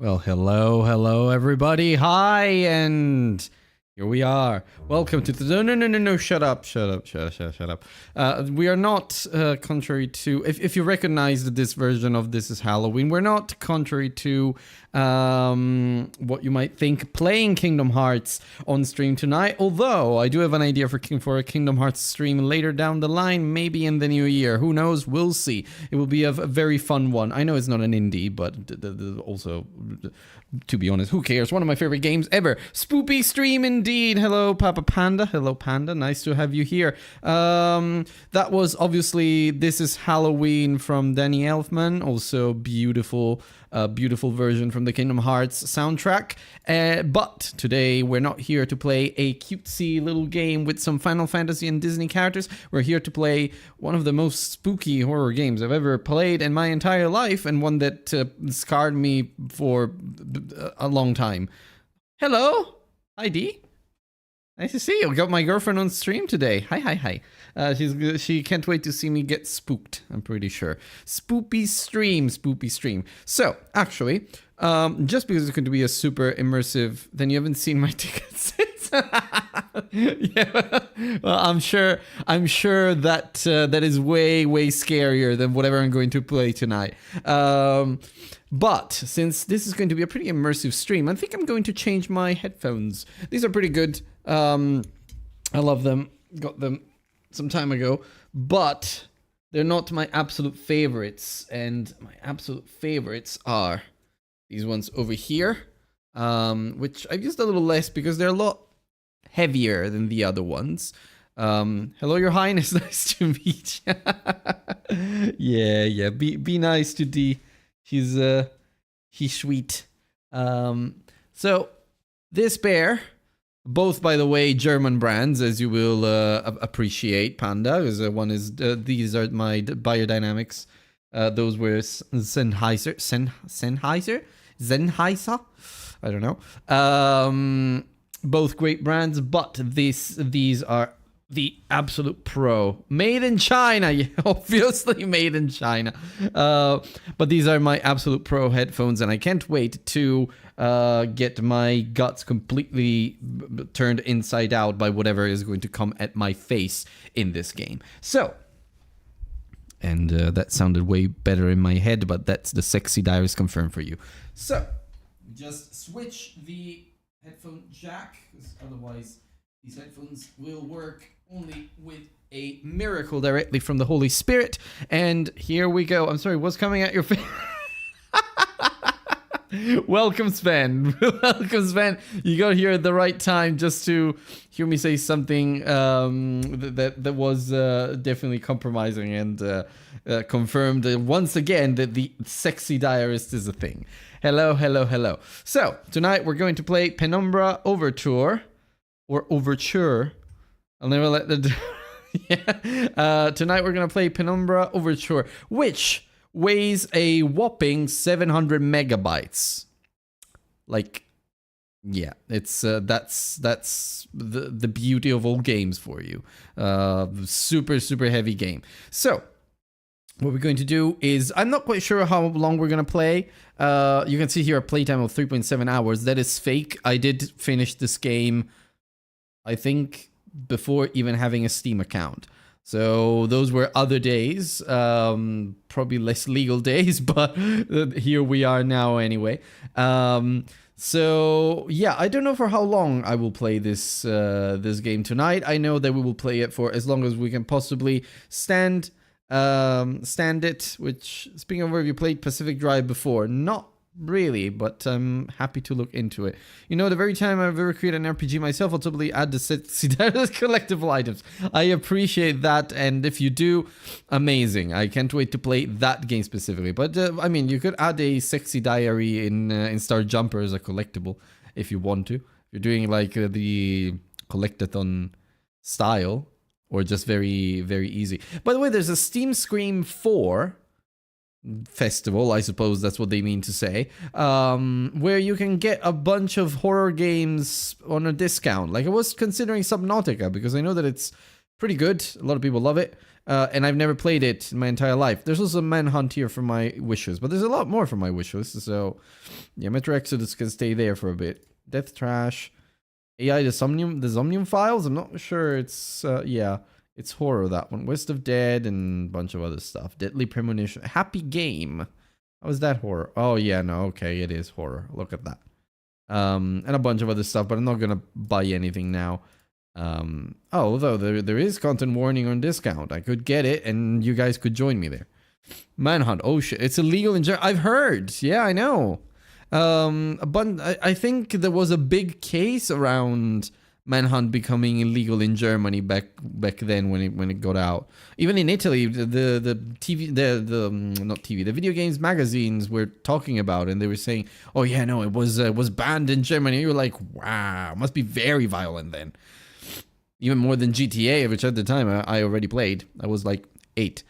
Well, hello, everybody. Hi, and here we are. Welcome to the... No, shut up. We are not, contrary to... If you recognize that this version of This Is Halloween, we're not, contrary to what you might think, playing Kingdom Hearts on stream tonight. Although, I do have an idea for a Kingdom Hearts stream later down the line, maybe in the new year. Who knows? We'll see. It will be a very fun one. I know it's not an indie, but also... To be honest, who cares? One of my favorite games ever. Spoopy stream indeed. Hello, Papa Panda. Hello, Panda. Nice to have you here. That was obviously This Is Halloween from Danny Elfman. Also beautiful, beautiful version from the Kingdom Hearts soundtrack. But today we're not here to play a cutesy little game with some Final Fantasy and Disney characters. We're here to play one of the most spooky horror games I've ever played in my entire life, and one that scarred me for a long time. Hello, ID. Nice to see you. Got my girlfriend on stream today. Hi. She can't wait to see me get spooked, I'm pretty sure. Spoopy stream. So, actually, just because it's going to be a super immersive, then you haven't seen my tickets. Yeah. Well, I'm sure that that is way scarier than whatever I'm going to play tonight. But since this is going to be a pretty immersive stream, I think I'm going to change my headphones. These are pretty good. I love them. Got them some time ago, but they're not my absolute favorites. And my absolute favorites are these ones over here, which I've used a little less because they're a lot heavier than the other ones. Hello, Your Highness. Nice to meet you. Yeah. Be nice to D. He's sweet. So this pair, both by the way German brands, as you will appreciate, Panda. Because one is these are my Biodynamics. Those were Sennheiser. I don't know. Both great brands, but these are the absolute pro. Made in China, obviously made in China. But these are my absolute pro headphones, and I can't wait to get my guts completely turned inside out by whatever is going to come at my face in this game. So, and that sounded way better in my head, but that's the sexy diaries confirmed for you. So, just switch the headphone jack, because otherwise these headphones will work only with a miracle directly from the Holy Spirit. And here we go. I'm sorry, what's coming at your face? Welcome, Sven. Welcome, Sven. You got here at the right time just to hear me say something that was definitely compromising, and confirmed once again that the sexy diarist is a thing. Hello. So, tonight we're going to play Penumbra Overture. Or Overture. I'll never let the... Yeah. Tonight we're going to play Penumbra Overture, which weighs a whopping 700 megabytes. Like, yeah, it's that's the beauty of old games for you. Super heavy game. So, what we're going to do is, I'm not quite sure how long we're going to play. You can see here a playtime of 3.7 hours. That is fake. I did finish this game, I think, before even having a Steam account. So those were other days, probably less legal days, but here we are now anyway. So yeah, I don't know for how long I will play this this game tonight. I know that we will play it for as long as we can possibly stand it. Which, speaking of, where have you played Pacific Drive before? Not really, but I'm happy to look into it. You know, the very time I've ever created an RPG myself, I'll totally add the collectible items. I appreciate that, and if you do, amazing. I can't wait to play that game specifically. But I mean, you could add a sexy diary in Star Jumper as a collectible if you want to. If you're doing like the collectathon style, or just very easy. By the way, there's a Steam Scream 4 festival, I suppose that's what they mean to say, where you can get a bunch of horror games on a discount. Like, I was considering Subnautica because I know that it's pretty good. A lot of people love it. and I've never played it in my entire life. There's also Manhunt here for my wishes, but there's a lot more for my wishes. So, yeah, Metro Exodus can stay there for a bit. Death Trash, AI the Somnium Files. I'm not sure. It's yeah, it's horror, that one. West of Dead and a bunch of other stuff. Deadly Premonition, Happy Game. How is that horror? Oh yeah, no, okay, it is horror. Look at that. And a bunch of other stuff, but I'm not gonna buy anything now. Although there is content warning on discount. I could get it and you guys could join me there. Manhunt, oh shit, it's illegal in Germany. I've heard, yeah, I know. I think there was a big case around Manhunt becoming illegal in Germany back then when it got out. Even in Italy, the video games magazines were talking about it, and they were saying, "Oh yeah, no, it was banned in Germany." You were like, "Wow, must be very violent then." Even more than GTA, which at the time I already played. I was like 8.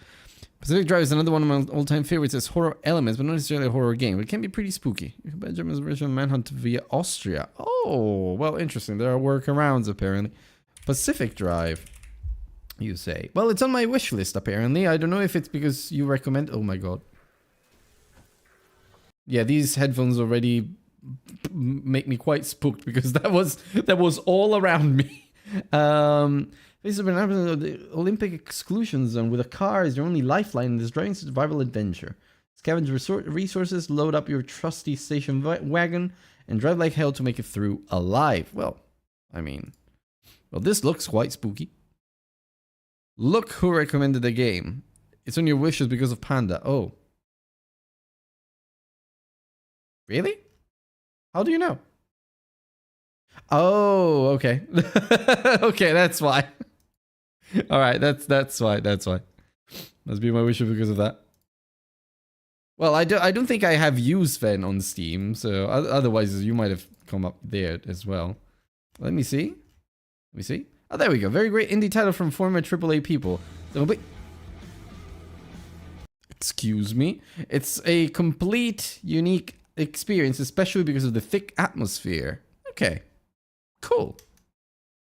Pacific Drive is another one of my all-time favorites. It's horror elements, but not necessarily a horror game. It can be pretty spooky. You can buy German's version of Manhunt via Austria. Oh, well, interesting. There are workarounds, apparently. Pacific Drive, you say. Well, it's on my wish list, apparently. I don't know if it's because you recommend... Oh, my God. Yeah, these headphones already make me quite spooked because that was all around me. This has been the Olympic exclusion zone with a car is your only lifeline in this driving survival adventure. Scavenge resources, load up your trusty station wagon, and drive like hell to make it through alive. Well, I mean, well, this looks quite spooky. Look who recommended the game. It's on your wishes because of Panda. Oh. Really? How do you know? Oh, okay. Okay, that's why. All right, that's why. Must be my wish because of that. Well, I don't think I have used Sven on Steam, so otherwise you might have come up there as well. Let me see. Oh, there we go. Very great indie title from former AAA people. Excuse me. It's a complete, unique experience, especially because of the thick atmosphere. Okay. Cool.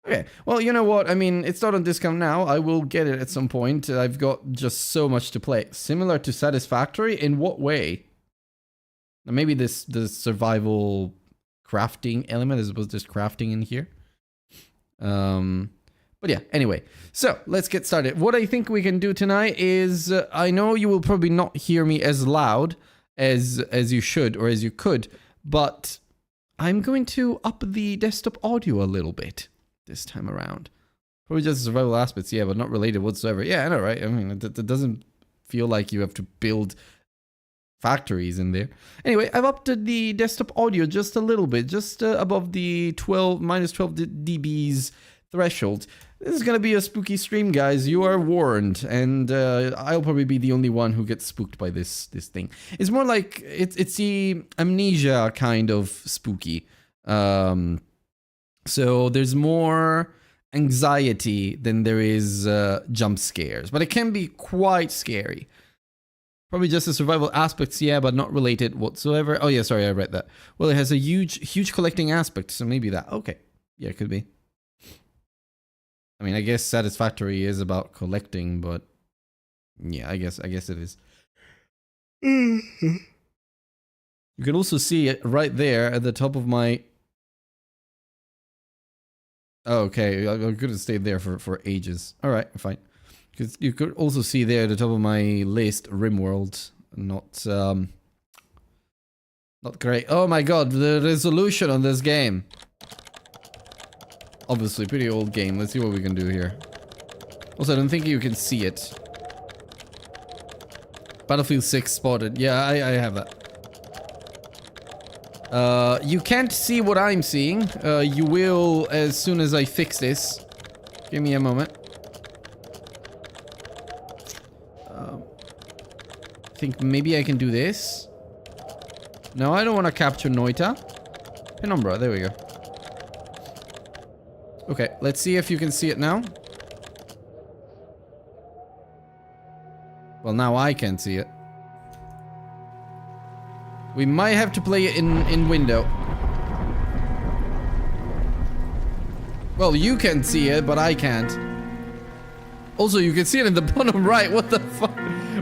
Okay, well, you know what? I mean, it's not on discount now. I will get it at some point. I've got just so much to play. Similar to Satisfactory? In what way? Maybe the survival crafting element as opposed to just crafting in here. But yeah, anyway. So, let's get started. What I think we can do tonight is... I know you will probably not hear me as loud as you should or as you could, but I'm going to up the desktop audio a little bit this time around. Probably just survival aspects, yeah, but not related whatsoever. Yeah, I know, right? I mean, it doesn't feel like you have to build factories in there. Anyway, I've upped the desktop audio just a little bit, just above the minus 12 dBs threshold. This is gonna be a spooky stream, guys. You are warned, and I'll probably be the only one who gets spooked by this thing. It's more like it's the Amnesia kind of spooky. So there's more anxiety than there is jump scares, but it can be quite scary. Probably just the survival aspects, yeah, but not related whatsoever. Oh yeah, sorry, I read that. Well, it has a huge collecting aspect, so maybe that. Okay, yeah, it could be. I mean, I guess Satisfactory is about collecting, but yeah, I guess it is. You can also see it right there at the top of my... Oh, okay, I could have stayed there for ages. All right, fine. Because you could also see there at the top of my list, RimWorld. Not great. Oh my god, the resolution on this game. Obviously, pretty old game. Let's see what we can do here. Also, I don't think you can see it. Battlefield 6 spotted. Yeah, I have that. You can't see what I'm seeing. You will as soon as I fix this. Give me a moment. I think maybe I can do this. No, I don't want to capture Noita. Penumbra, there we go. Okay, let's see if you can see it now. Well, now I can't see it. We might have to play it in window. Well, you can see it, but I can't. Also, you can see it in the bottom right. What the fuck?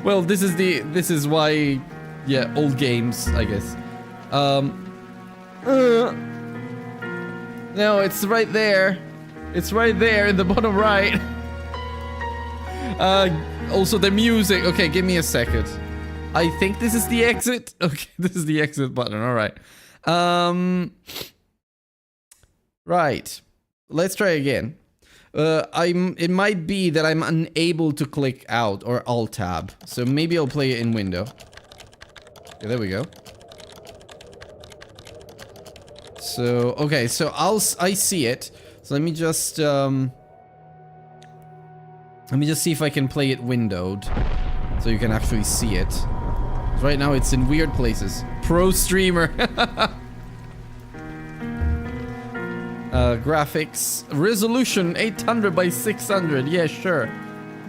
Well, this is why, yeah, old games, I guess. No, it's right there. It's right there in the bottom right. Also the music. Okay, give me a second. I think this is the exit. Okay, this is the exit button. All right. Right. Let's try again. It might be that I'm unable to click out or alt tab. So maybe I'll play it in window. Okay, there we go. So, okay, so I see it. So let me just see if I can play it windowed. So you can actually see it. Right now it's in weird places. Pro streamer. Graphics. Resolution 800 by 600. Yeah, sure.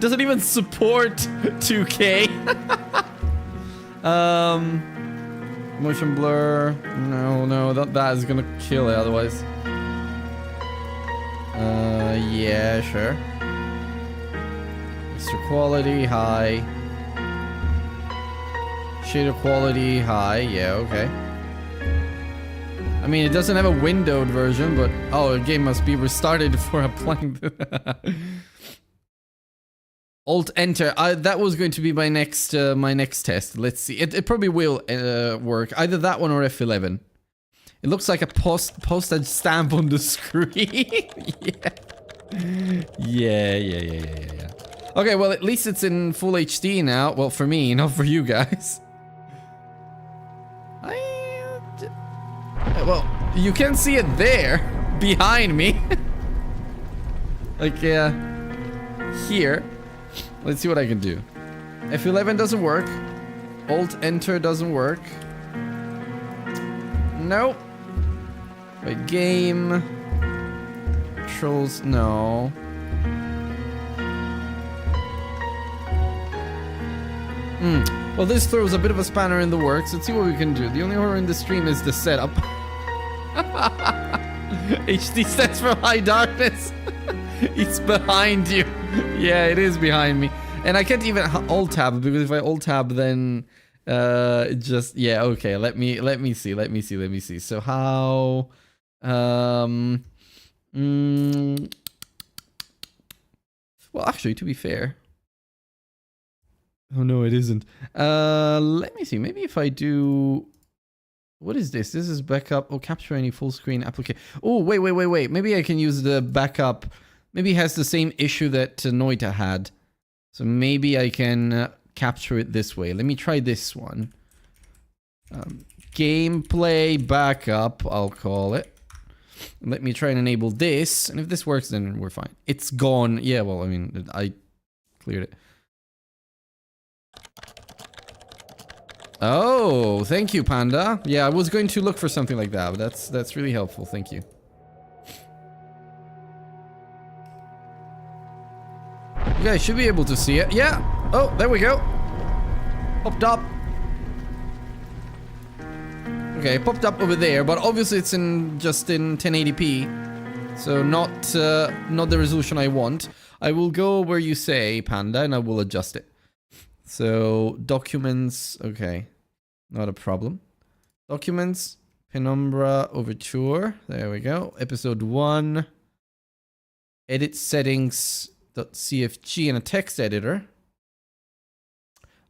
Doesn't even support 2K. Motion blur. No, that is gonna kill it otherwise. Yeah, sure. Extra quality, high. Shader quality, high. Yeah, okay. I mean, it doesn't have a windowed version, but... Oh, the game must be restarted before applying... Alt-Enter. That was going to be my next test. Let's see. It probably will work. Either that one or F11. It looks like a postage stamp on the screen. Yeah. Okay, well, at least it's in full HD now. Well, for me, not for you guys. Well, you can see it there, behind me. Like, here. Let's see what I can do. F11 doesn't work. Alt-Enter doesn't work. Nope. Wait, game. Controls, no. Well, this throws a bit of a spanner in the works. Let's see what we can do. The only horror in the stream is the setup. HD stands for high darkness. It's behind you. Yeah, it is behind me. And I can't even alt tab because if I alt tab then it just yeah, okay. Let me see. So how well, actually, to be fair. Oh no, it isn't. Let me see. Maybe if I do... What is this? This is backup. Oh, capture any full screen application. Oh, wait. Maybe I can use the backup. Maybe it has the same issue that Noita had. So maybe I can capture it this way. Let me try this one. Gameplay backup, I'll call it. Let me try and enable this. And if this works, then we're fine. It's gone. Yeah, well, I mean, I cleared it. Oh, thank you, Panda. Yeah, I was going to look for something like that, but that's really helpful. Thank you. You guys should be able to see it. Yeah. Oh, there we go. Popped up. Okay, popped up over there, but obviously it's just in 1080p. So not the resolution I want. I will go where you say, Panda, and I will adjust it. So, documents, okay. Not a problem. Documents, Penumbra Overture. There we go. Episode 1. Edit settings.cfg and a text editor.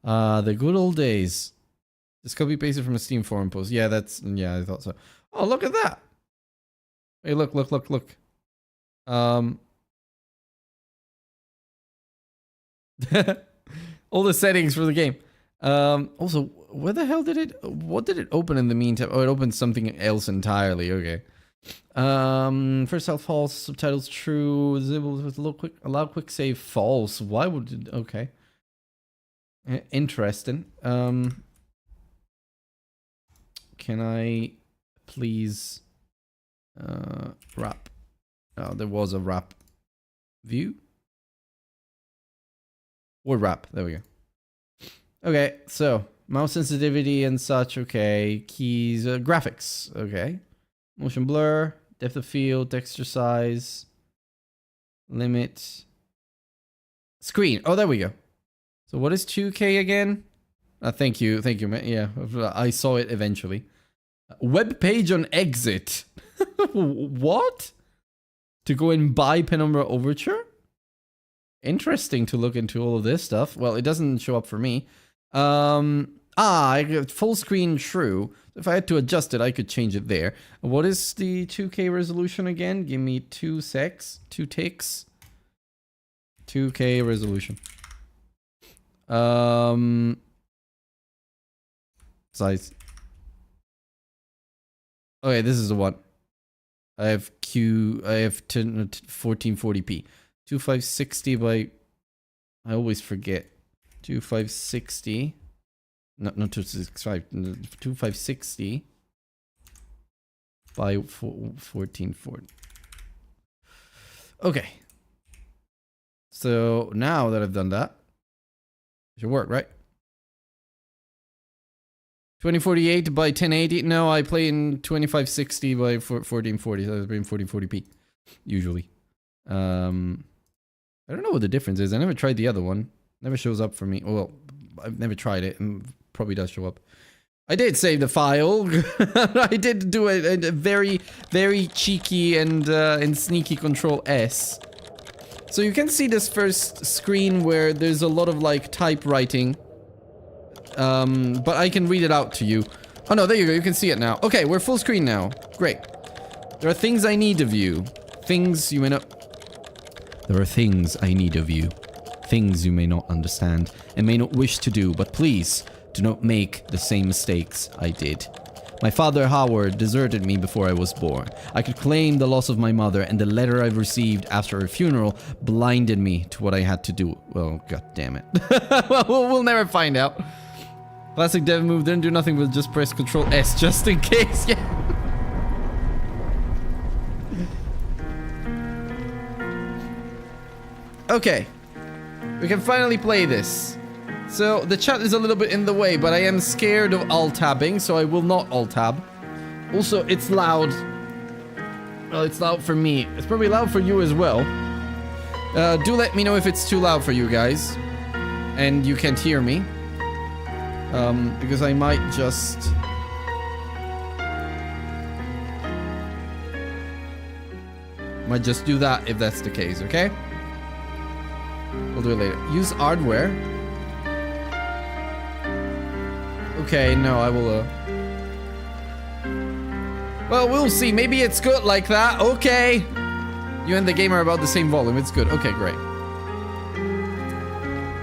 The good old days. Just copy pasted from a Steam forum post. Yeah, I thought so. Oh, look at that. Hey, look. All the settings for the game. Also, where the hell what did it open in the meantime? Oh, it opened something else entirely. Okay. First half false, subtitles true, allow quick save false. Why would it? Okay. Interesting. Can I please wrap? Oh, there was a wrap view. Or wrap. There we go. Okay, so mouse sensitivity and such. Okay, keys, graphics. Okay, motion blur, depth of field, texture size, limit, Screen. Oh, there we go. So what is 2K again? Thank you, man. Yeah, I saw it eventually. Web page on exit. What? To go and buy Penumbra Overture? Interesting to look into all of this stuff. Well, it doesn't show up for me. I got full screen true. If I had to adjust it, I could change it there. What is the 2K resolution again? Give me 2 ticks. 2K resolution. Size. Okay, this is the one. I have 1440p. 2560 by, I always forget. 2560. Not 265. 2560 by 1440. Okay. So now that I've done that, it should work, right? 2048 by 1080. No, I play in 2560 by 1440. So I was playing 1440p usually. I don't know what the difference is. I never tried the other one. Never shows up for me. Well, I've never tried it, and probably does show up. I did save the file. I did do a very, very cheeky and sneaky Control S. So you can see this first screen where there's a lot of like typewriting. But I can read it out to you. Oh no, there you go. You can see it now. Okay, we're full screen now. Great. There are things I need of you. Things you may not... There are things I need of you. Things you may not understand and may not wish to do, but please do not make the same mistakes I did. My father Howard deserted me before I was born. I could claim the loss of my mother, and the letter I received after her funeral blinded me to what I had to do. Well, god damn it. Well, we'll never find out. Classic dev move, didn't do nothing but just press Control S just in case. Yeah. Okay. We can finally play this. So, the chat is a little bit in the way, but I am scared of alt-tabbing, so I will not alt-tab. Also, it's loud. Well, it's loud for me. It's probably loud for you as well. Do let me know if it's too loud for you guys. And you can't hear me. Because I might just... Might just do that if that's the case, okay? We'll do it later. Use hardware. Okay, no, I will, Well, we'll see. Maybe it's good like that. Okay. You and the game are about the same volume. It's good. Okay, great.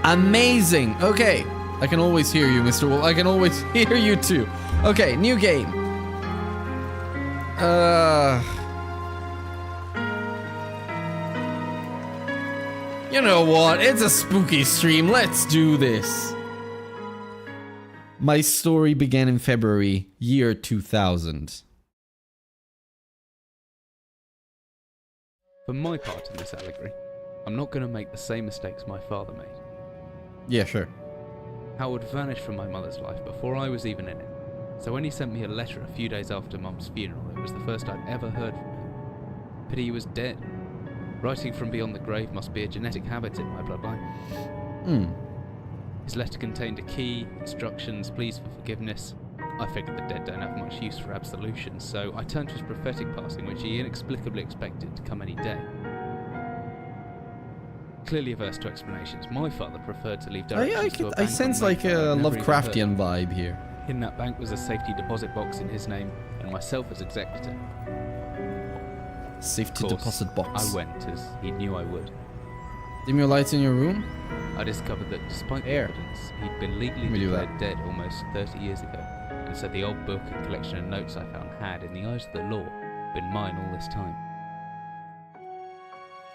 Amazing. Okay. I can always hear you, Mr. Wolf. I can always hear you too. Okay, new game. You know what? It's a spooky stream. Let's do this. My story began in February, year 2000. For my part in this allegory, I'm not going to make the same mistakes my father made. Yeah, sure. Howard vanished from my mother's life before I was even in it. So when he sent me a letter a few days after Mum's funeral, it was the first I'd ever heard from him. Pity he was dead. Writing from beyond the grave must be a genetic habit in my bloodline. His letter contained a key, instructions, pleas for forgiveness. I figured the dead don't have much use for absolution, so I turned to his prophetic passing, which he inexplicably expected to come any day. Clearly averse to explanations, my father preferred to leave directions to a bank. I sense like a Lovecraftian vibe here. In that bank was a safety deposit box in his name, and myself as executor. Safety deposit box. I went as he knew I would. Dim your lights in your room? I discovered that despite the evidence, he'd been legally declared dead almost 30 years ago, and so the old book and collection of notes I found had, in the eyes of the law, been mine all this time.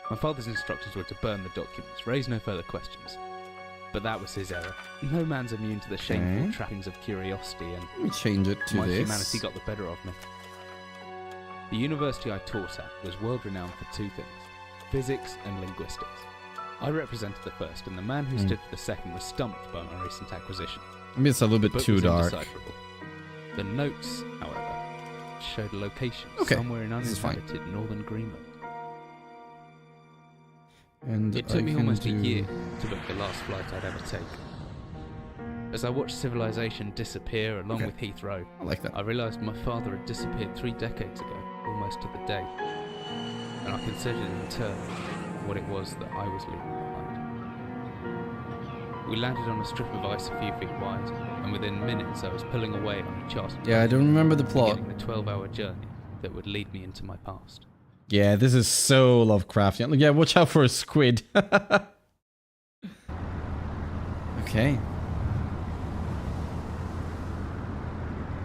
My father's instructions were to burn the documents, raise no further questions. But that was his error. No man's immune to the shameful trappings of curiosity, and let me change it to my this. Humanity got the better of me. The university I taught at was world-renowned for two things: physics and linguistics. I represented the first, and the man who stood for the second was stumped by my recent acquisition. Maybe it's a little bit too dark. The notes, however, showed a location somewhere in uninhabited northern Greenland. And It took I me can almost a do- year to book the last flight I'd ever take. As I watched civilization disappear along with Heathrow, I like that. I realised my father had disappeared 3 decades ago, almost to the day. And I considered in turn what it was that I was leaving behind. We landed on a strip of ice a few feet wide, and within minutes I was pulling away on a chartered Yeah, I don't remember the plot. beginning a 12-hour journey that would lead me into my past. Yeah, this is so Lovecraftian. Yeah, watch out for a squid. Okay.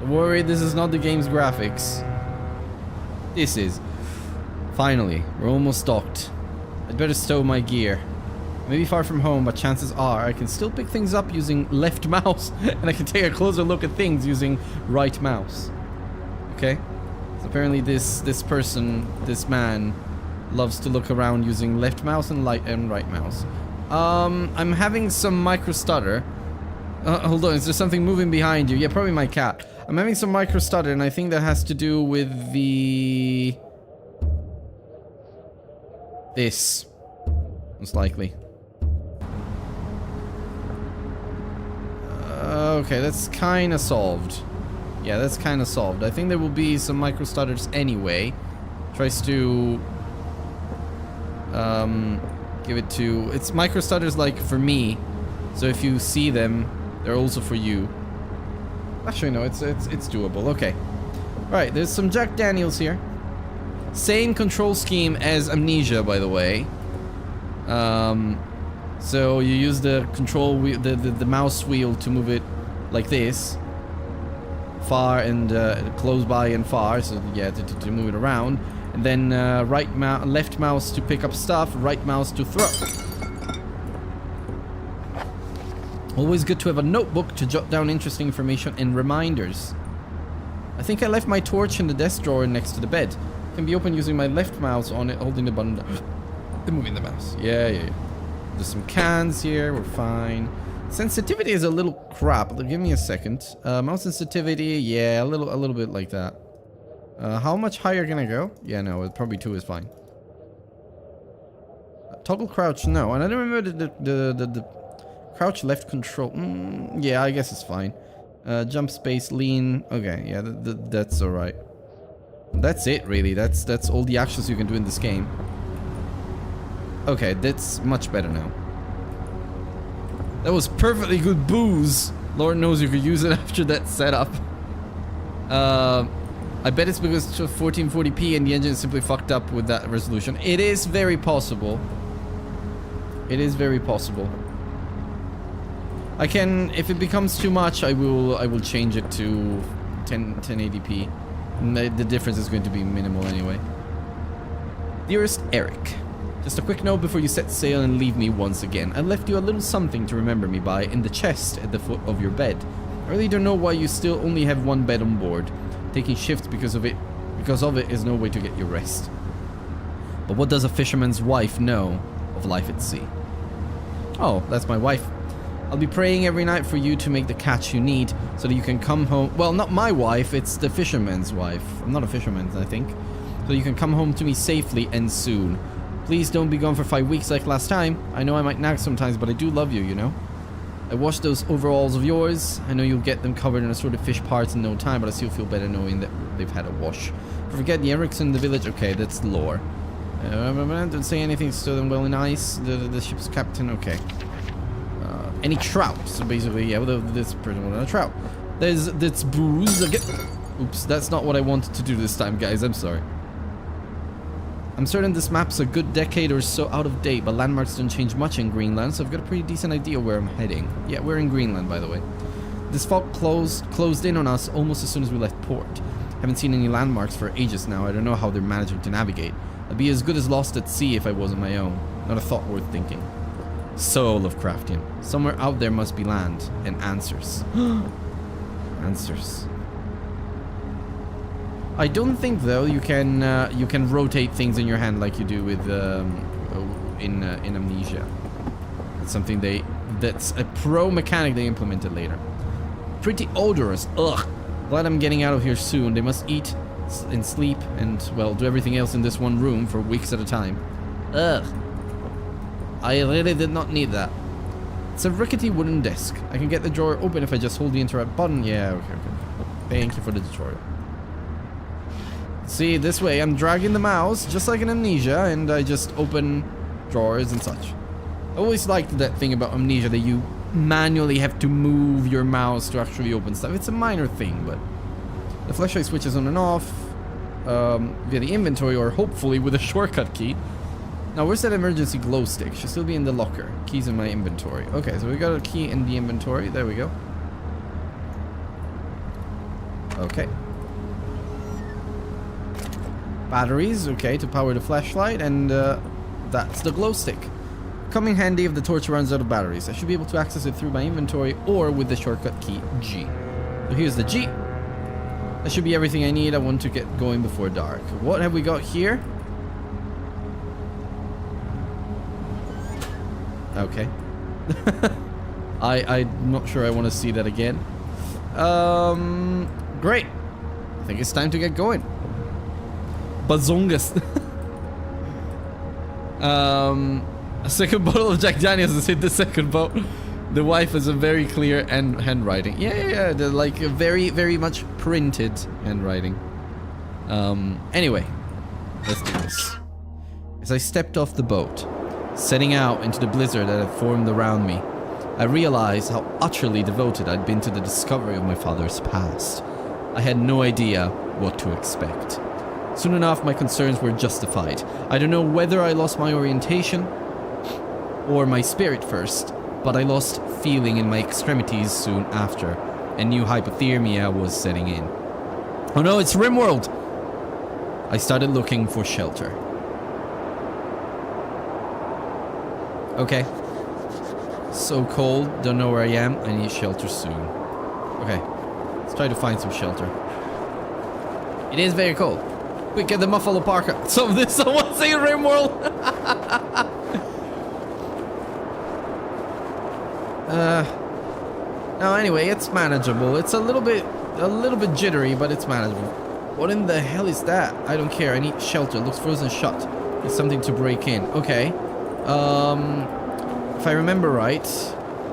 Don't worry, this is not the game's graphics. This is. Finally, we're almost docked. I'd better stow my gear. I may be far from home, but chances are I can still pick things up using left mouse, and I can take a closer look at things using right mouse. Okay? So apparently this man, loves to look around using left mouse and right mouse. I'm having some micro stutter. Hold on, is there something moving behind you? Yeah, probably my cat. I'm having some micro stutter, and I think that has to do with this. Most likely. Okay, that's kind of solved. Yeah, that's kind of solved. I think there will be some micro stutters anyway. Tries to give it to. It's micro stutters like for me. So if you see them, they're also for you. Actually, no, it's doable. Okay. Right, there's some Jack Daniels here. Same control scheme as Amnesia, by the way. So you use the control wheel, the mouse wheel to move it like this, far and close by and far. So yeah, to move it around, and then left mouse to pick up stuff, right mouse to throw. Always good to have a notebook to jot down interesting information and reminders. I think I left my torch in the desk drawer next to the bed. It can be opened using my left mouse on it, holding the button down and moving the mouse. Yeah. There's some cans here. We're fine. Sensitivity is a little crap. Give me a second. Mouse sensitivity. Yeah, a little bit like that. How much higher can I go? Yeah, no, probably 2 is fine. Toggle crouch. No, and I don't remember the crouch left control. Yeah, I guess it's fine. Jump space lean. Okay, yeah, that's all right. That's it, really. That's all the actions you can do in this game. Okay, that's much better now. That was perfectly good booze. Lord knows you could use it after that setup. I bet it's because it's 1440p and the engine is simply fucked up with that resolution. It is very possible. It is very possible. I can, if it becomes too much, I will change it to 1080p. The difference is going to be minimal anyway. Dearest Eric, just a quick note before you set sail and leave me once again. I left you a little something to remember me by in the chest at the foot of your bed. I really don't know why you still only have one bed on board. Taking shifts because of it is no way to get your rest. But what does a fisherman's wife know of life at sea? Oh, that's my wife. I'll be praying every night for you to make the catch you need so that you can come home. Well, not my wife, it's the fisherman's wife. I'm not a fisherman, I think. So you can come home to me safely and soon. Please don't be gone for 5 weeks like last time. I know I might nag sometimes, but I do love you, you know? I washed those overalls of yours. I know you'll get them covered in assorted fish parts in no time, but I still feel better knowing that they've had a wash. Forget the Ericsson in the village. Okay, that's lore. Don't say anything, stow them well in ice. The ship's captain. Okay. Any trout. So basically, yeah, this person wanted a trout. That's booze. Oops, that's not what I wanted to do this time, guys. I'm sorry. I'm certain this map's a good decade or so out of date, but landmarks don't change much in Greenland, so I've got a pretty decent idea where I'm heading. Yeah, we're in Greenland, by the way. This fog closed in on us almost as soon as we left port. Haven't seen any landmarks for ages now. I don't know how they're managing to navigate. I'd be as good as lost at sea if I was on my own. Not a thought worth thinking. So Lovecraftian. Somewhere out there must be land and answers. Answers. I don't think though you can rotate things in your hand like you do with in Amnesia. That's something that's a pro mechanic they implemented later. Pretty odorous. Ugh. Glad I'm getting out of here soon. They must eat and sleep and well do everything else in this one room for weeks at a time. Ugh. I really did not need that. It's a rickety wooden desk. I can get the drawer open if I just hold the interrupt button. Yeah, okay. Thank you for the tutorial. See, this way I'm dragging the mouse, just like in Amnesia, and I just open drawers and such. I always liked that thing about Amnesia, that you manually have to move your mouse to actually open stuff. It's a minor thing, but the flashlight switches on and off via the inventory, or hopefully with a shortcut key. Now, where's that emergency glow stick? Should still be in the locker. Keys in my inventory. Okay, so we got a key in the inventory. There we go. Okay. Batteries, okay, to power the flashlight, and that's the glow stick. Coming handy if the torch runs out of batteries. I should be able to access it through my inventory or with the shortcut key G. So here's the G. That should be everything I need. I want to get going before dark. What have we got here? Okay. I'm not sure I want to see that again. Great. I think it's time to get going. Bazongas. A second bottle of Jack Daniels has hit the second boat. The wife has a very clear handwriting. Yeah. They're like a very, very much printed handwriting. Anyway, let's do this. As I stepped off the boat, setting out into the blizzard that had formed around me, I realized how utterly devoted I'd been to the discovery of my father's past. I had no idea what to expect. Soon enough, my concerns were justified. I don't know whether I lost my orientation or my spirit first, but I lost feeling in my extremities soon after, and new hypothermia was setting in. Oh no, it's RimWorld! I started looking for shelter. Okay. So cold, don't know where I am, I need shelter soon. Okay, let's try to find some shelter. It is very cold. Quick, get the Muffalo Parker. Someone say RimWorld! No, anyway, it's manageable. It's a little bit jittery, but it's manageable. What in the hell is that? I don't care. I need shelter. It looks frozen shut. It's something to break in. Okay. If I remember right.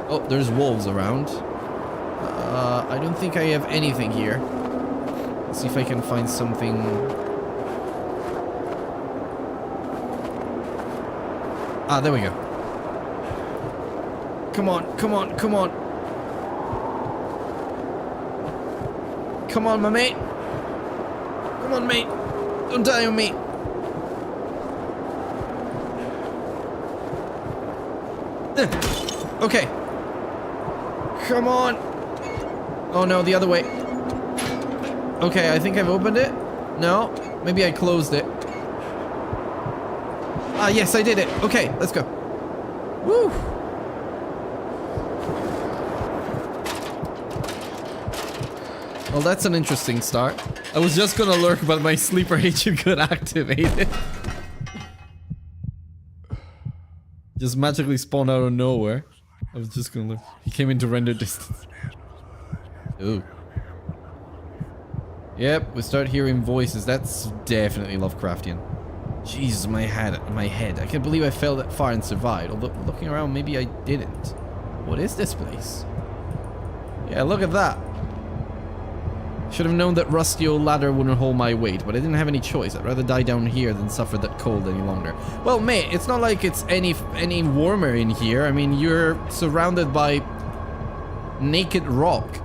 Oh, there's wolves around. I don't think I have anything here. Let's see if I can find something. Ah, there we go. Come on, come on, come on. Come on, my mate. Come on, mate. Don't die on me. Okay. Come on. Oh no, the other way. Okay, I think I've opened it. No, maybe I closed it. Ah, yes, I did it. Okay, let's go. Woo. Well, that's an interesting start. I was just gonna lurk, but my sleeper agent got activated. Just magically spawned out of nowhere. I was just gonna lurk. He came into render distance. Ooh. Yep, we start hearing voices. That's definitely Lovecraftian. Jesus, my head. I can't believe I fell that far and survived. Although, looking around, maybe I didn't. What is this place? Yeah, look at that. Should have known that rusty old ladder wouldn't hold my weight, but I didn't have any choice. I'd rather die down here than suffer that cold any longer. Well, mate, it's not like it's any warmer in here. I mean, you're surrounded by naked rock.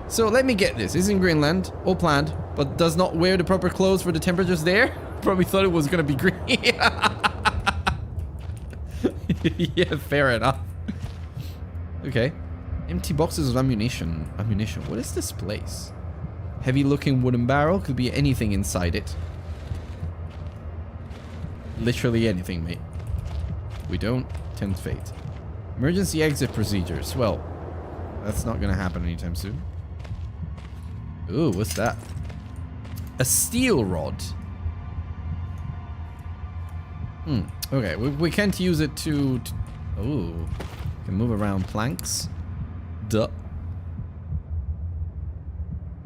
So let me get this. It's in Greenland, all planned, but does not wear the proper clothes for the temperatures there. Probably thought it was gonna be green. Yeah, fair enough. Okay. Empty boxes of ammunition. What is this place? Heavy looking wooden barrel. Could be anything inside it. Literally anything, mate. We don't tempt fate. Emergency exit procedures. Well, that's not gonna happen anytime soon. Ooh, what's that? A steel rod. Okay, we can't use it to ooh. Can move around planks. Duh.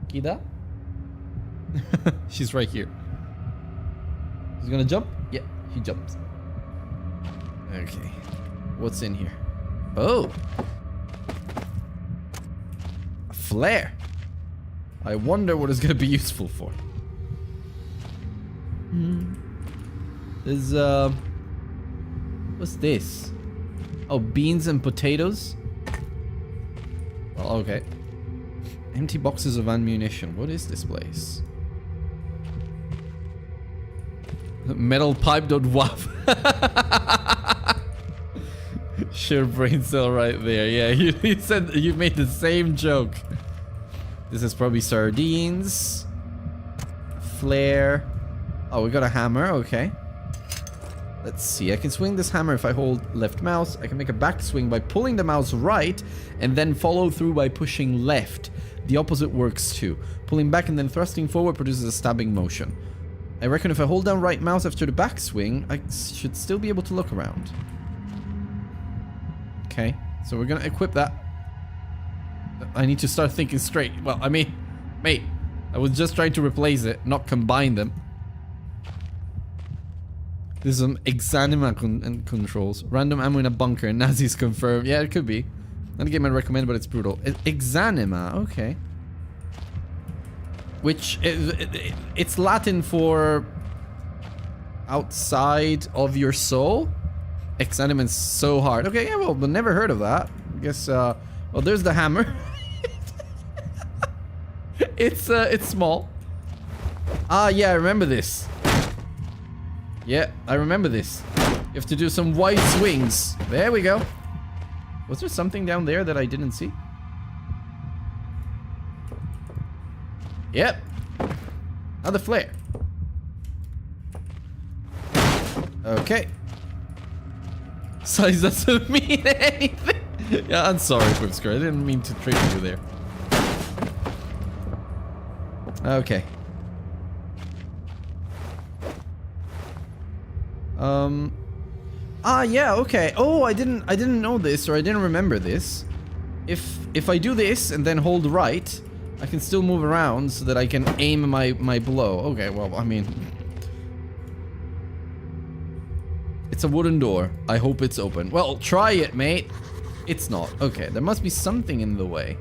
Kida? She's right here. She's gonna jump? Yeah, she jumps. Okay. What's in here? Oh! A flare! I wonder what it's gonna be useful for. There's, what's this? Oh, beans and potatoes? Well, okay. Empty boxes of ammunition. What is this place? Metal pipe.wav. Sure, brain cell right there. Yeah, you said you made the same joke. This is probably sardines. Flare. Oh, we got a hammer. Okay. Let's see. I can swing this hammer if I hold left mouse. I can make a backswing by pulling the mouse right and then follow through by pushing left. The opposite works too. Pulling back and then thrusting forward produces a stabbing motion. I reckon if I hold down right mouse after the backswing, I should still be able to look around. Okay, so we're gonna equip that. I need to start thinking straight. Well, I mean, mate, I was just trying to replace it, not combine them. There's some Exanima controls. Random ammo in a bunker. Nazis confirmed. Yeah, it could be. Not a game I recommend, but it's brutal. Exanima. Okay. Which it's Latin for outside of your soul. Exanima is so hard. Okay, yeah, well, but never heard of that. I guess. Well, there's the hammer. It's small. Ah, yeah, I remember this. Yeah, I remember this. You have to do some wide swings. There we go. Was there something down there that I didn't see? Yep. Another flare. Okay. Size doesn't mean anything. Yeah, I'm sorry, Whipsker. I didn't mean to trick you there. Okay. Ah, yeah, okay. Oh, I didn't know this, or I didn't remember this. If I do this and then hold right, I can still move around so that I can aim my blow. Okay, well, I mean, it's a wooden door. I hope it's open. Well, try it, mate. It's not. Okay, there must be something in the way.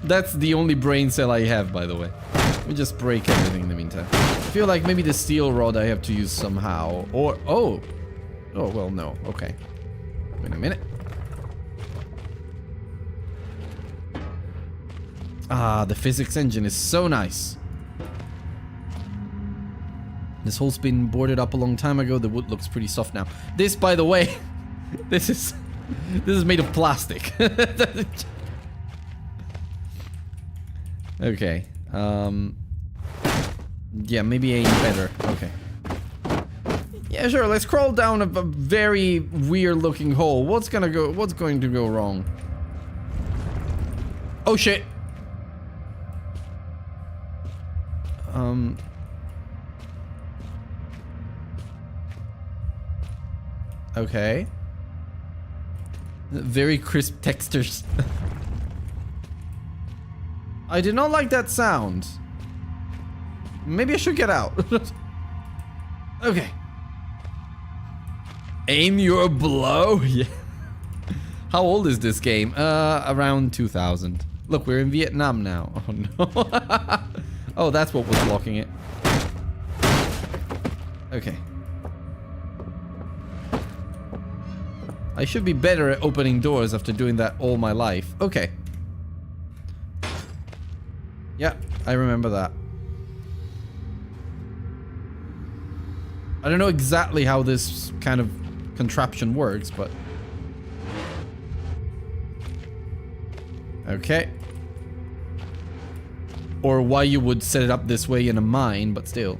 That's the only brain cell I have, by the way. Let me just break everything in the meantime. I feel like maybe the steel rod I have to use somehow. Or, oh, well, no. Okay. Wait a minute. Ah, the physics engine is so nice. This hole's been boarded up a long time ago. The wood looks pretty soft now. This, by the way, this is made of plastic. Okay. Yeah, maybe aim better. Okay. Yeah, sure. Let's crawl down a very weird-looking hole. What's going to go wrong? Oh shit. Okay. Very crisp textures. I did not like that sound. Maybe I should get out. Okay. Aim your blow? Yeah. How old is this game? Around 2000. Look, we're in Vietnam now. Oh no. Oh, that's what was blocking it. Okay. I should be better at opening doors after doing that all my life. Okay. Yeah, I remember that. I don't know exactly how this kind of contraption works, but... Okay. Or why you would set it up this way in a mine, but still.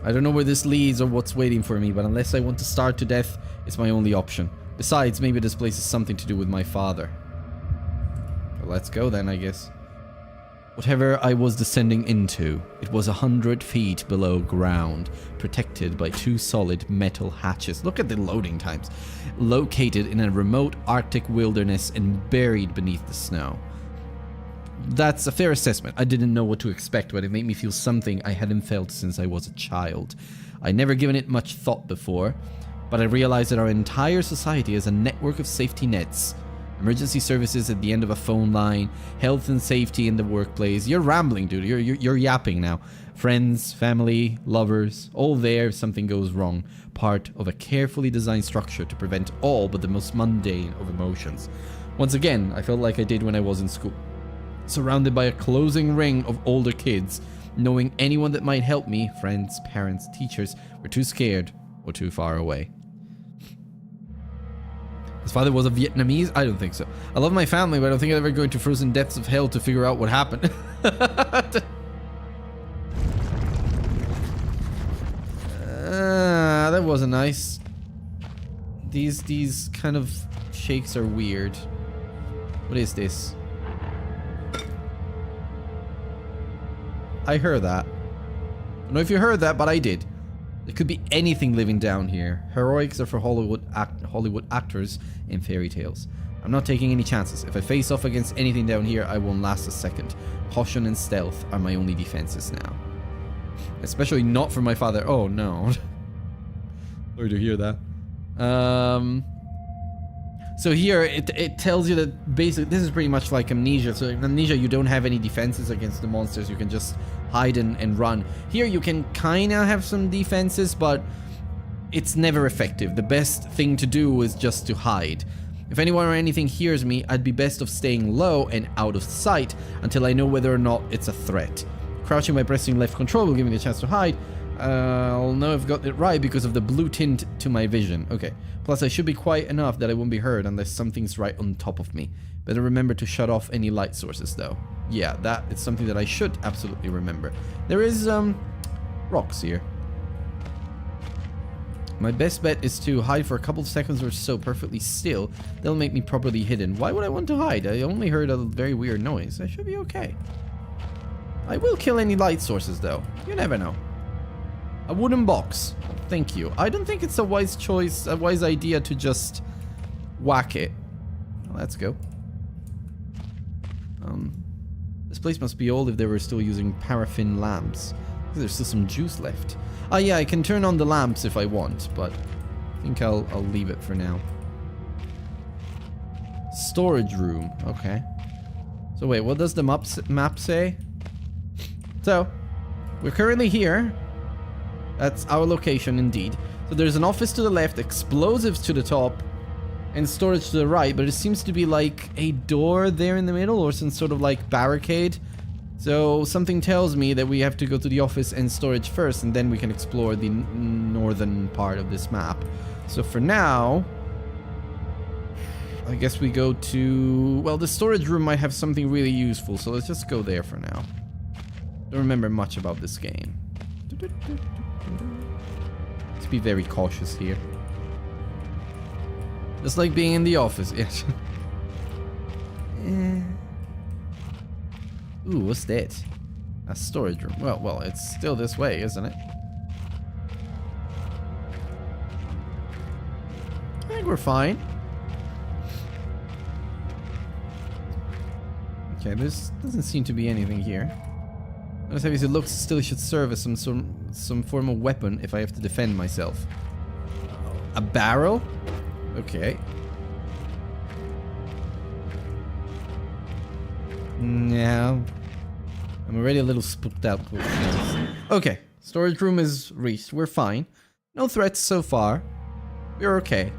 I don't know where this leads or what's waiting for me, but unless I want to starve to death, it's my only option. Besides, maybe this place has something to do with my father. Well, let's go then, I guess. Whatever I was descending into, it was 100 feet below ground, protected by 2 solid metal hatches. Look at the loading times. Located in a remote Arctic wilderness and buried beneath the snow. That's a fair assessment. I didn't know what to expect, but it made me feel something I hadn't felt since I was a child. I'd never given it much thought before, but I realized that our entire society is a network of safety nets. Emergency services at the end of a phone line, health and safety in the workplace. You're rambling, dude. You're yapping now. Friends, family, lovers, all there if something goes wrong. Part of a carefully designed structure to prevent all but the most mundane of emotions. Once again, I felt like I did when I was in school. Surrounded by a closing ring of older kids, knowing anyone that might help me, friends, parents, teachers, were too scared or too far away. His father was a Vietnamese? I don't think so. I love my family, but I don't think I'd ever go into frozen depths of hell to figure out what happened. That wasn't nice. These kind of shakes are weird. What is this? I heard that. I don't know if you heard that, but I did. There could be anything living down here. Heroics are for Hollywood actors in fairy tales. I'm not taking any chances. If I face off against anything down here, I won't last a second. Caution and stealth are my only defenses now. Especially not for my father. Oh no. Sorry to hear that. So here it tells you that basically this is pretty much like Amnesia. So in Amnesia you don't have any defenses against the monsters. You can just hide and run. Here you can kind of have some defenses, but it's never effective. The best thing to do is just to hide. If anyone or anything hears me, I'd be best of staying low and out of sight until I know whether or not it's a threat. Crouching by pressing left control will give me the chance to hide. I'll know I've got it right because of the blue tint to my vision. Okay. Plus, I should be quiet enough that I won't be heard unless something's right on top of me. Better remember to shut off any light sources, though. Yeah, that is something that I should absolutely remember. There is, rocks here. My best bet is to hide for a couple of seconds or so perfectly still. They'll make me properly hidden. Why would I want to hide? I only heard a very weird noise. I should be okay. I will kill any light sources, though. You never know. A wooden box. Thank you. I don't think it's a wise choice, a wise idea to just whack it. Well, let's go. This place must be old if they were still using paraffin lamps. There's still some juice left. Ah, yeah, I can turn on the lamps if I want, but I think I'll leave it for now. Storage room. Okay. So wait, what does the map say? So, we're currently here. That's our location indeed. So there's an office to the left, explosives to the top, and storage to the right, but it seems to be like a door there in the middle or some sort of like barricade. So something tells me that we have to go to the office and storage first, and then we can explore the northern part of this map. So for now, I guess we go to... Well, the storage room might have something really useful, so let's just go there for now. Don't remember much about this game. Let's be very cautious here. Just like being in the office, yes. Ooh, what's that? A storage room. Well, it's still this way, isn't it? I think we're fine. Okay, there doesn't seem to be anything here. Notice how it looks still should serve as some form of weapon if I have to defend myself. A barrel? Okay. Now, I'm already a little spooked out. Okay, storage room is reached. We're fine. No threats so far. We're okay.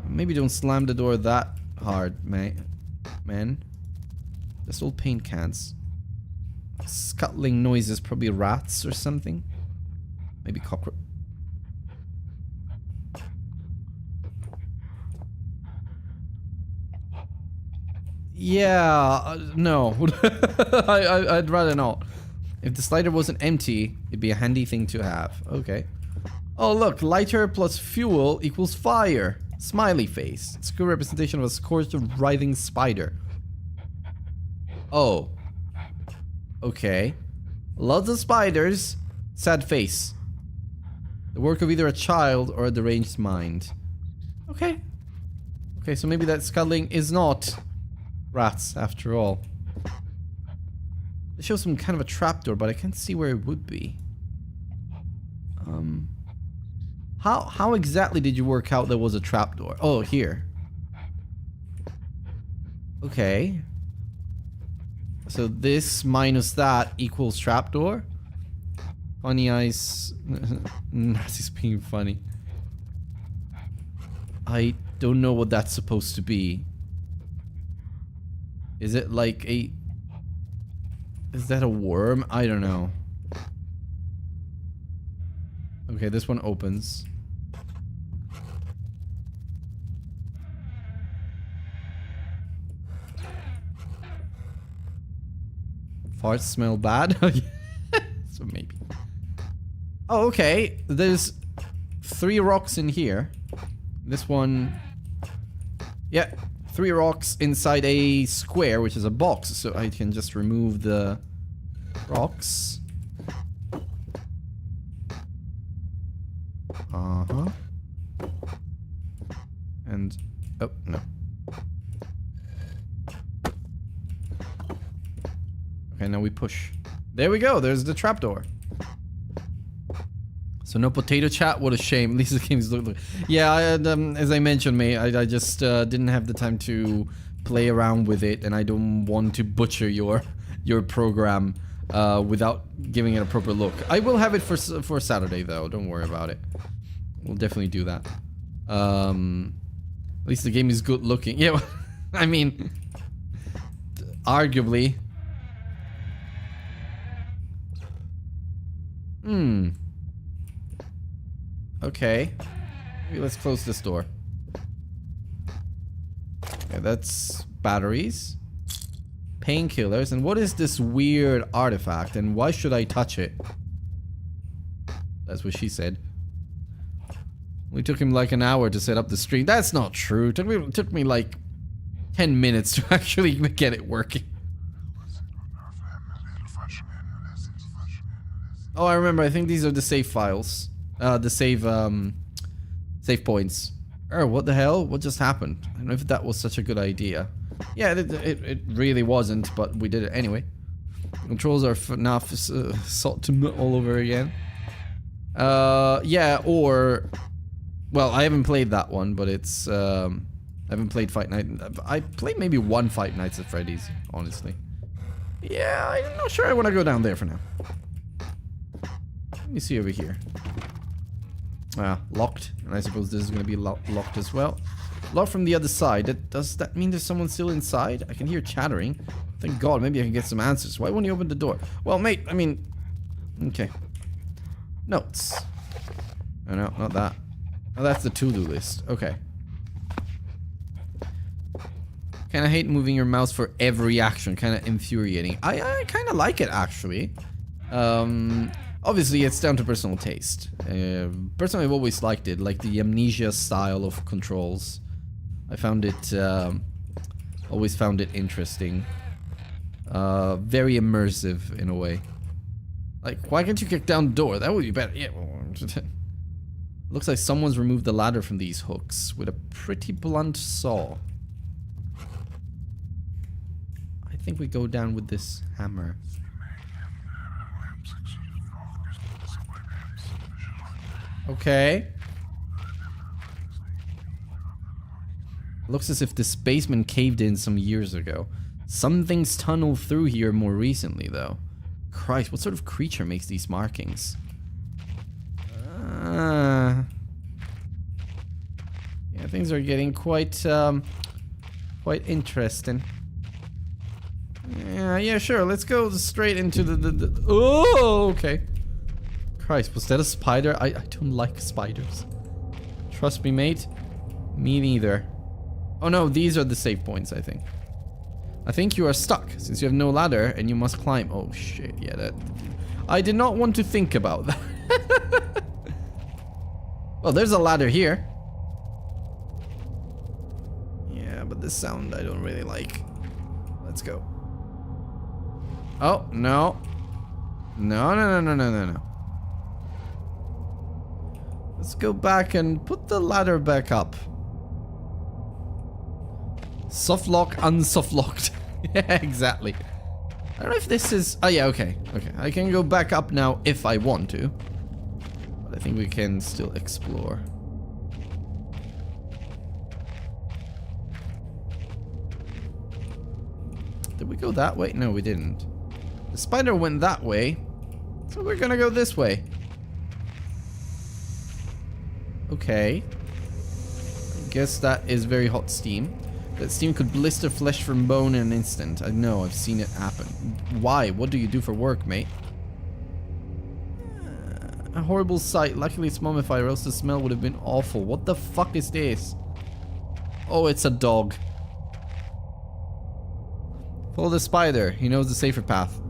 Maybe don't slam the door that hard, man. Just old paint cans. Scuttling noises, probably rats or something. Maybe cockroach. Yeah, no. I'd rather not. If the slider wasn't empty, it'd be a handy thing to have. Okay. Oh, look. Lighter plus fuel equals fire. Smiley face. It's a good representation of a scorched, writhing spider. Oh. Okay. Lots of spiders. Sad face. The work of either a child or a deranged mind. Okay. Okay, so maybe that scuttling is not rats after all. It shows some kind of a trapdoor, but I can't see where it would be. How exactly did you work out there was a trapdoor? Oh, here. Okay. So this minus that equals trapdoor. Funny eyes. Nazi's being funny. I don't know what that's supposed to be. Is it like a... Is that a worm? I don't know. Okay, this one opens. Farts smell bad? So maybe. Oh, okay. There's 3 rocks in here. This one... Yeah, 3 rocks inside a square, which is a box. So I can just remove the rocks. Uh-huh. And... Oh, no. Okay, now we push. There we go. There's the trapdoor. So no potato chat. What a shame. At least the game's look. Yeah, as I mentioned, mate, I just didn't have the time to play around with it, and I don't want to butcher your program without giving it a proper look. I will have it for Saturday though. Don't worry about it. We'll definitely do that. At least the game is good looking. Yeah, I mean, arguably. Okay. Maybe let's close this door. Okay, that's batteries. Painkillers. And what is this weird artifact? And why should I touch it? That's what she said. We took him like an hour to set up the stream. That's not true. It took me like 10 minutes to actually get it working. Oh, I remember. I think these are the save files. The save points. Oh, what the hell? What just happened? I don't know if that was such a good idea. Yeah, it really wasn't, but we did it anyway. The controls are now salt to all over again. Yeah, or... Well, I haven't played that one, but it's... I haven't played Fight Night. I played maybe 1 Fight Nights at Freddy's, honestly. Yeah, I'm not sure I want to go down there for now. Let me see over here. Locked. And I suppose this is going to be locked as well. Locked from the other side. Does that mean there's someone still inside? I can hear chattering. Thank God, maybe I can get some answers. Why won't you open the door? Well, mate, I mean... Okay. Notes. Oh, no, not that. Oh, that's the to-do list. Okay. Kinda hate moving your mouse for every action. Kinda infuriating. I kinda like it, actually. Obviously, it's down to personal taste. Personally, I've always liked it, like the Amnesia style of controls. I found it, always found it interesting. Very immersive in a way. Like, why can't you kick down the door? That would be better. Yeah. Looks like someone's removed the ladder from these hooks with a pretty blunt saw. I think we go down with this hammer. Okay. Looks as if this basement caved in some years ago. Something's tunneled through here more recently, though. Christ, what sort of creature makes these markings? Yeah, things are getting quite interesting. Yeah, sure. Let's go straight into the Oh, okay. Christ, was that a spider? I don't like spiders. Trust me, mate. Me neither. Oh no, these are the save points, I think. I think you are stuck, since you have no ladder, and you must climb. Oh shit, yeah, that... I did not want to think about that. Well, there's a ladder here. Yeah, but this sound I don't really like. Let's go. Oh, no. No, no, no, no, no, no, no. Let's go back and put the ladder back up. Soft lock, unsoft locked. Yeah, exactly. I don't know if this is... Oh, yeah, okay. Okay, I can go back up now if I want to. But I think we can still explore. Did we go that way? No, we didn't. The spider went that way. So we're gonna go this way. Okay. I guess that is very hot steam. That steam could blister flesh from bone in an instant. I know, I've seen it happen. Why? What do you do for work, mate? A horrible sight. Luckily it's mummified, or else the smell would have been awful. What the fuck is this? Oh, it's a dog. Follow the spider. He knows the safer path.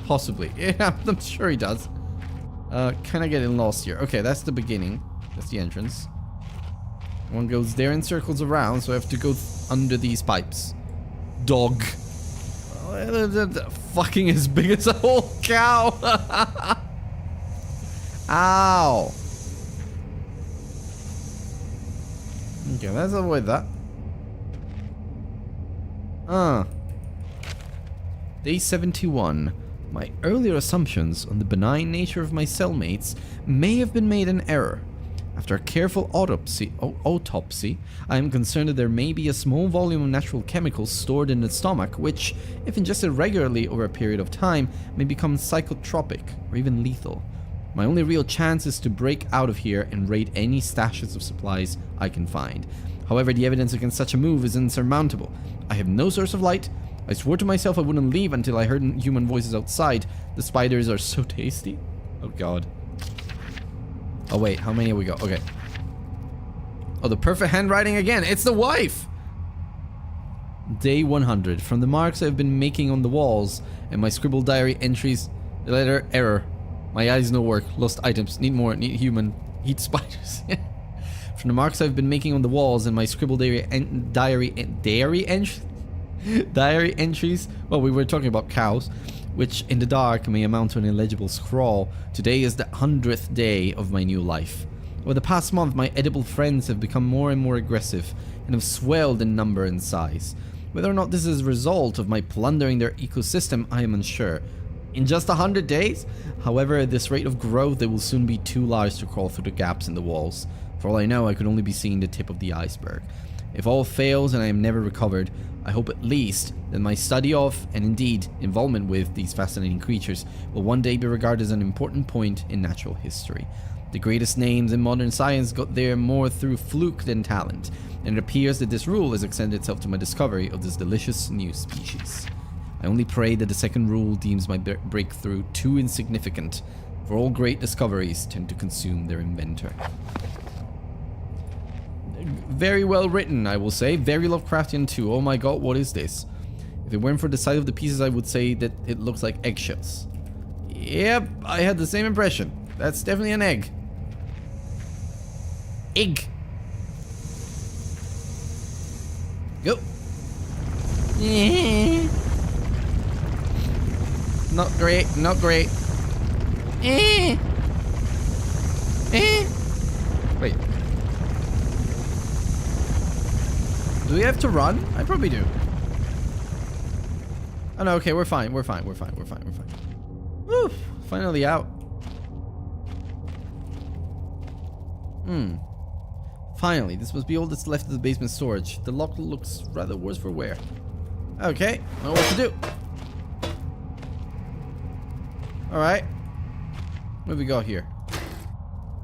Possibly. Yeah, I'm sure he does. Kind of getting lost here. Okay, that's the beginning. That's the entrance. One goes there and circles around, so I have to go under these pipes. Dog. Fucking as big as a whole cow. Ow. Okay, let's avoid that. Day 71. My earlier assumptions on the benign nature of my cellmates may have been made in error. After a careful autopsy, I am concerned that there may be a small volume of natural chemicals stored in the stomach which, if ingested regularly over a period of time, may become psychotropic or even lethal. My only real chance is to break out of here and raid any stashes of supplies I can find. However, the evidence against such a move is insurmountable. I have no source of light. I swore to myself I wouldn't leave until I heard human voices outside. The spiders are so tasty. Oh god. Oh wait, how many have we got? Okay. Oh, the perfect handwriting again. It's the wife! Day 100. From the marks I've been making on the walls and my scribbled diary entries, the letter error. My eyes no work. Lost items. Need more. Need human. Eat spiders. From the marks I've been making on the walls and my scribbled diary entries. Well, we were talking about cows, which in the dark may amount to an illegible scrawl. Today is the 100th day of my new life. Over the past month, my edible friends have become more and more aggressive and have swelled in number and size. Whether or not this is a result of my plundering their ecosystem, I am unsure. In just 100 days? However, at this rate of growth, they will soon be too large to crawl through the gaps in the walls. For all I know, I could only be seeing the tip of the iceberg. If all fails and I am never recovered, I hope at least that my study of, and indeed involvement with, these fascinating creatures will one day be regarded as an important point in natural history. The greatest names in modern science got there more through fluke than talent, and it appears that this rule has extended itself to my discovery of this delicious new species. I only pray that the second rule deems my breakthrough too insignificant, for all great discoveries tend to consume their inventor. Very well written, I will say. Very Lovecraftian too. Oh my god, what is this? If it weren't for the size of the pieces, I would say that it looks like eggshells. Yep, I had the same impression. That's definitely an egg. Egg. Go. Not great, not great. Wait. Do we have to run? I probably do. Oh no, okay, we're fine, we're fine, we're fine, we're fine, we're fine. Woo! Finally out. Finally, this must be all that's left of the basement storage. The lock looks rather worse for wear. Okay, I know what to do. Alright. What have we got here?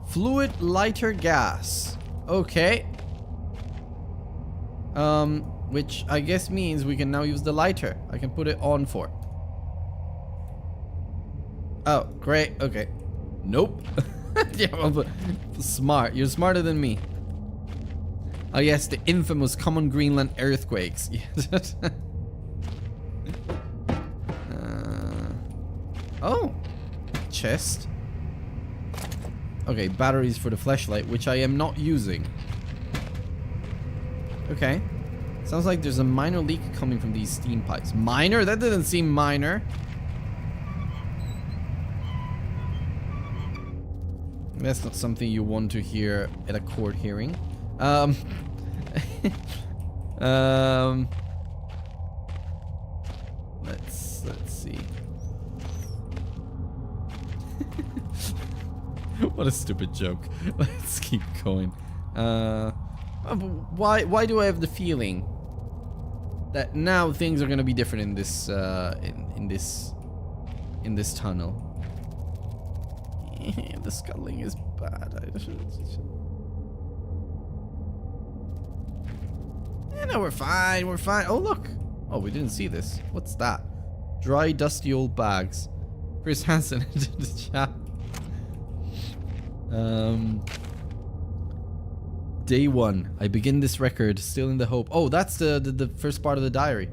Fluid lighter gas. Okay. Which I guess means we can now use the lighter. I can put it on for. Oh, great. Okay. Nope. Yeah, well, smart. You're smarter than me. Oh yes, the infamous common Greenland earthquakes. Yes. Oh, chest. Okay, batteries for the flashlight, which I am not using. Okay. Sounds like there's a minor leak coming from these steam pipes. Minor? That didn't seem minor. That's not something you want to hear at a court hearing. Let's see. What a stupid joke. Let's keep going. Why do I have the feeling that now things are gonna be different in this in this tunnel? The scuttling is bad. No, we're fine. We're fine. Oh, look. Oh, we didn't see this. What's that? Dry, dusty old bags. Chris Hansen into the chat. Day 1. I begin this record still in the hope. Oh, that's the first part of the diary.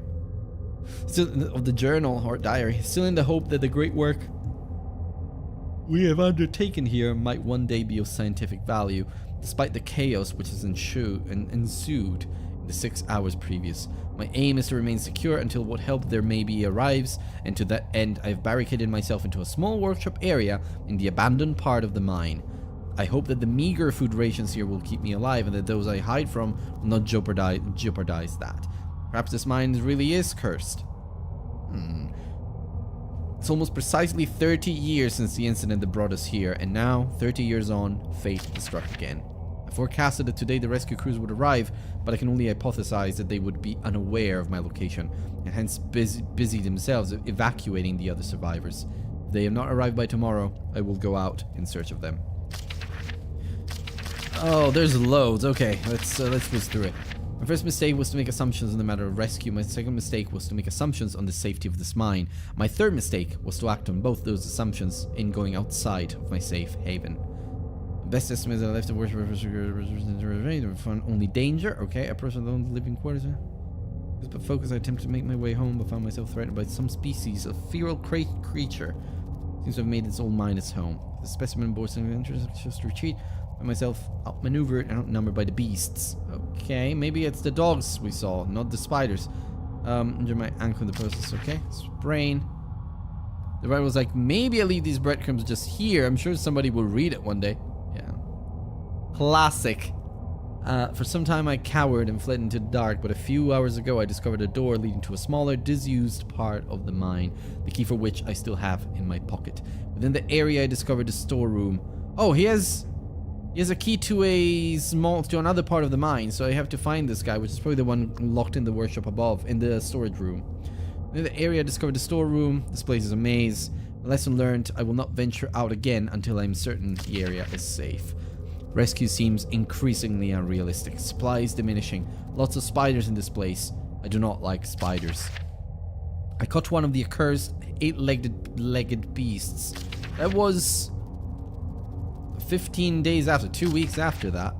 Still of the journal or diary. Still in the hope that the great work we have undertaken here might one day be of scientific value, despite the chaos which has ensued in the 6 hours previous. My aim is to remain secure until what help there may be arrives, and to that end I have barricaded myself into a small workshop area in the abandoned part of the mine. I hope that the meager food rations here will keep me alive, and that those I hide from will not jeopardize that. Perhaps this mine really is cursed. It's almost precisely 30 years since the incident that brought us here, and now, 30 years on, fate has struck again. I forecasted that today the rescue crews would arrive, but I can only hypothesize that they would be unaware of my location, and hence busy themselves evacuating the other survivors. If they have not arrived by tomorrow, I will go out in search of them. Oh, there's loads. Okay, let's whiz through it. My first mistake was to make assumptions on the matter of rescue. My second mistake was to make assumptions on the safety of this mine. My third mistake was to act on both those assumptions in going outside of my safe haven. Best estimate is that I left the worst found only danger. Okay, a person alone in the living quarters. But focus, I attempted to make my way home, but found myself threatened by some species of feral creature. Seems to have made its own mind its home. The specimen bore some interest, just retreat. Find myself outmaneuvered and outnumbered by the beasts. Okay, maybe it's the dogs we saw, not the spiders. Injure my ankle in the process. Okay, sprain. The writer was like, maybe I leave these breadcrumbs just here. I'm sure somebody will read it one day. Yeah. Classic. For some time I cowered and fled into the dark, but a few hours ago I discovered a door leading to a smaller, disused part of the mine, the key for which I still have in my pocket. Within the area I discovered a storeroom. Oh, he has a key to another part of the mine, so I have to find this guy, which is probably the one locked in the workshop above, in the storage room. In the area I discovered the storeroom. This place is a maze. A lesson learned, I will not venture out again until I'm certain the area is safe. Rescue seems increasingly unrealistic. Supplies diminishing. Lots of spiders in this place. I do not like spiders. I caught one of the accursed 8-legged beasts. That was 15 days after, 2 weeks after that,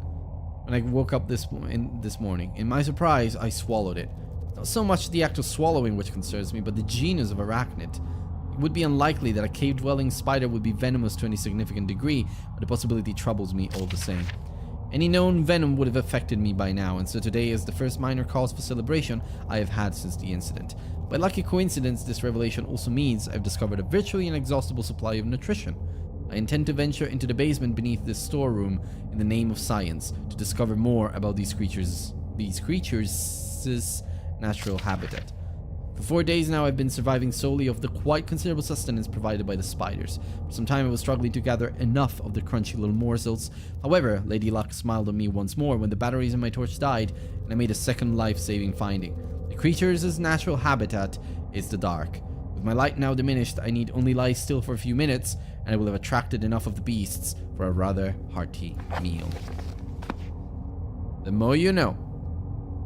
when I woke up this morning. In my surprise, I swallowed it. Not so much the act of swallowing which concerns me, but the genus of arachnid. It would be unlikely that a cave-dwelling spider would be venomous to any significant degree, but the possibility troubles me all the same. Any known venom would have affected me by now, and so today is the first minor cause for celebration I have had since the incident. By lucky coincidence, this revelation also means I've discovered a virtually inexhaustible supply of nutrition. I intend to venture into the basement beneath this storeroom in the name of science to discover more about these creatures' natural habitat. For 4 days now I've been surviving solely off the quite considerable sustenance provided by the spiders. For some time I was struggling to gather enough of the crunchy little morsels. However, Lady Luck smiled on me once more when the batteries in my torch died, and I made a second life-saving finding. The creatures' natural habitat is the dark. With my light now diminished, I need only lie still for a few minutes, and I will have attracted enough of the beasts for a rather hearty meal. The more you know.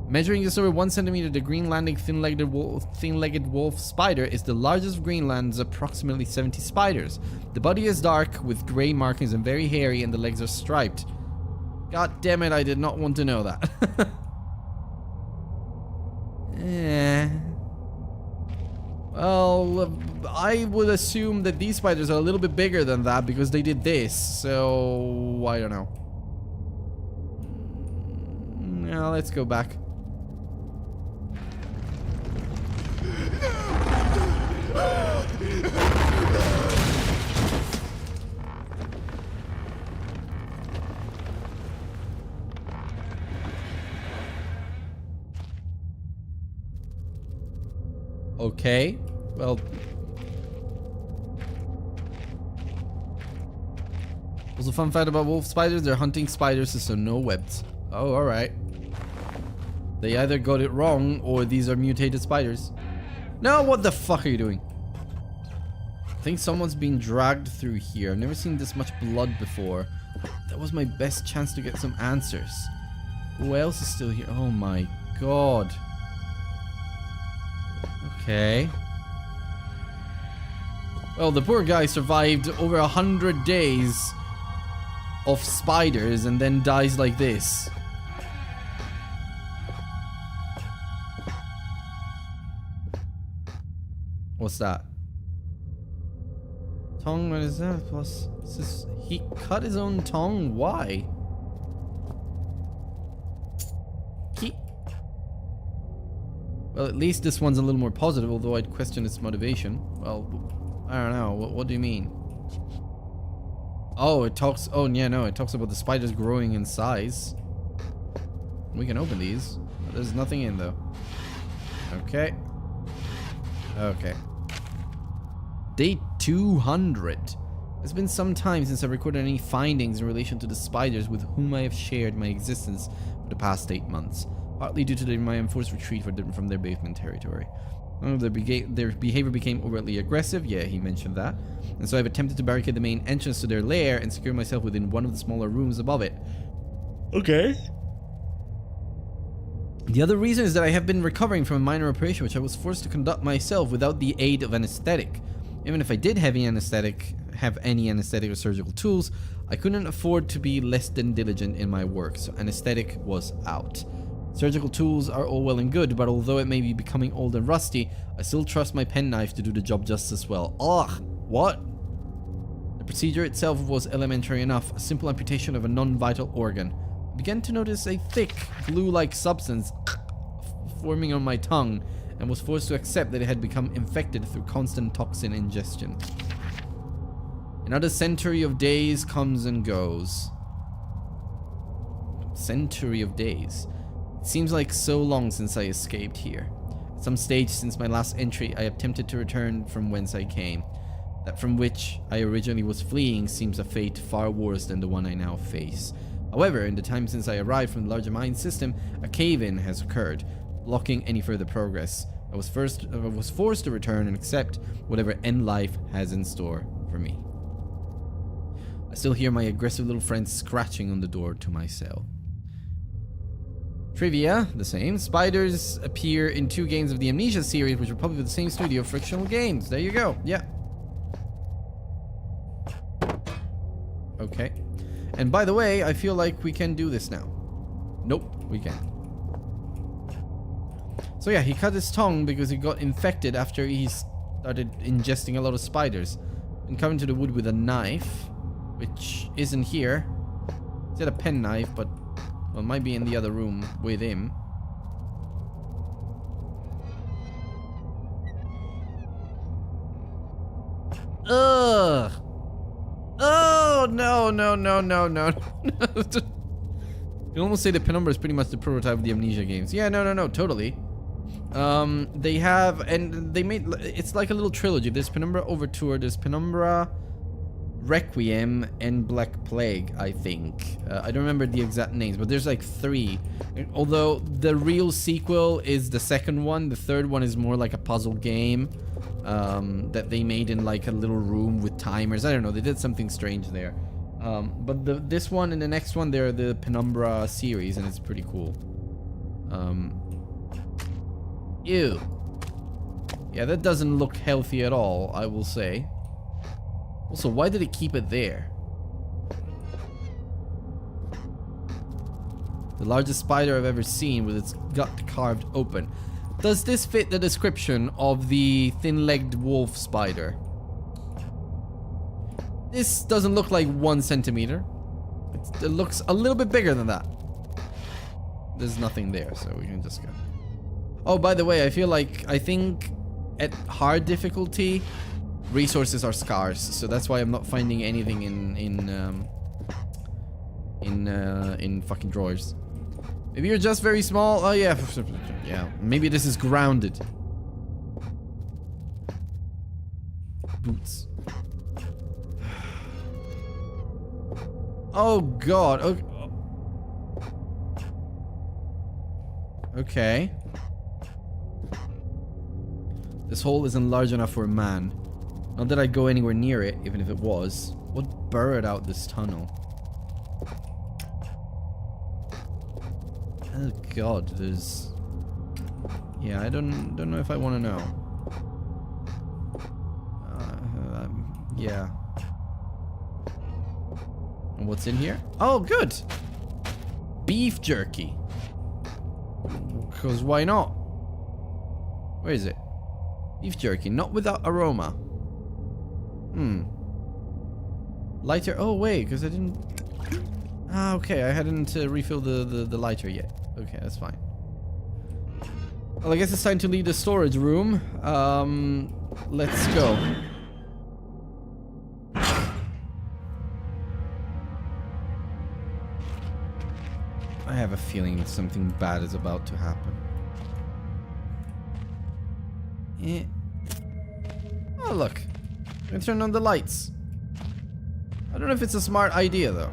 Measuring just over 1 centimeter, the Greenlandic thin-legged wolf spider is the largest of Greenland's approximately 70 spiders. The body is dark with gray markings and very hairy, and the legs are striped. God damn it, I did not want to know that. Well, I would assume that these spiders are a little bit bigger than that because they did this, so I don't know. Now let's go back. Okay. Well. Also, fun fact about wolf spiders, they're hunting spiders, so no webs. Oh, alright. They either got it wrong, or these are mutated spiders. No, what the fuck are you doing? I think someone's been dragged through here. I've never seen this much blood before. That was my best chance to get some answers. Who else is still here? Oh my god. Okay. Well, the poor guy survived over 100 days of spiders and then dies like this. What's that? Tongue, what is that? Plus, he cut his own tongue. Why? Well, at least this one's a little more positive, although I'd question its motivation. Well, I don't know. What do you mean? Oh, it talks... Oh, yeah, no. It talks about the spiders growing in size. We can open these. There's nothing in, though. Okay. Okay. Day 200. It's been some time since I recorded any findings in relation to the spiders with whom I have shared my existence for the past 8 months. Partly due to my enforced retreat from their basement territory. Their behavior became overtly aggressive. Yeah, he mentioned that. And so I've attempted to barricade the main entrance to their lair and secure myself within one of the smaller rooms above it. Okay. The other reason is that I have been recovering from a minor operation which I was forced to conduct myself without the aid of anesthetic. Even if I did have any anesthetic or surgical tools, I couldn't afford to be less than diligent in my work, so anesthetic was out. Surgical tools are all well and good, but although it may be becoming old and rusty, I still trust my penknife to do the job just as well. Ugh! What? The procedure itself was elementary enough, a simple amputation of a non-vital organ. I began to notice a thick, glue-like substance forming on my tongue, and was forced to accept that it had become infected through constant toxin ingestion. Another century of days comes and goes. Century of days. It seems like so long since I escaped here. At some stage since my last entry, I attempted to return from whence I came. That from which I originally was fleeing seems a fate far worse than the one I now face. However, in the time since I arrived from the larger mine system, a cave-in has occurred, blocking any further progress. I was forced to return and accept whatever end life has in store for me. I still hear my aggressive little friend scratching on the door to my cell. Trivia, the same. Spiders appear in 2 games of the Amnesia series, which are probably the same studio, Frictional Games. There you go. Yeah. Okay. And by the way, I feel like we can do this now. Nope, we can't. So yeah, he cut his tongue because he got infected after he started ingesting a lot of spiders. And coming to the wood with a knife, which isn't here. He had a pen knife, but well, it might be in the other room with him. Ugh! Oh, no, no, no, no, no. You almost say the Penumbra is pretty much the prototype of the Amnesia games. Yeah, no, no, no, totally. They have, and they made, it's like a little trilogy. There's Penumbra Overture, there's Penumbra Requiem, and Black Plague, I think. I don't remember the exact names, but there's like 3. Although the real sequel is the second one. The third one is more like a puzzle game that they made in like a little room with timers. I don't know, they did something strange there. But this one and the next one, they're the Penumbra series, and it's pretty cool. Ew. Yeah, that doesn't look healthy at all, I will say. Also, why did it keep it there? The largest spider I've ever seen with its gut carved open. Does this fit the description of the thin-legged wolf spider? This doesn't look like 1 centimeter. It looks a little bit bigger than that. There's nothing there, so we can just go. Oh, by the way, I think at hard difficulty, resources are scarce, so that's why I'm not finding anything in fucking drawers. Maybe you're just very small. Oh yeah, yeah. Maybe this is grounded. boots. Oh god. Okay. This hole isn't large enough for a man. Not that I'd go anywhere near it, even if it was. What burrowed out this tunnel? Oh god, there's... Yeah, I don't know if I want to know. Yeah. And what's in here? Oh, good! Beef jerky. Because why not? Where is it? Beef jerky, not without aroma. Lighter. Oh, wait, because I didn't... Ah, okay, I hadn't refilled the lighter yet. Okay, that's fine. Well, I guess it's time to leave the storage room. Let's go. I have a feeling something bad is about to happen. Eh. Oh, look. I'm gonna turn on the lights. I don't know if it's a smart idea, though.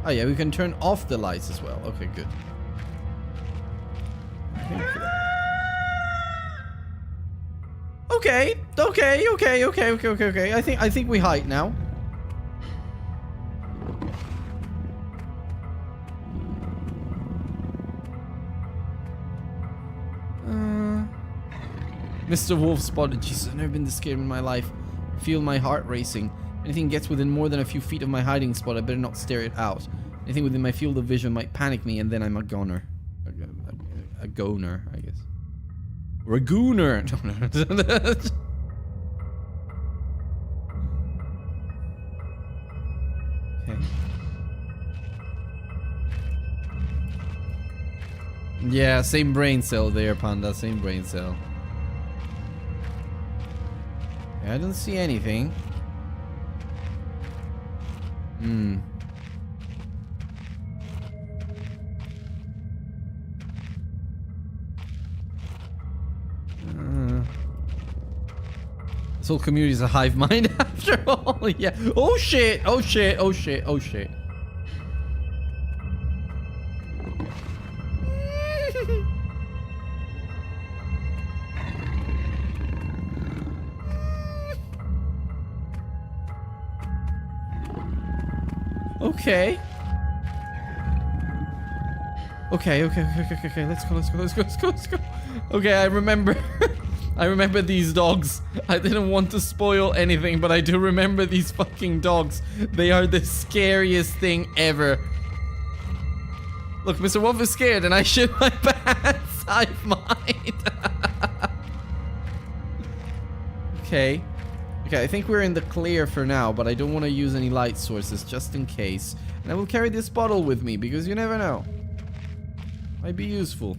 Oh, yeah, we can turn off the lights as well. Okay, good. Okay. I think we hide now. Mr. Wolf spotted. Jesus, I've never been this scared in my life. I feel my heart racing. Anything gets within more than a few feet of my hiding spot, I better not stare it out. Anything within my field of vision might panic me, and then I'm a goner. A goner, I guess. Or a gooner. No. Okay. Yeah, same brain cell there, Panda. Same brain cell. I don't see anything. This whole community is a hive mind after all. Yeah. Oh shit. Oh shit. Oh shit. Oh shit. Okay. Okay. Let's go. Okay, I remember. I remember these dogs. I didn't want to spoil anything, but I do remember these fucking dogs. They are the scariest thing ever. Look, Mr. Wolf is scared, and I shit my pants. Hive mind. Okay. Okay, I think we're in the clear for now, but I don't want to use any light sources just in case. And I will carry this bottle with me because you never know. Might be useful.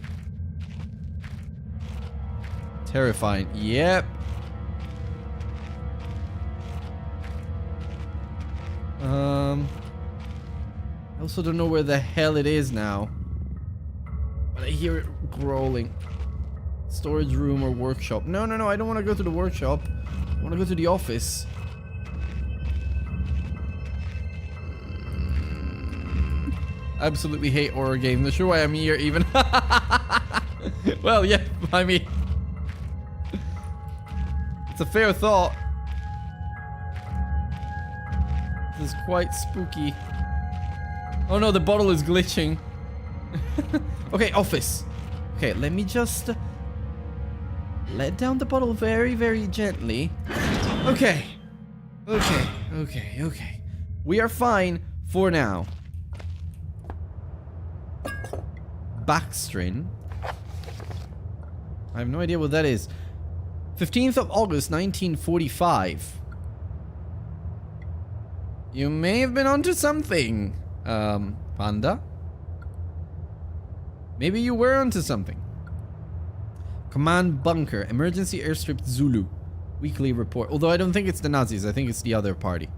Terrifying. Yep. I also don't know where the hell it is now. But I hear it growling. Storage room or workshop. No, I don't want to go to the workshop. I want to go to the office. Absolutely hate horror games. Not sure why I'm here even. Well, yeah, I mean, it's a fair thought. This is quite spooky. Oh no, the bottle is glitching. Okay, office. Okay, let me just let down the bottle very, very gently. Okay. We are fine for now. Backstrin. I have no idea what that is. 15th of August, 1945. You may have been onto something, Panda. Maybe you were onto something. Command bunker, emergency airstrip Zulu. Weekly report. Although I don't think it's the Nazis, I think it's the other party.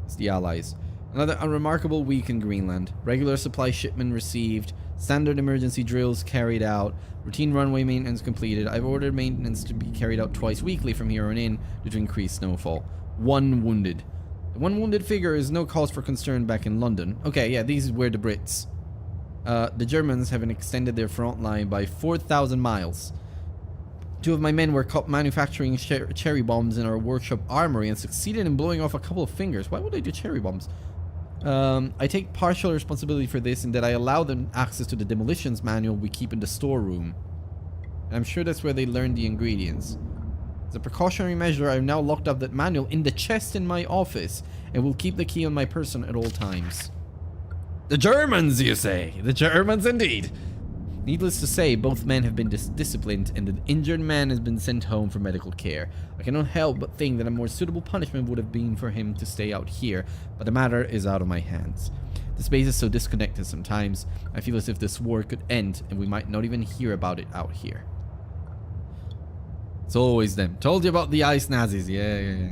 It's the Allies. Another unremarkable week in Greenland. Regular supply shipment received. Standard emergency drills carried out. Routine runway maintenance completed. I've ordered maintenance to be carried out twice weekly from here on in due to increased snowfall. 1 wounded. The 1 wounded figure is no cause for concern back in London. Okay, yeah, these were the Brits. The Germans have extended their front line by 4,000 miles. 2 of my men were caught manufacturing cherry bombs in our workshop armory and succeeded in blowing off a couple of fingers. Why would they do cherry bombs? I take partial responsibility for this in that I allow them access to the demolitions manual we keep in the storeroom. And I'm sure that's where they learned the ingredients. As a precautionary measure, I've now locked up that manual in the chest in my office and will keep the key on my person at all times. The Germans, you say? The Germans indeed. Needless to say, both men have been disciplined and the injured man has been sent home for medical care. I cannot help but think that a more suitable punishment would have been for him to stay out here, but the matter is out of my hands. The space is so disconnected sometimes, I feel as if this war could end and we might not even hear about it out here. It's always them. Told you about the ice Nazis. Yeah.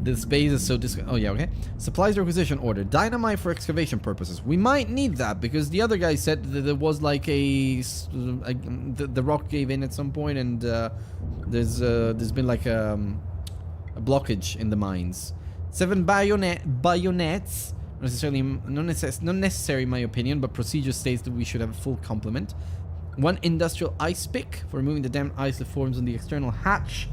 The space is so oh yeah, okay. Supplies requisition order. Dynamite for excavation purposes. We might need that because the other guy said that there was like the rock gave in at some point and there's been like a blockage in the mines. 7 bayonets. Not necessary in my opinion, but procedure states that we should have a full complement. 1 industrial ice pick for removing the damn ice that forms on the external hatch.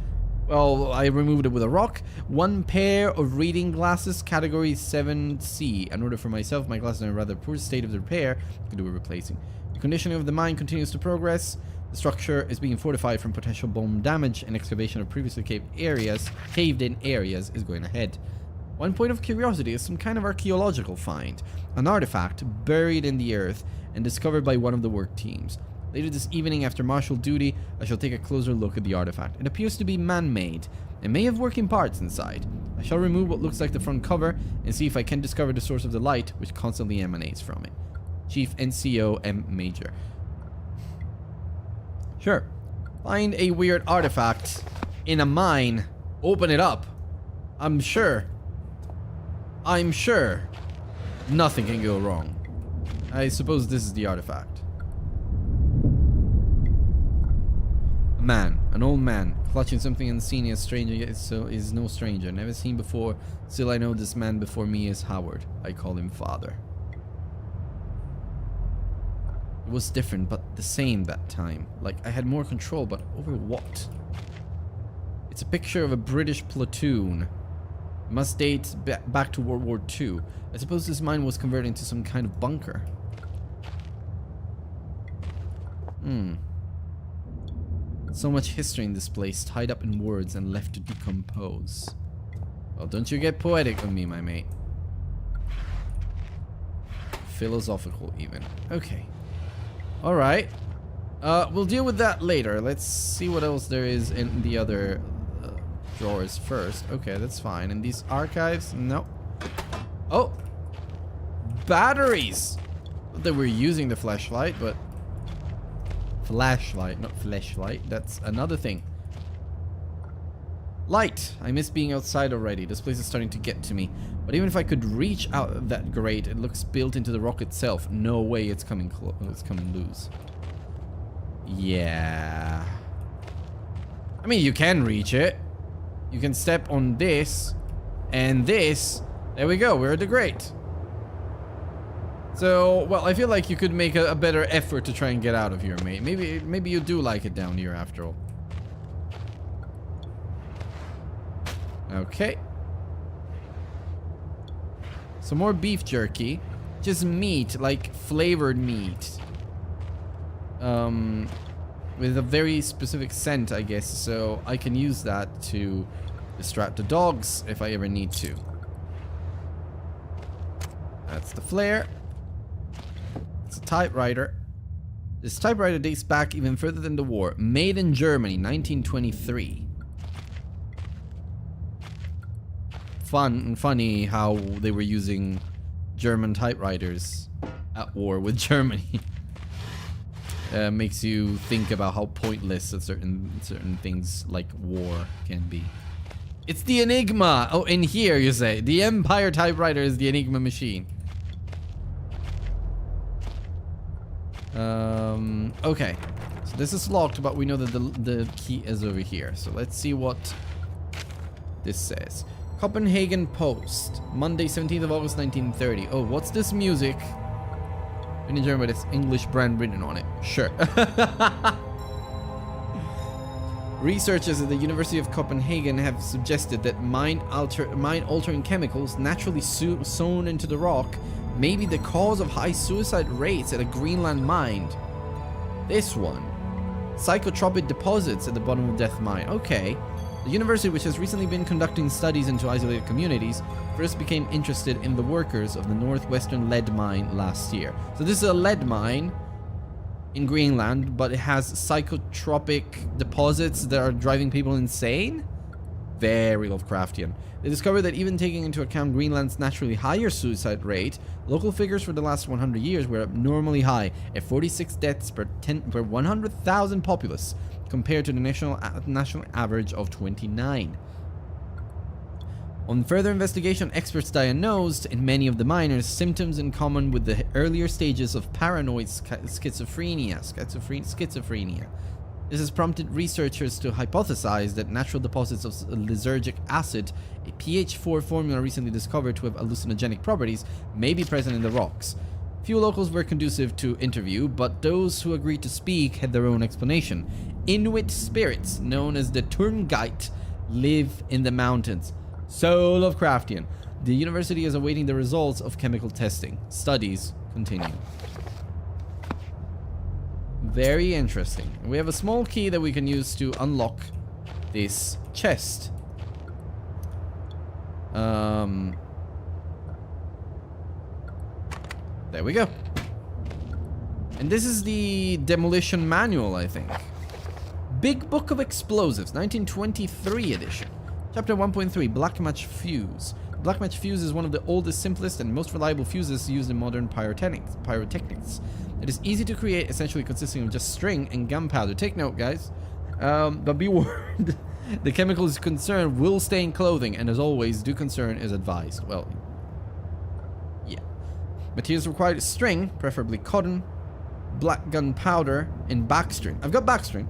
Well, I removed it with a rock. 1 pair of reading glasses, category 7C. An order for myself. My glasses are in a rather poor state of repair. Could do with replacing. The conditioning of the mine continues to progress. The structure is being fortified from potential bomb damage, and excavation of previously caved-in areas is going ahead. 1 point of curiosity is some kind of archaeological find. An artifact buried in the earth and discovered by one of the work teams. Later this evening, after martial duty, I shall take a closer look at the artifact. It appears to be man-made, and may have working parts inside. I shall remove what looks like the front cover, and see if I can discover the source of the light, which constantly emanates from it. Chief NCO M. Major. Sure. Find a weird artifact in a mine. Open it up. I'm sure nothing can go wrong. I suppose this is the artifact. Man, an old man, clutching something unseen, a stranger, yet is no stranger. Never seen before, still I know this man before me is Howard. I call him father. It was different, but the same that time. Like, I had more control, but over what? It's a picture of a British platoon. It must date back to World War II. I suppose this mine was converted into some kind of bunker. So much history in this place, tied up in words and left to decompose. Well, don't you get poetic on me, my mate. Philosophical, even. Okay. Alright. We'll deal with that later. Let's see what else there is in the other drawers first. Okay, that's fine. And these archives? No. Oh! Batteries! Not that we're using the flashlight, but... Flashlight, not flashlight. That's another thing. Light. I miss being outside already. This place is starting to get to me. But even if I could reach out that grate, it looks built into the rock itself. No way it's coming loose. Yeah. I mean, you can reach it. You can step on this and this. There we go. We're at the grate. So, well, I feel like you could make a better effort to try and get out of here, mate. Maybe you do like it down here after all. Okay. Some more beef jerky. Just meat, like flavored meat. With a very specific scent, I guess. So I can use that to distract the dogs if I ever need to. That's the flare. It's a typewriter. This typewriter dates back even further than the war. Made in Germany, 1923. Funny how they were using German typewriters at war with Germany. Makes you think about how pointless certain things like war can be. It's the Enigma. Oh, in here you say the Empire typewriter is the Enigma machine. Okay. So this is locked, but we know that the key is over here. So let's see what this says. Copenhagen Post, Monday, 17th of August, 1930. Oh, what's this music? In German, but it's English brand written on it. Sure. Researchers at the University of Copenhagen have suggested that mind-altering chemicals naturally sewn into the rock may be the cause of high suicide rates at a Greenland mine. This one. Psychotropic deposits at the bottom of Death Mine. Okay. The university, which has recently been conducting studies into isolated communities, first became interested in the workers of the northwestern lead mine last year. So this is a lead mine in Greenland, but it has psychotropic deposits that are driving people insane? Very Lovecraftian. They discovered that even taking into account Greenland's naturally higher suicide rate, local figures for the last 100 years were abnormally high, at 46 deaths per 100,000 populace, compared to the national average of 29. On further investigation, experts diagnosed in many of the miners symptoms in common with the earlier stages of paranoid schizophrenia. This has prompted researchers to hypothesize that natural deposits of lysergic acid, a pH4 formula recently discovered to have hallucinogenic properties, may be present in the rocks. Few locals were conducive to interview, but those who agreed to speak had their own explanation. Inuit spirits, known as the Turngeite, live in the mountains. So Lovecraftian. The university is awaiting the results of chemical testing. Studies continue. Very interesting. We have a small key that we can use to unlock this chest. There we go. And this is the demolition manual, I think. Big Book of Explosives, 1923 edition. Chapter 1.3, Black Match Fuse. Black Match Fuse is one of the oldest, simplest, and most reliable fuses used in modern pyrotechnics. It is easy to create, essentially consisting of just string and gunpowder. Take note, guys. But be warned, the chemicals concerned will stain clothing, and as always, due concern is advised. Well, yeah. Materials required is string, preferably cotton, black gunpowder, and backstring. I've got backstring.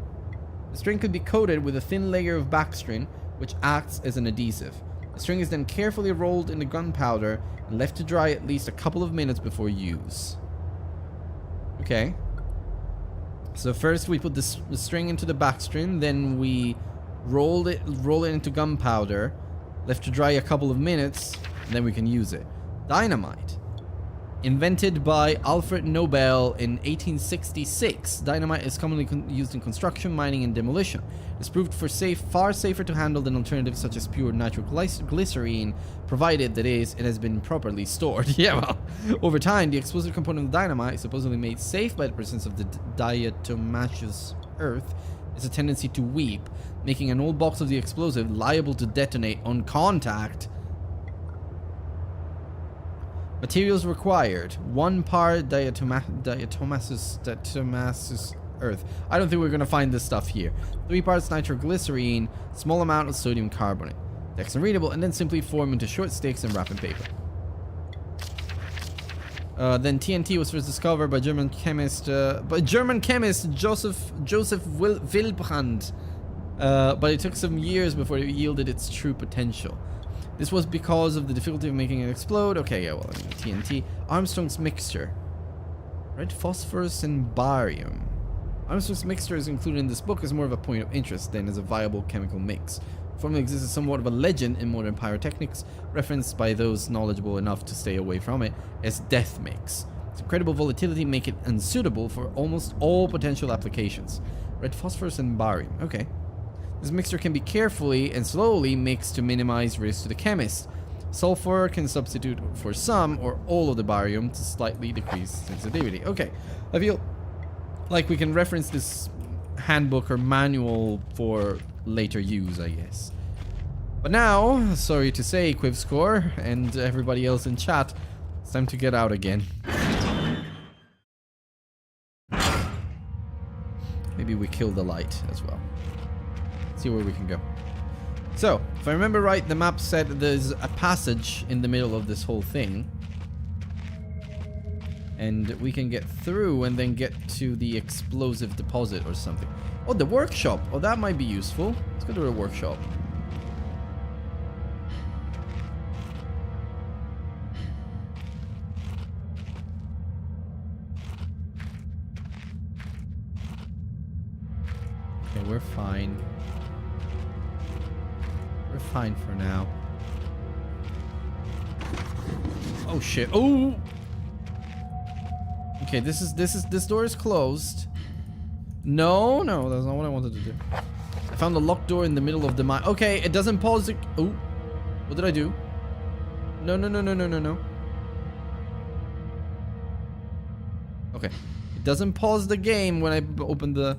The string could be coated with a thin layer of backstring, which acts as an adhesive. The string is then carefully rolled in the gunpowder and left to dry at least a couple of minutes before use. Okay. So first we put the string into the backstring, then we roll it into gunpowder, left to dry a couple of minutes, and then we can use it. Dynamite. Invented by Alfred Nobel in 1866, dynamite is commonly used in construction, mining, and demolition. It's proved far safer to handle than alternatives such as pure nitroglycerine, provided that it has been properly stored. Yeah, well, over time, the explosive component of dynamite, supposedly made safe by the presence of the diatomaceous earth, has a tendency to weep, making an old box of the explosive liable to detonate on contact. Materials required: 1 part diatomaceous earth. I don't think we're gonna find this stuff here. 3 parts nitroglycerine, small amount of sodium carbonate. Text unreadable, and then simply form into short sticks and wrap in paper. Then TNT was first discovered by German chemist Joseph Wilbrand, but it took some years before it yielded its true potential. This was because of the difficulty of making it explode. Okay, yeah, well, I mean, TNT. Armstrong's mixture. Red phosphorus and barium. Armstrong's mixture is included in this book as more of a point of interest than as a viable chemical mix. The formula exists as somewhat of a legend in modern pyrotechnics, referenced by those knowledgeable enough to stay away from it as death mix. Its incredible volatility make it unsuitable for almost all potential applications. Red phosphorus and barium. Okay. This mixture can be carefully and slowly mixed to minimize risk to the chemist. Sulfur can substitute for some or all of the barium to slightly decrease sensitivity. Okay, I feel like we can reference this handbook or manual for later use, I guess. But now, sorry to say, Quivscore and everybody else in chat, it's time to get out again. Maybe we kill the light as well. See where we can go. So, if I remember right, the map said there's a passage in the middle of this whole thing. And we can get through and then get to the explosive deposit or something. Oh, the workshop. Oh, that might be useful. Let's go to the workshop. Okay, we're fine. We're fine for now. Oh shit. Oh! Okay, this door is closed. No, that's not what I wanted to do. I found a locked door in the middle of the mine. Okay, it doesn't pause the... Oh, what did I do? No. Okay, it doesn't pause the game when I open the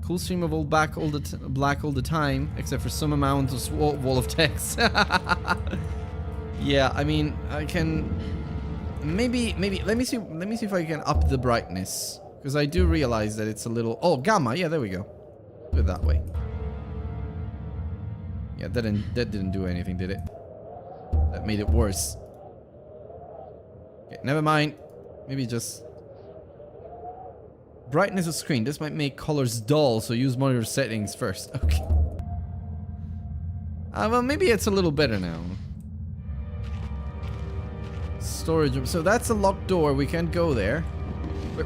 cool stream of black all the time, except for some amount of wall of text. Yeah, I mean, I can maybe let me see if I can up the brightness, because I do realize that it's a little... Oh, gamma. Yeah, there we go. Do it that way. Yeah, that didn't do anything, did it? That made it worse. Okay, never mind. Maybe just brightness of screen. This might make colors dull, so use monitor settings first. Okay. Well, maybe it's a little better now. Storage room. So that's a locked door. We can't go there. But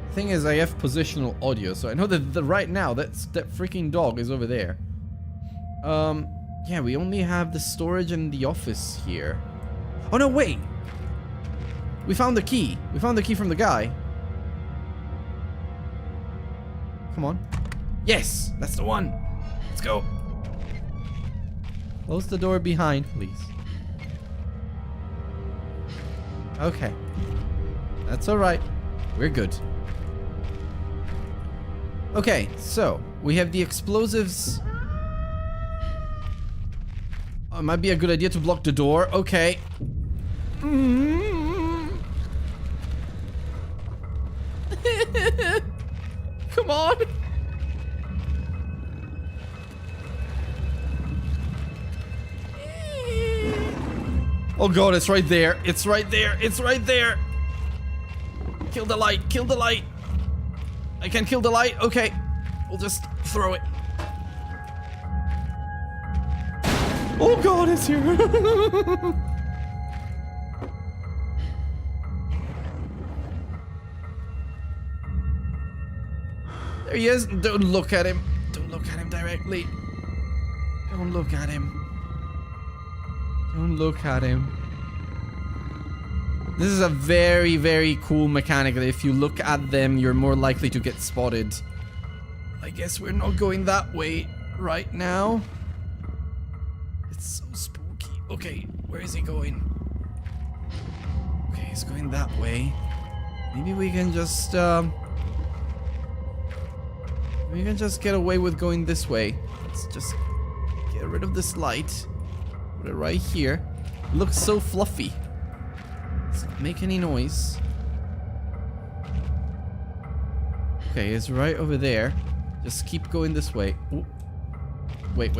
the thing is, I have positional audio, so I know that right now that freaking dog is over there. Yeah, we only have the storage and the office here. Oh no, wait. We found the key. We found the key from the guy. Come on. Yes, that's the one. Let's go. Close the door behind, please. Okay. That's alright. We're good. Okay, so we have the explosives. Oh, it might be a good idea to block the door. Okay. Come on. Oh god, it's right there. It's right there. It's right there. Kill the light. Kill the light. I can kill the light. Okay. We'll just throw it. Oh god, it's here. There he is. Don't look at him. Don't look at him directly. Don't look at him. Don't look at him. This is a very, very cool mechanic that if you look at them, you're more likely to get spotted. I guess we're not going that way right now. It's so spooky. Okay, where is he going? Okay, he's going that way. Maybe we can just, we can just get away with going this way. Let's just get rid of this light. Put it right here. It looks so fluffy. Doesn't make any noise. Okay, it's right over there. Just keep going this way. Ooh. Wait.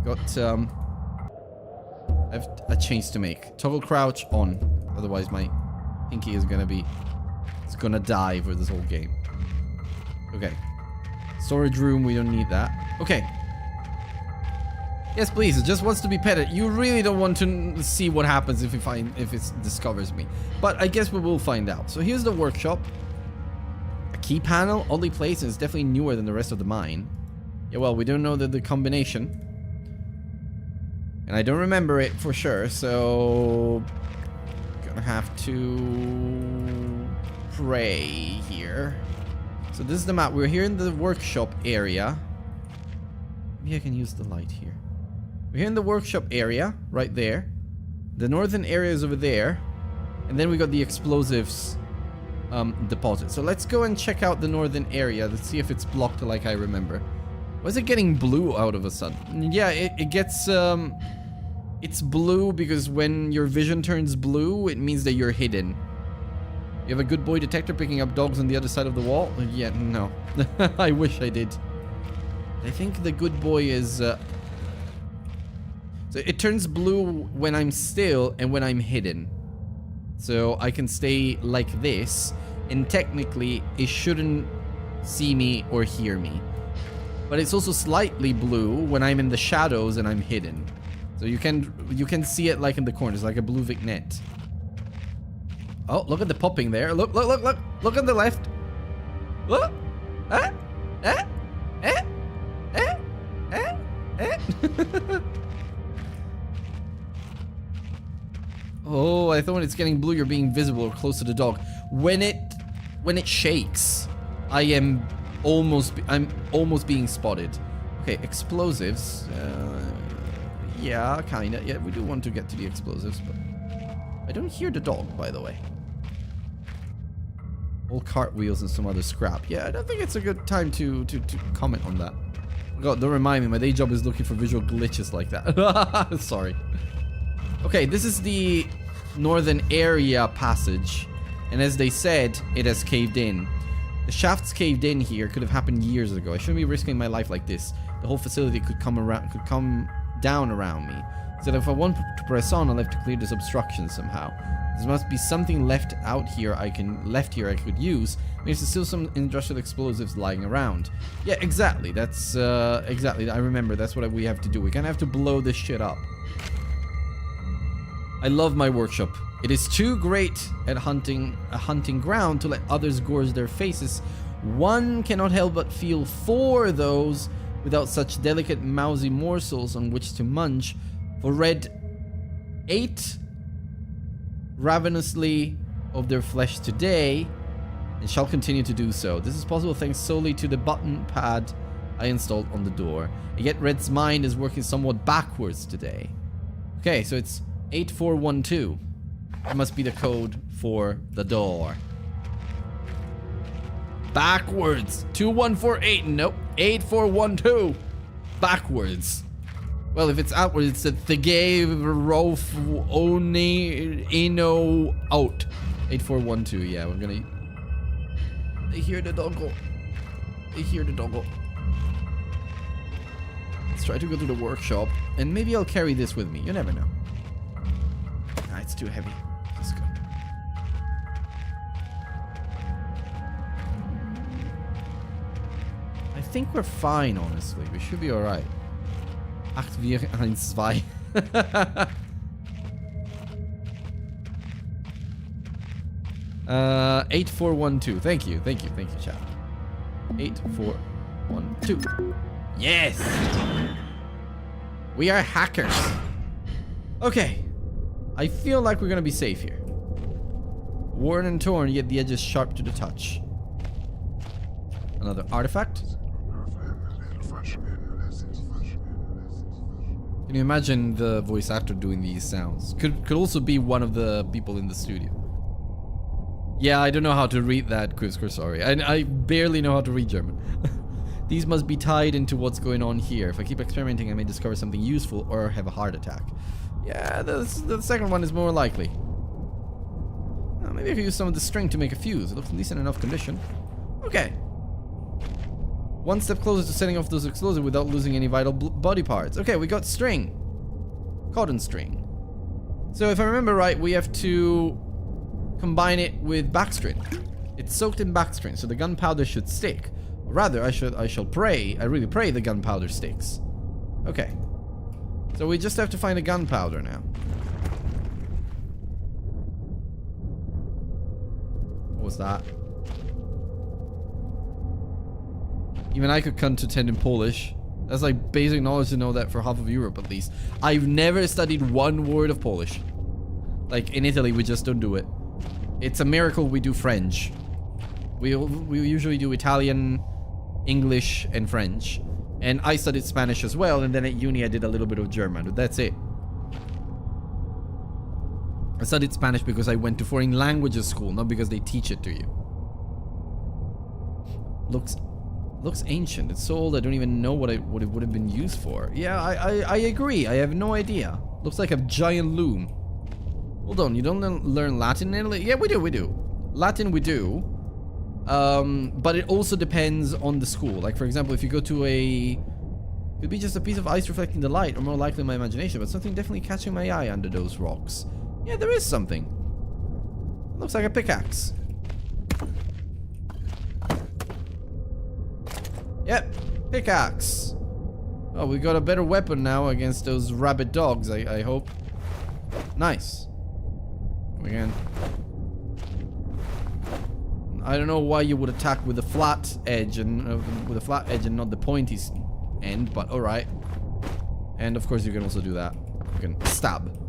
Got, I have a change to make. Toggle crouch on. Otherwise my pinky is gonna be... It's gonna die for this whole game. Okay. Storage room, we don't need that. Okay. Yes, please. It just wants to be petted. You really don't want to see what happens if it discovers me. But I guess we will find out. So here's the workshop. A key panel, oddly placed, and it's definitely newer than the rest of the mine. Yeah, well, we don't know the combination. And I don't remember it for sure, so... Gonna have to... pray here. So this is the map. We're here in the workshop area. Maybe I can use the light here. We're here in the workshop area, right there. The northern area is over there. And then we got the explosives deposit. So let's go and check out the northern area. Let's see if it's blocked like I remember. Why is it getting blue out of a sudden? Yeah, it gets... it's blue because when your vision turns blue, it means that you're hidden. You have a good boy detector picking up dogs on the other side of the wall? Yeah, no. I wish I did. I think the good boy is... So it turns blue when I'm still and when I'm hidden. So I can stay like this, and technically it shouldn't see me or hear me. But it's also slightly blue when I'm in the shadows and I'm hidden. So you can see it like in the corners, like a blue vignette. Oh, look at the popping there. Look on the left. Look. Oh, I thought when it's getting blue, you're being visible or close to the dog. When it shakes, I'm almost being spotted. Okay, explosives. Yeah, kinda. Yeah, we do want to get to the explosives, but I don't hear the dog, by the way. All cartwheels and some other scrap. Yeah, I don't think it's a good time to comment on that. God, don't remind me. My day job is looking for visual glitches like that. Sorry. Okay, this is the northern area passage, and as they said, it has caved in. The shafts caved in here. Could have happened years ago. I shouldn't be risking my life like this. The whole facility could come down around me. So if I want to press on, I'll have to clear this obstruction somehow. There must be something left here I could use. There's still some industrial explosives lying around. Yeah, exactly. That's exactly. I remember. That's what we have to do. We kind of have to blow this shit up. I love my workshop. It is too great at hunting a hunting ground to let others gorge their faces. One cannot help but feel for those without such delicate mousy morsels on which to munch. For red ate ravenously of their flesh today, and shall continue to do so. This is possible thanks solely to the button pad I installed on the door. And yet Red's mind is working somewhat backwards today. Okay, so it's 8412. That must be the code for the door. Backwards. 2148. Nope. 8412. Backwards. Well, if it's outwards, it's a Thigay Rof Oni Ino out. 8412. Yeah, we're gonna. They hear the doggo. They hear the doggo. Let's try to go to the workshop, and maybe I'll carry this with me. You never know. Nah, it's too heavy. Let's go. I think we're fine, honestly. We should be alright. 8412. 8412. Thank you, chat. 8412. Yes! We are hackers. Okay. I feel like we're gonna be safe here. Worn and torn, yet the edges sharp to the touch. Another artifact. Can you imagine the voice actor doing these sounds? Could also be one of the people in the studio. Yeah, I don't know how to read that, Quizker, sorry. I barely know how to read German. These must be tied into what's going on here. If I keep experimenting, I may discover something useful or have a heart attack. Yeah, the second one is more likely. Maybe I could use some of the string to make a fuse. It looks in decent enough condition. Okay. One step closer to setting off those explosives without losing any vital body parts. Okay, we got string. Cotton string. So if I remember right, we have to combine it with backstring. It's soaked in backstring, so the gunpowder should stick. Or rather, I really pray the gunpowder sticks. Okay. So we just have to find a gunpowder now. What was that? Even I could contend in Polish. That's like basic knowledge to know that for half of Europe at least. I've never studied one word of Polish. Like in Italy, we just don't do it. It's a miracle we do French. We usually do Italian, English, and French. And I studied Spanish as well, and then at uni I did a little bit of German, but that's it. I studied Spanish because I went to foreign languages school, not because they teach it to you. Looks ancient. It's so old I don't even know what it would have been used for. Yeah, I agree. I have no idea. Looks like a giant loom. Hold on, you don't learn Latin in Italy? Yeah, we do. Latin we do. But it also depends on the school. Like, for example, if you go to it could be just a piece of ice reflecting the light, or more likely my imagination, but something definitely catching my eye under those rocks. Yeah, there is something. Looks like a pickaxe. Yep, pickaxe. Oh, we got a better weapon now against those rabid dogs, I hope. Nice. Again. I don't know why you would attack with a flat edge and not the pointy end, but alright. And of course you can also do that. You can stab.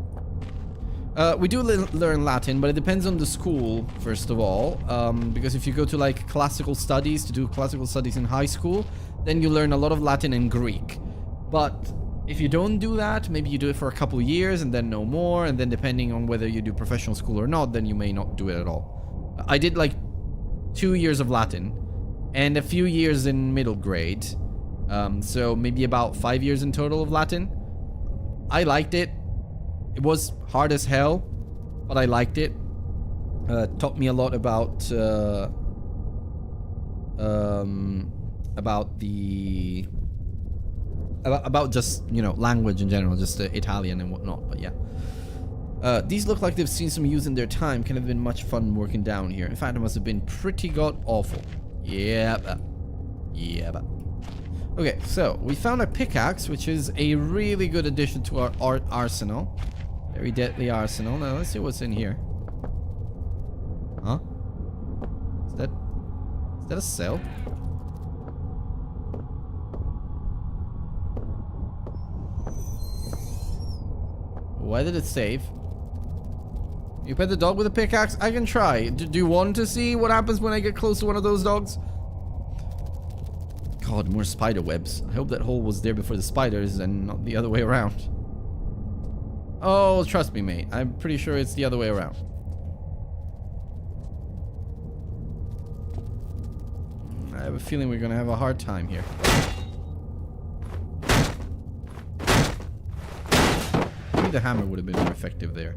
We do learn Latin, but it depends on the school, first of all. Because if you go to like classical studies, to do classical studies in high school, then you learn a lot of Latin and Greek. But if you don't do that, maybe you do it for a couple years and then no more, and then depending on whether you do professional school or not, then you may not do it at all. I did like 2 years of Latin and a few years in middle grade. So maybe about 5 years in total of Latin. I liked it. It was hard as hell, but I liked it. Taught me a lot about just, you know, language in general, just Italian and whatnot, but yeah. These look like they've seen some use in their time. Can have been much fun working down here. In fact, it must have been pretty god awful. Yeah. Okay, so we found a pickaxe, which is a really good addition to our arsenal. Very deadly arsenal. Now let's see what's in here. Huh? Is that a cell? Why did it save? You pet the dog with a pickaxe? I can try. Do you want to see what happens when I get close to one of those dogs? God, more spider webs. I hope that hole was there before the spiders and not the other way around. Oh, trust me, mate. I'm pretty sure it's the other way around. I have a feeling we're gonna have a hard time here. Maybe the hammer would have been more effective there.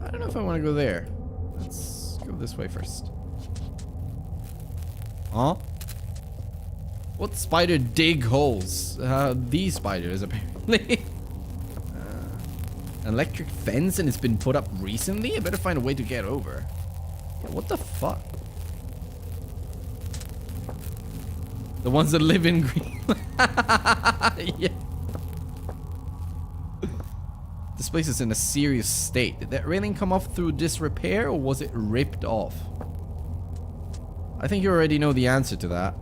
I don't know if I want to go there. Let's go this way first. Huh? What spider dig holes? These spiders, apparently. Electric fence, and it's been put up recently? I better find a way to get over. What the fuck? The ones that live in Greenland. Yeah. This place is in a serious state. Did that railing come off through disrepair, or was it ripped off? I think you already know the answer to that.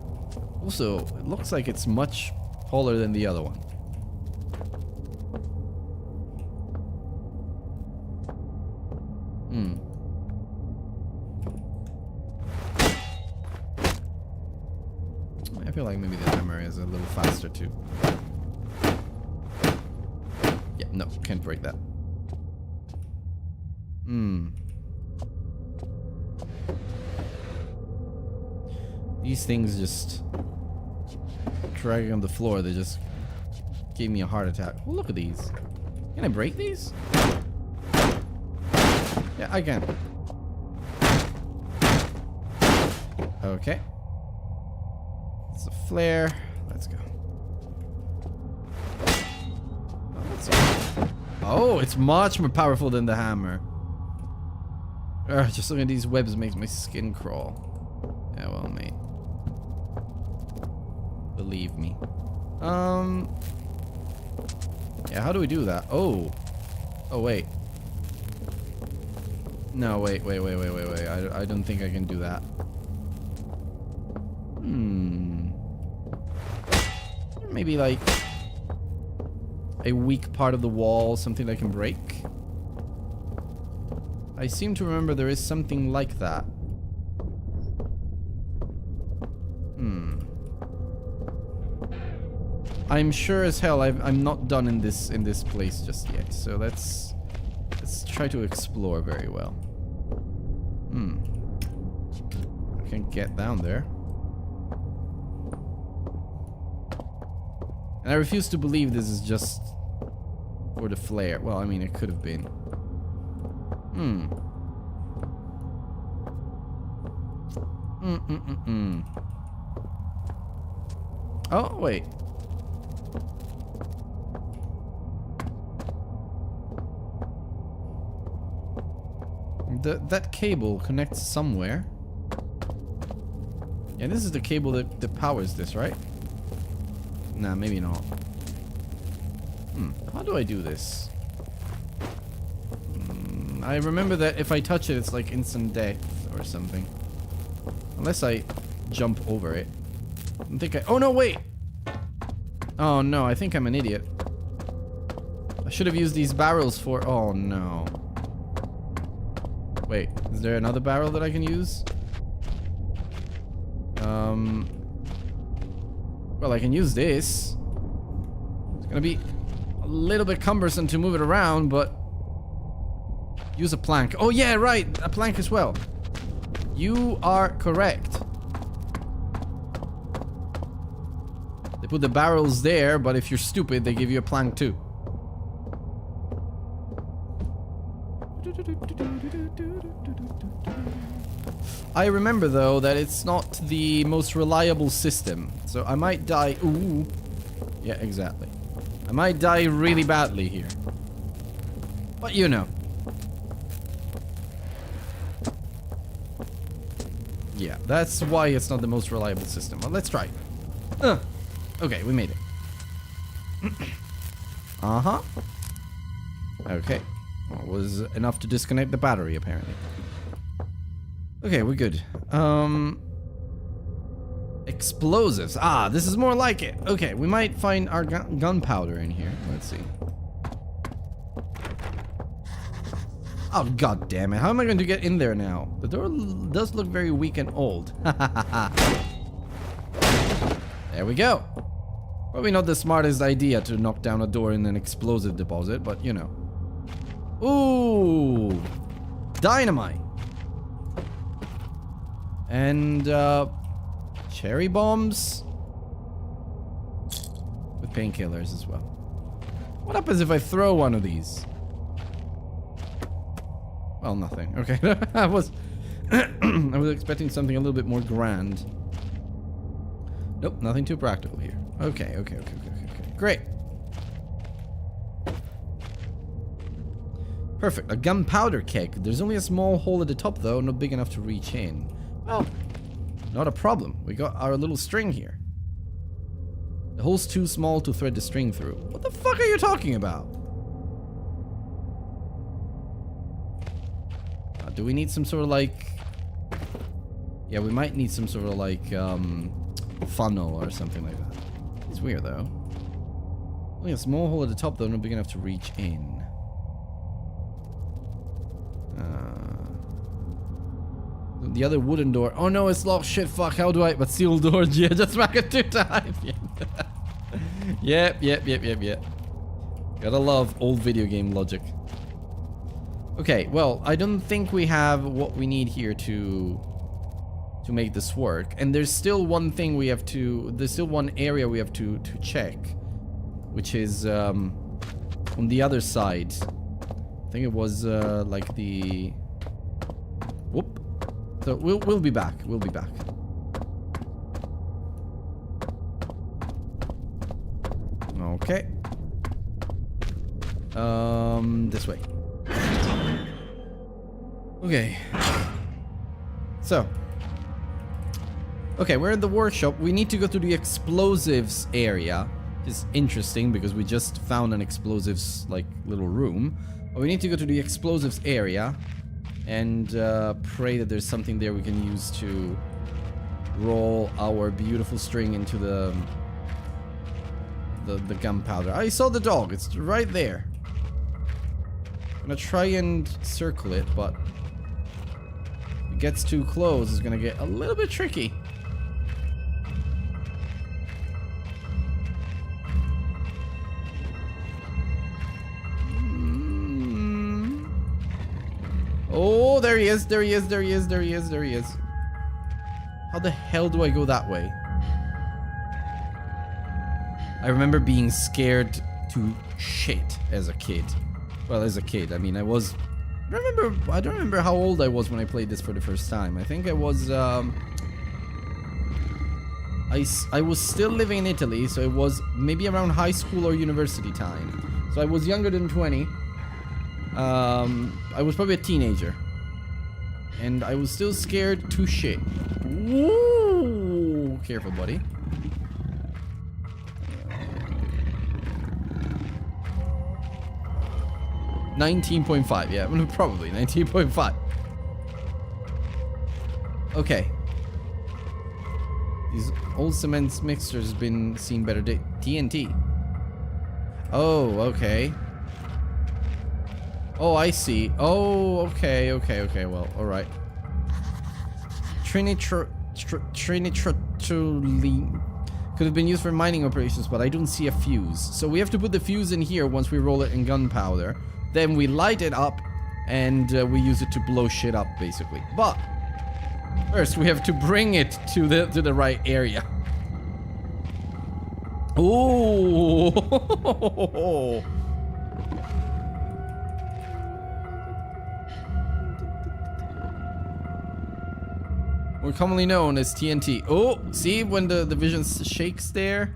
Also, it looks like it's much taller than the other one. I feel like maybe the hammer is a little faster too. Yeah, no, can't break that. These things just dragging on the floor, they just gave me a heart attack. Oh, look at these. Can I break these? Yeah, I can. Okay. It's a flare. Let's go. Oh, it's much more powerful than the hammer. Just looking at these webs makes my skin crawl. Yeah, well, mate. Believe me. Yeah, how do we do that? Oh. Oh, wait. No, wait. I don't think I can do that. Maybe like a weak part of the wall, something that can break. I seem to remember there is something like that. I'm sure as hell I'm not done in this place just yet. So let's try to explore very well. I can't get down there. And I refuse to believe this is just for the flare. Well, I mean, it could have been. Oh, wait. that cable connects somewhere. Yeah, this is the cable that powers this, right? Nah, maybe not. How do I do this? I remember that if I touch it, it's like instant death or something. Unless I jump over it. I don't think I... Oh, no, wait! Oh, no, I think I'm an idiot. I should have used these barrels for... Oh, no. Wait, is there another barrel that I can use? Well, I can use this. It's gonna be a little bit cumbersome to move it around, but... Use a plank. Oh, yeah, right! A plank as well. You are correct. They put the barrels there, but if you're stupid, they give you a plank too. I remember though that it's not the most reliable system, so I might die. Ooh, yeah, exactly. I might die really badly here, but you know. Yeah, that's why it's not the most reliable system. Well, let's try it. Okay, we made it. Uh-huh. Okay. Well, it was enough to disconnect the battery, apparently. Okay, we're good. Explosives. Ah, this is more like it. Okay, we might find our gunpowder in here. Let's see. Oh, god damn it. How am I going to get in there now? The door does look very weak and old. There we go. Probably not the smartest idea to knock down a door in an explosive deposit, but you know. Ooh! Dynamite! And, cherry bombs? With painkillers as well. What happens if I throw one of these? Well, nothing. Okay. I was expecting something a little bit more grand. Nope, nothing too practical here. Okay. Great. Perfect. A gunpowder keg. There's only a small hole at the top, though, not big enough to reach in. Well, not a problem. We got our little string here. The hole's too small to thread the string through. What the fuck are you talking about? Do we need some sort of like... Yeah, we might need some sort of like funnel or something like that. It's weird though. Only a small hole at the top though, not big enough to reach in. The other wooden door. Oh no, it's locked. Shit, fuck. How do I... But sealed door. Yeah, just smack it 2 times. Yep. Gotta love old video game logic. Okay, well, I don't think we have what we need here to make this work. And there's still one thing we have to... There's still one area we have to check. Which is on the other side. I think it was like the... Whoop. So we'll be back. We'll be back. Okay. This way. Okay. So. Okay, we're in the workshop. We need to go to the explosives area. It's interesting because we just found an explosives like little room. But we need to go to the explosives area and pray that there's something there we can use to roll our beautiful string into the gunpowder. I saw the dog. It's right there. I'm gonna try and circle it, but if it gets too close, it's gonna get a little bit tricky. Oh, there he is. There he is. How the hell do I go that way? I remember being scared to shit as a kid. Well, as a kid. I mean, I don't remember how old I was when I played this for the first time. I think I was, I was still living in Italy, so it was maybe around high school or university time. So I was younger than 20. I was probably a teenager. And I was still scared to shit. Woo! Careful, buddy. $19.5, yeah, probably 19.5. Okay. These old cement mixtures has been seen better day. TNT. Oh, okay. Oh, I see. Oh, okay, well, alright. Trinitrotoluene could have been used for mining operations, but I don't see a fuse. So we have to put the fuse in here once we roll it in gunpowder. Then we light it up, and we use it to blow shit up, basically. But first, we have to bring it to the right area. Ooh! We're commonly known as TNT. Oh, see when the vision shakes there?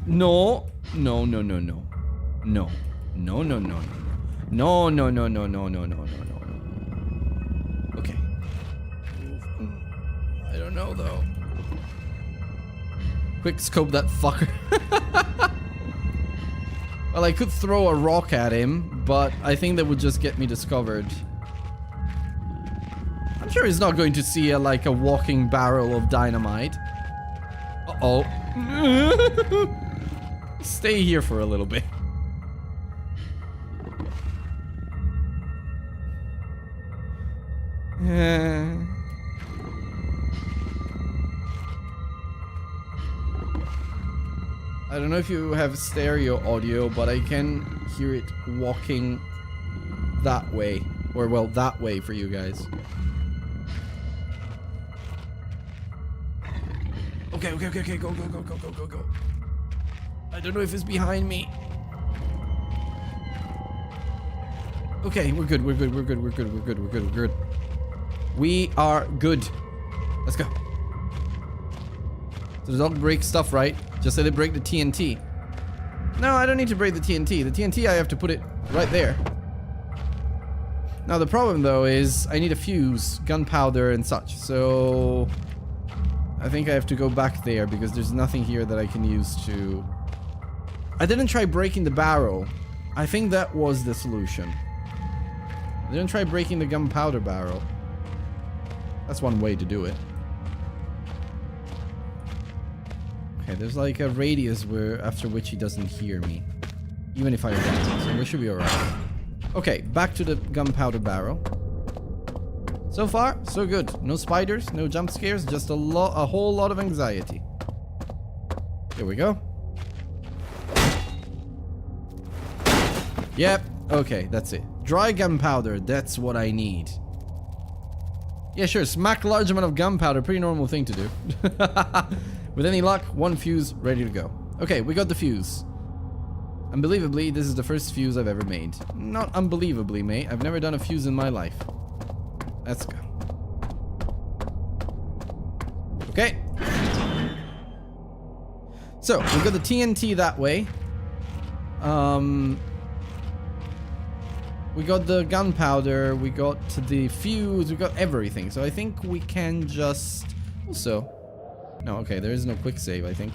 No. No, no, no, no. No. No, no, no, no. No, no, no, no, no, no, no, no, no. Okay. I don't know, though. Quick scope that fucker. Well, I could throw a rock at him, but I think that would just get me discovered. I'm sure he's not going to see like a walking barrel of dynamite. Uh-oh. Stay here for a little bit. I don't know if you have stereo audio, but I can hear it walking that way. Or, well, that way for you guys. Okay, okay, okay, okay, go, go, go, go, go, go, go. I don't know if it's behind me. Okay, we're good, we're good, we're good, we're good, we're good, we're good, we're good. We are good. Let's go. So the dog breaks stuff, right? Just let it break the TNT. No, I don't need to break the TNT. The TNT, I have to put it right there. Now the problem though is I need a fuse, gunpowder and such. So I think I have to go back there because there's nothing here that I can use to... I didn't try breaking the barrel. I think that was the solution. I didn't try breaking the gunpowder barrel. That's one way to do it. Okay, there's like a radius where after which he doesn't hear me. Even if I run, so we should be alright. Okay, back to the gunpowder barrel. So far, so good. No spiders, no jump scares, just a whole lot of anxiety. Here we go. Yep, okay, that's it. Dry gunpowder, that's what I need. Yeah, sure, smack large amount of gunpowder, pretty normal thing to do. With any luck, one fuse ready to go. Okay, we got the fuse. Unbelievably, this is the first fuse I've ever made. Not unbelievably, mate. I've never done a fuse in my life. Let's go. Okay. So, we got the TNT that way. We got the gunpowder, we got the fuse, we got everything. So I think we can just... Also... No, okay, there is no quick save, I think.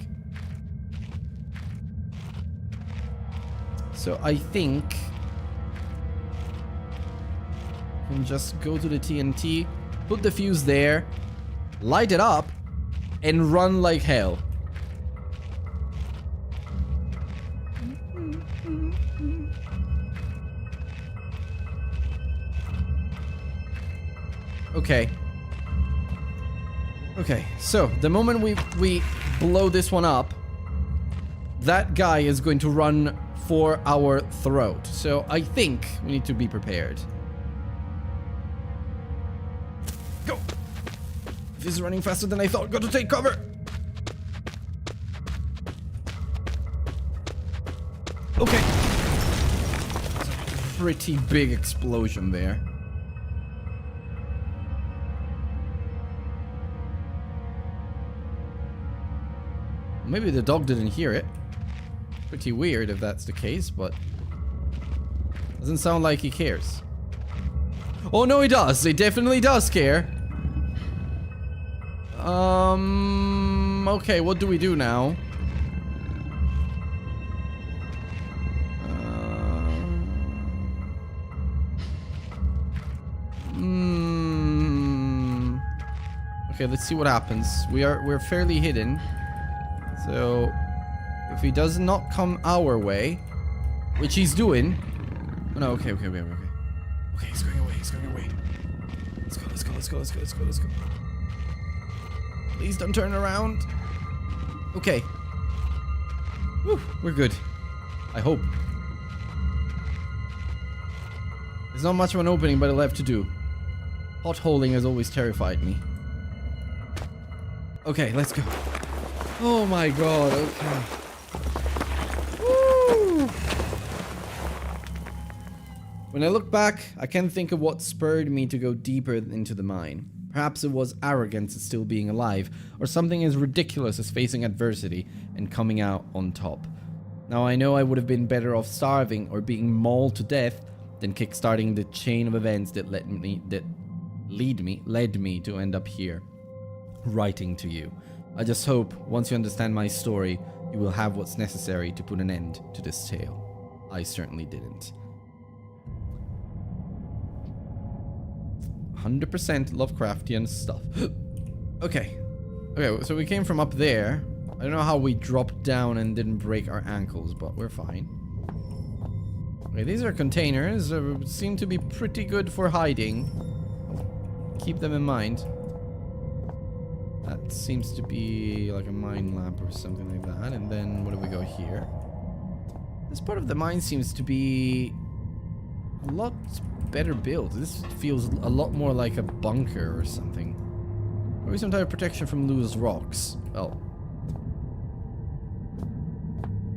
So I think... we can just go to the TNT, put the fuse there, light it up, and run like hell. Okay. Okay, so the moment we blow this one up, that guy is going to run for our throat. So I think we need to be prepared. Go! This is running faster than I thought. Got to take cover! Okay. Pretty big explosion there. Maybe the dog didn't hear it. Pretty weird if that's the case, but doesn't sound like he cares. Oh no, he does. It definitely does care. Okay, what do we do now? Okay, let's see what happens. We're fairly hidden. So if he does not come our way, which he's doing. Oh, no, okay. Okay, he's going away, Let's go. Please don't turn around. Okay. Whew, we're good. I hope. There's not much of an opening, but I'll have to do. Potholing has always terrified me. Okay, let's go. Oh my god, okay. Woo! When I look back, I can't think of what spurred me to go deeper into the mine. Perhaps it was arrogance at still being alive, or something as ridiculous as facing adversity and coming out on top. Now I know I would have been better off starving or being mauled to death than kickstarting the chain of events that led me to end up here, writing to you. I just hope, once you understand my story, you will have what's necessary to put an end to this tale. I certainly didn't. 100% Lovecraftian stuff. Okay, so we came from up there. I don't know how we dropped down and didn't break our ankles, but we're fine. Okay, these are containers. Seem to be pretty good for hiding. Keep them in mind. That seems to be like a mine lamp or something like that. And then, what do we go here? This part of the mine seems to be a lot better built. This feels a lot more like a bunker or something. Maybe some type of protection from loose rocks. Well,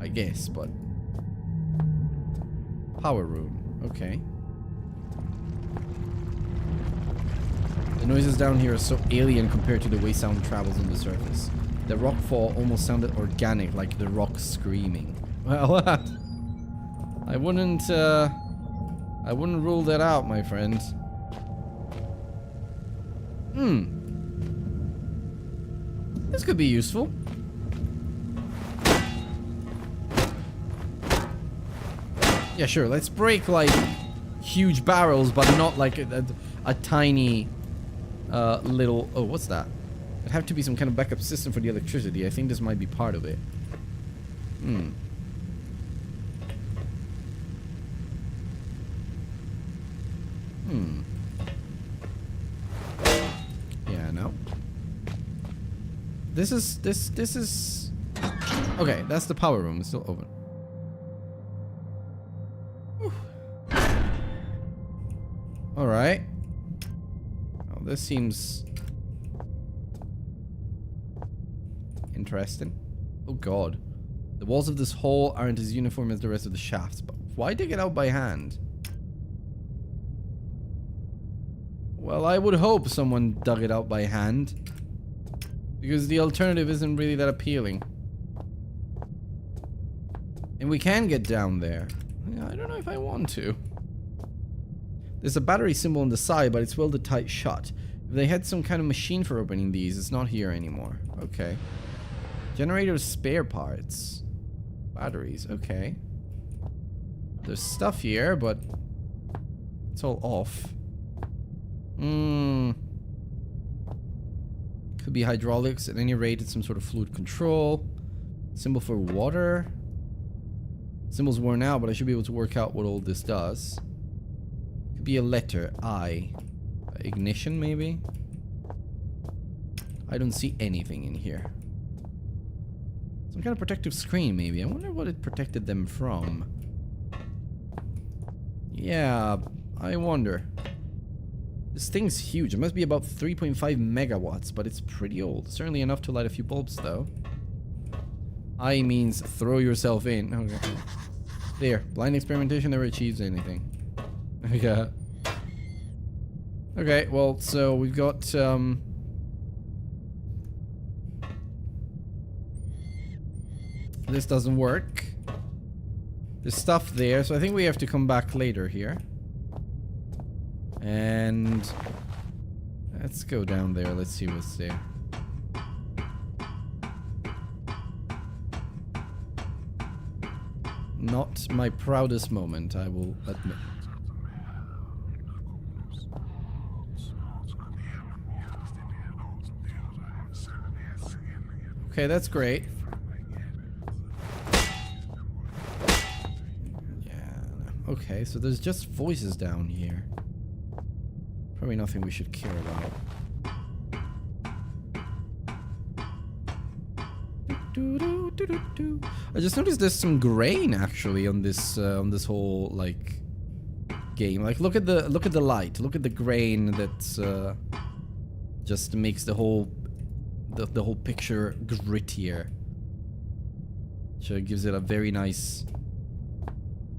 I guess, but... Power room. Okay. The noises down here are so alien compared to the way sound travels on the surface. The rockfall almost sounded organic, like the rock screaming. Well, I wouldn't rule that out, my friend. This could be useful. Yeah, sure. Let's break, like, huge barrels, but not like a tiny little... Oh, what's that? It'd have to be some kind of backup system for the electricity. I think this might be part of it. Yeah, no. This is... Okay, that's the power room. It's still open. Alright. Oh, this seems... interesting. Oh god. The walls of this hole aren't as uniform as the rest of the shafts, but why dig it out by hand? Well, I would hope someone dug it out by hand, because the alternative isn't really that appealing. And we can get down there. I don't know if I want to. There's a battery symbol on the side, but it's welded tight shut. If they had some kind of machine for opening these, it's not here anymore. Okay. Generator spare parts. Batteries, okay. There's stuff here, but it's all off. Could be hydraulics. At any rate, it's some sort of fluid control. Symbol for water. Symbol's worn out, but I should be able to work out what all this does. Could be a letter. I. Ignition, maybe? I don't see anything in here. Some kind of protective screen, maybe. I wonder what it protected them from. Yeah, I wonder. This thing's huge. It must be about 3.5 megawatts, but it's pretty old. Certainly enough to light a few bulbs, though. I means throw yourself in. Okay. There. Blind experimentation never achieves anything. Yeah. Okay, well, so we've got, this doesn't work. There's stuff there, so I think we have to come back later here. And let's go down there. Let's see what's there. Not my proudest moment, I will admit. Okay, that's great. Yeah. Okay, so there's just voices down here. Probably nothing we should care about. I just noticed there's some grain actually on this whole like game. Like look at the light. Look at the grain that just makes the whole picture grittier. So it gives it a very nice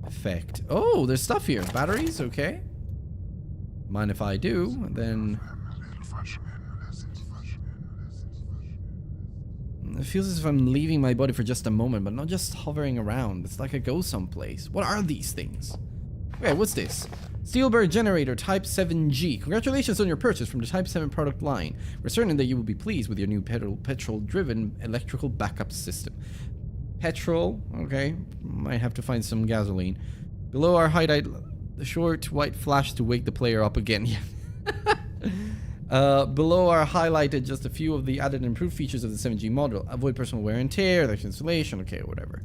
effect. Oh, there's stuff here. Batteries, okay. Mind if I do? Then it feels as if I'm leaving my body for just a moment, but not just hovering around. It's like I go someplace. What are these things? Okay, what's this? Steelbird generator Type 7G. Congratulations on your purchase from the Type 7 product line. We're certain that you will be pleased with your new petrol-driven electrical backup system. Petrol, okay. Might have to find some gasoline. Below our highlight, the short white flash to wake the player up again. Below are highlighted just a few of the added and improved features of the 7G model. Avoid personal wear and tear, electric installation, okay, whatever.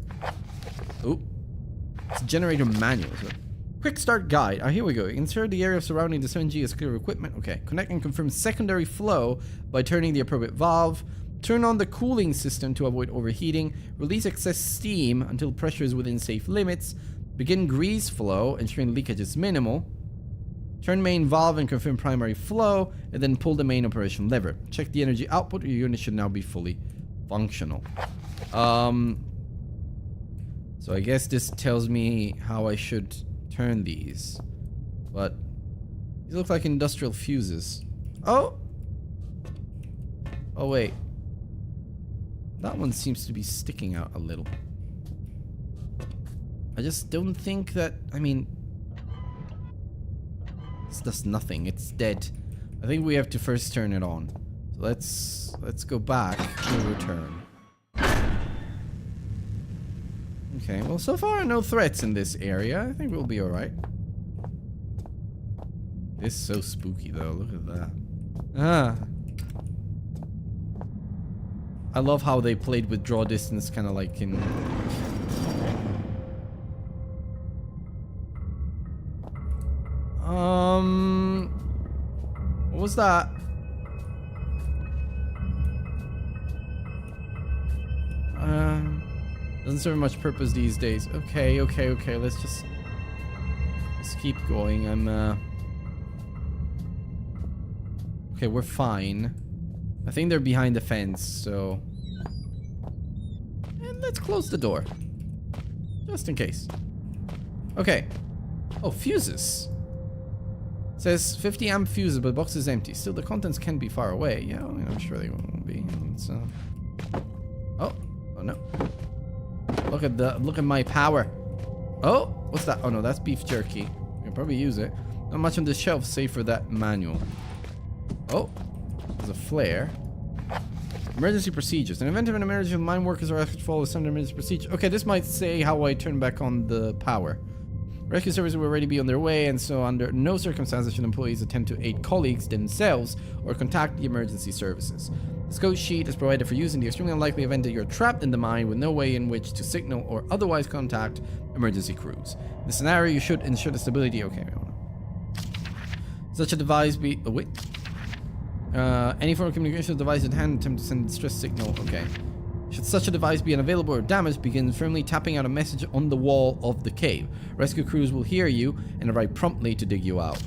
Oh, it's generator manual. So. Quick start guide. Here we go. Insert the area surrounding the 7G as clear equipment. Okay, connect and confirm secondary flow by turning the appropriate valve. Turn on the cooling system to avoid overheating. Release excess steam until pressure is within safe limits. Begin grease flow, ensuring leakage is minimal. Turn main valve and confirm primary flow, and then pull the main operation lever. Check the energy output. Your unit should now be fully functional. So I guess this tells me how I should turn these. But these look like industrial fuses. Oh! Oh wait. That one seems to be sticking out a little. I just don't think that, I mean, this does nothing. It's dead. I think we have to first turn it on. So let's go back and return. Okay, well so far no threats in this area. I think we'll be alright. It's so spooky though. Look at that. Ah. I love how they played with draw distance, kind of like in... What was that? Doesn't serve much purpose these days. Okay, let's keep going. Okay, we're fine. I think they're behind the fence, so... And let's close the door. Just in case. Okay. Oh, fuses. It says 50 amp fuses, but the box is empty. Still, the contents can be far away. Yeah, I mean, I'm sure they won't be. Oh no. Look at my power. Oh, what's that? Oh no, that's beef jerky. We can probably use it. Not much on the shelf, save for that manual. Oh, there's a flare. Emergency procedures. In the event of an emergency, mine workers are asked to follow some emergency procedure. Okay, this might say how I turn back on the power. Rescue services will already be on their way, and so under no circumstances should employees attempt to aid colleagues themselves or contact the emergency services. The scout sheet is provided for use in the extremely unlikely event that you're trapped in the mine with no way in which to signal or otherwise contact emergency crews. In the scenario, you should ensure the stability. Okay, such a device be... Oh, wait. Any form of communication device at hand attempt to send a distress signal. Okay. Should such a device be unavailable or damaged, begin firmly tapping out a message on the wall of the cave. Rescue crews will hear you and arrive promptly to dig you out.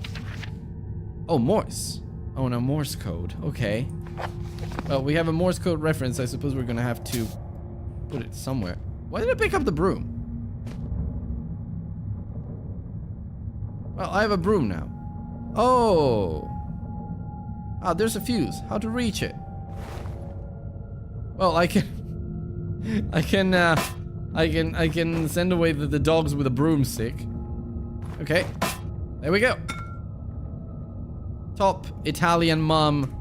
Oh, Morse. Oh, no, Morse code. Okay. Well, we have a Morse code reference. I suppose we're gonna have to put it somewhere. Why did I pick up the broom? Well, I have a broom now. Oh. Ah, there's a fuse. How to reach it? Well, I can send away the dogs with a broomstick. Okay, there we go. top Italian mom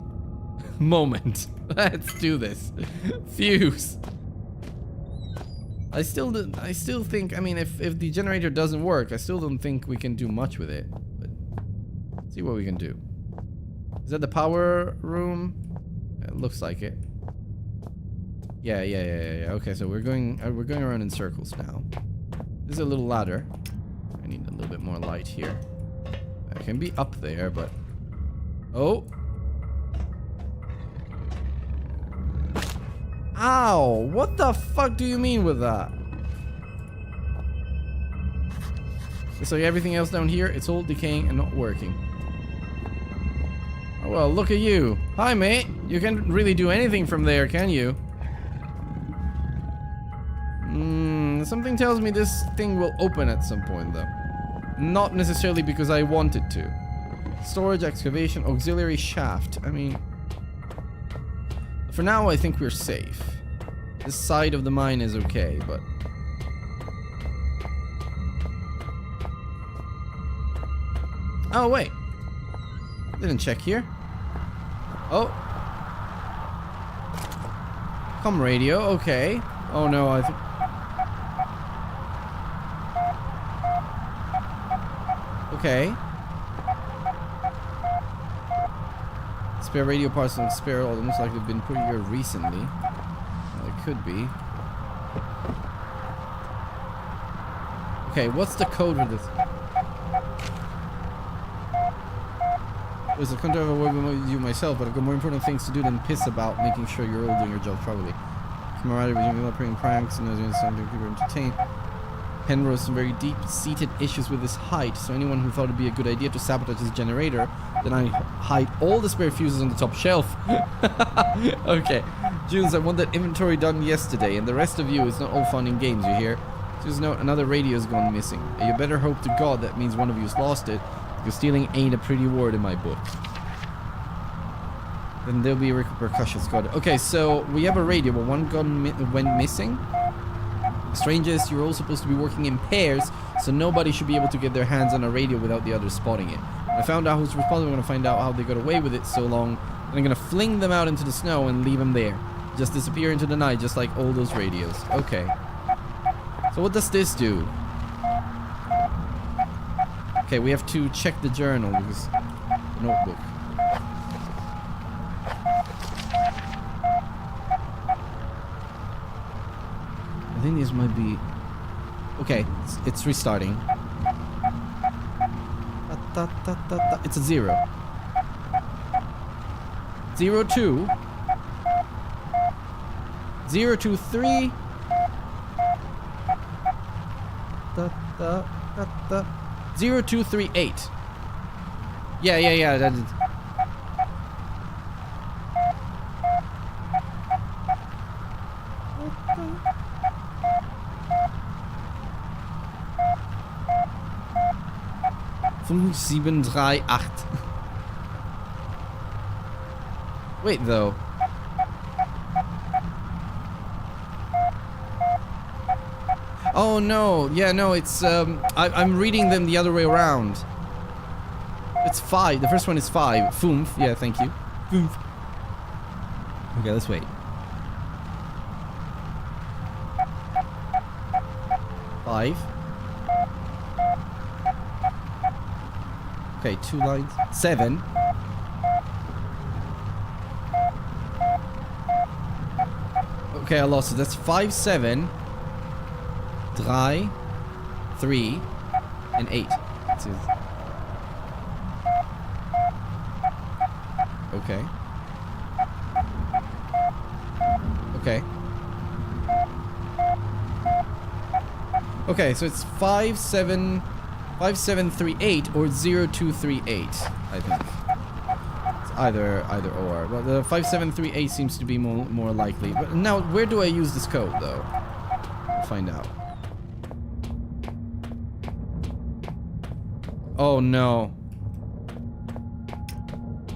moment. Let's do this. Fuse. I still think, I mean, if the generator doesn't work, I still don't think we can do much with it. But see what we can do. Is that the power room? It looks like it. Yeah. Okay, so we're going around in circles now. This is a little ladder. I need a little bit more light here. I can be up there, but oh. Ow! What the fuck do you mean with that? It's like everything else down here, it's all decaying and not working. Oh well, look at you. Hi mate! You can't really do anything from there, can you? Something tells me this thing will open at some point though. Not necessarily because I want it to. Storage, excavation, auxiliary shaft. I mean, for now I think we're safe. This side of the mine is okay, but oh wait, didn't check here. Oh, com radio. Okay. Oh no, I think. Okay. Spare radio parts and spare all looks like they've been put here recently. Well, it could be. Okay, what's the code for this? I can't have a word with you myself, but I've got more important things to do than piss about making sure you're all doing your job properly. Camaraderie between people playing pranks and there's something people entertain. Penrose some very deep-seated issues with his height, so anyone who thought it'd be a good idea to sabotage his generator, then I hide all the spare fuses on the top shelf. Okay. Jules, I want that inventory done yesterday, and the rest of you, it's not all fun and games, you hear? Just know another radio's gone missing. And you better hope to God that means one of you's lost it, because stealing ain't a pretty word in my book. Then there'll be repercussions. Got it. Okay, so we have a radio, but one went missing. Strangers, you're all supposed to be working in pairs, so nobody should be able to get their hands on a radio without the others spotting it. When I found out who's responsible, I'm going to find out how they got away with it so long, and I'm going to fling them out into the snow and leave them there. Just disappear into the night, just like all those radios. Okay. So what does this do? Okay, we have to check the journal, because the notebook. I think this might be... Okay, it's restarting. It's a 0. 0, 2. 0, 2, 3. 0, 2, 3, 8. Yeah. That is... Fünf, 7, 3, 8. Wait, though. Oh no, yeah, no, it's I'm reading them the other way around. It's 5. The first one is 5. Fünf, yeah, thank you. Fünf. Okay, let's wait. 5. Okay, 2 lines. 7. Okay, I lost it. That's 5, 7, 3, 3, and 8. Okay. Okay. Okay, so it's 5, 7, 5, 7, 3, 8, or 0, 2, 3, 8, I think. It's either or. But the 5, 7, 3, 8 seems to be more likely. But now, where do I use this code, though? We'll find out. Oh, no.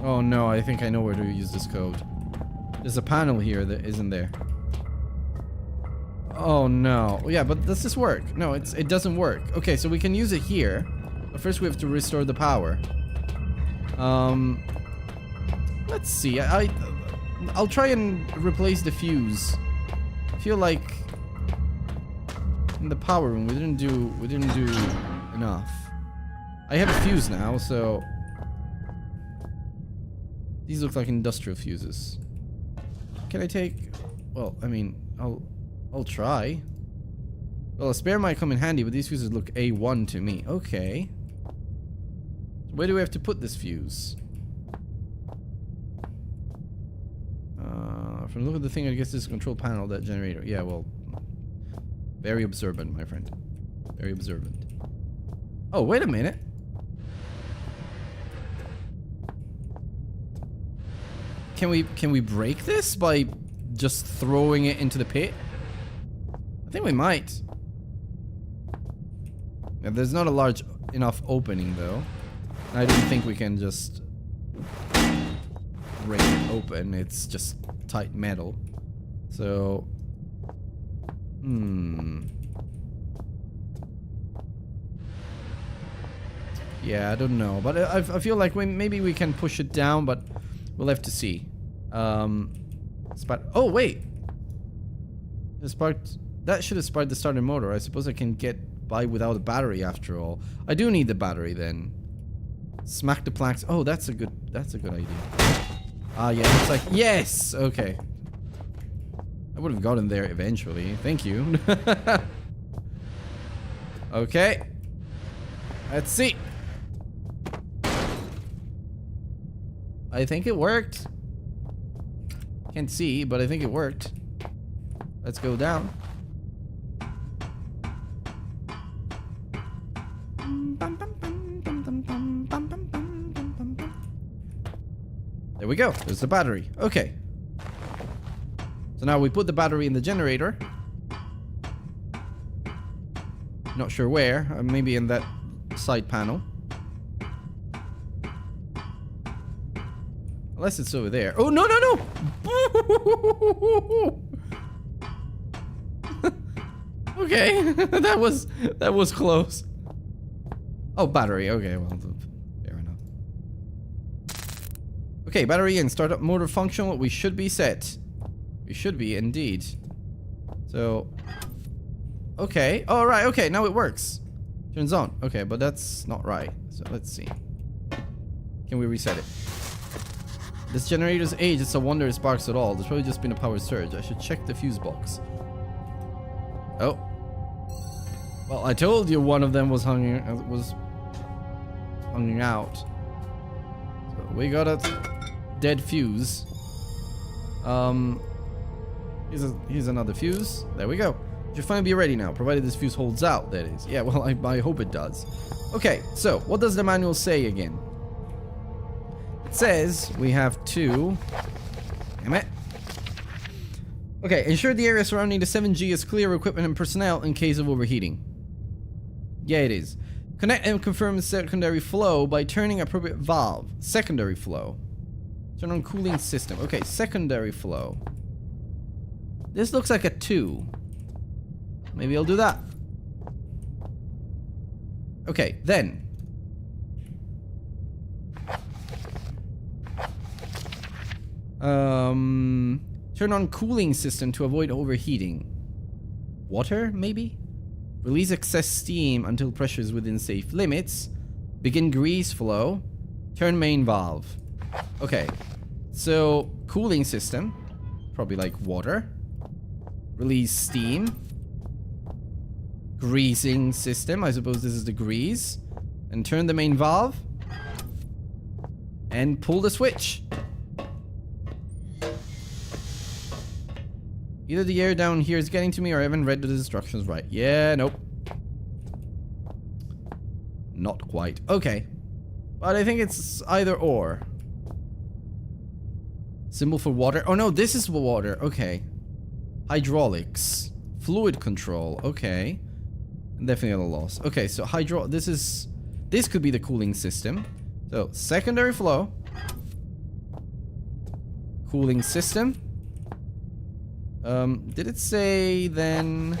Oh, no, I think I know where to use this code. There's a panel here that isn't there. Oh no. Yeah, but does this work? No, it doesn't work. Okay, so we can use it here. But first we have to restore the power. Let's see. I'll try and replace the fuse. I feel like in the power room we didn't do enough. I have a fuse now, so these look like industrial fuses. Can I take? Well, I mean, I'll try. Well, a spare might come in handy, but these fuses look A1 to me. Okay. So where do we have to put this fuse? From the look of the thing, I guess this is a control panel, that generator. Yeah, well, very observant, my friend. Very observant. Oh, wait a minute. Can we break this by just throwing it into the pit? I think we might. Yeah, there's not a large enough opening though. I don't think we can just break it open. It's just tight metal. So, yeah, I don't know, but I feel like maybe we can push it down, but we'll have to see. Oh wait, it sparked. That should have sparked the starter motor. I suppose I can get by without a battery after all. I do need the battery then. Smack the planks. Oh, that's a good idea. Ah, yeah, it's like yes. Okay, I would have gotten there eventually. Thank you. Okay, let's see. I think it worked. Can't see, but I think it worked. Let's go down. There we go. There's the battery. Okay. So now we put the battery in the generator. Not sure where. Maybe in that side panel. Unless it's over there. Oh, no, no, no! Okay. that was close. Oh, battery. Okay, well, fair enough. Okay, battery in. Startup motor functional. We should be set. We should be, indeed. So, okay. Oh, right. Okay, now it works. Turns on. Okay, but that's not right. So, let's see. Can we reset it? This generator's age, it's a wonder it sparks at all. There's probably just been a power surge. I should check the fuse box. Oh. Well, I told you one of them was hanging out. So we got a dead fuse. Here's another fuse. There we go. Should finally be ready now, provided this fuse holds out, that is. Yeah, well, I hope it does. Okay, so what does the manual say again? It says we have to... Damn it. Okay, ensure the area surrounding the 7G is clear of equipment and personnel in case of overheating. Yeah, it is. Connect and confirm secondary flow by turning appropriate valve. Secondary flow. Turn on cooling system. Okay, secondary flow. This looks like a 2. Maybe I'll do that. Okay, then. Turn on cooling system to avoid overheating. Water, maybe? Release excess steam until pressure is within safe limits. Begin grease flow. Turn main valve. Okay. So, cooling system. Probably like water. Release steam. Greasing system. I suppose this is the grease. And turn the main valve. And pull the switch. Either the air down here is getting to me or I haven't read the instructions right. Yeah, nope. Not quite. Okay. But I think it's either or. Symbol for water. Oh no, this is water. Okay. Hydraulics. Fluid control. Okay. Definitely a loss. Okay, so this could be the cooling system. So, secondary flow. Cooling system. Did it say then...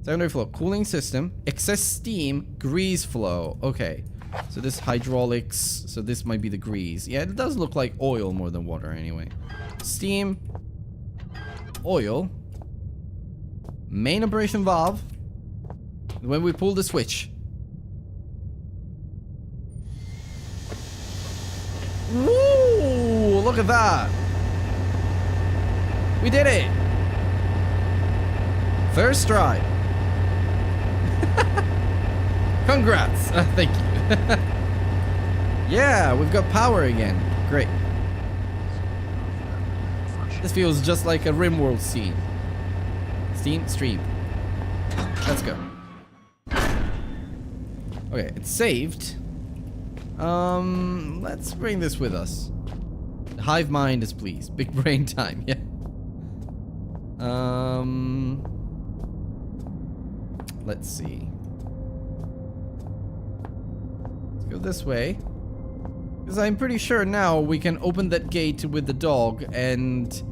Secondary flow, cooling system, excess steam, grease flow. Okay. So this hydraulics, so this might be the grease. Yeah, it does look like oil more than water anyway. Steam. Oil. Main operation valve. When we pull the switch. Woo! Look at that. We did it. First try. Congrats. Thank you. Yeah, we've got power again. Great. This feels just like a RimWorld scene. Steam, stream. Let's go. Okay, it's saved. Let's bring this with us. Hive mind is pleased. Big brain time, yeah. Let's see. Let's go this way. Because I'm pretty sure now we can open that gate with the dog, and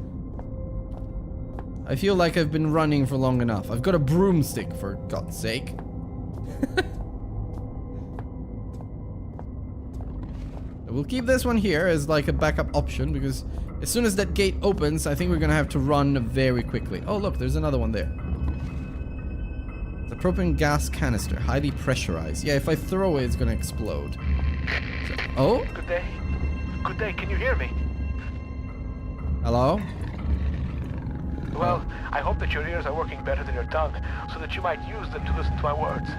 I feel like I've been running for long enough. I've got a broomstick, for God's sake. We'll keep this one here as like a backup option, because as soon as that gate opens, I think we're gonna have to run very quickly. Oh look, there's another one there. The propane gas canister, highly pressurized. Yeah, if I throw it, it's gonna explode. So, oh? Good day. Good day, can you hear me? Hello? Well, I hope that your ears are working better than your tongue, so that you might use them to listen to my words.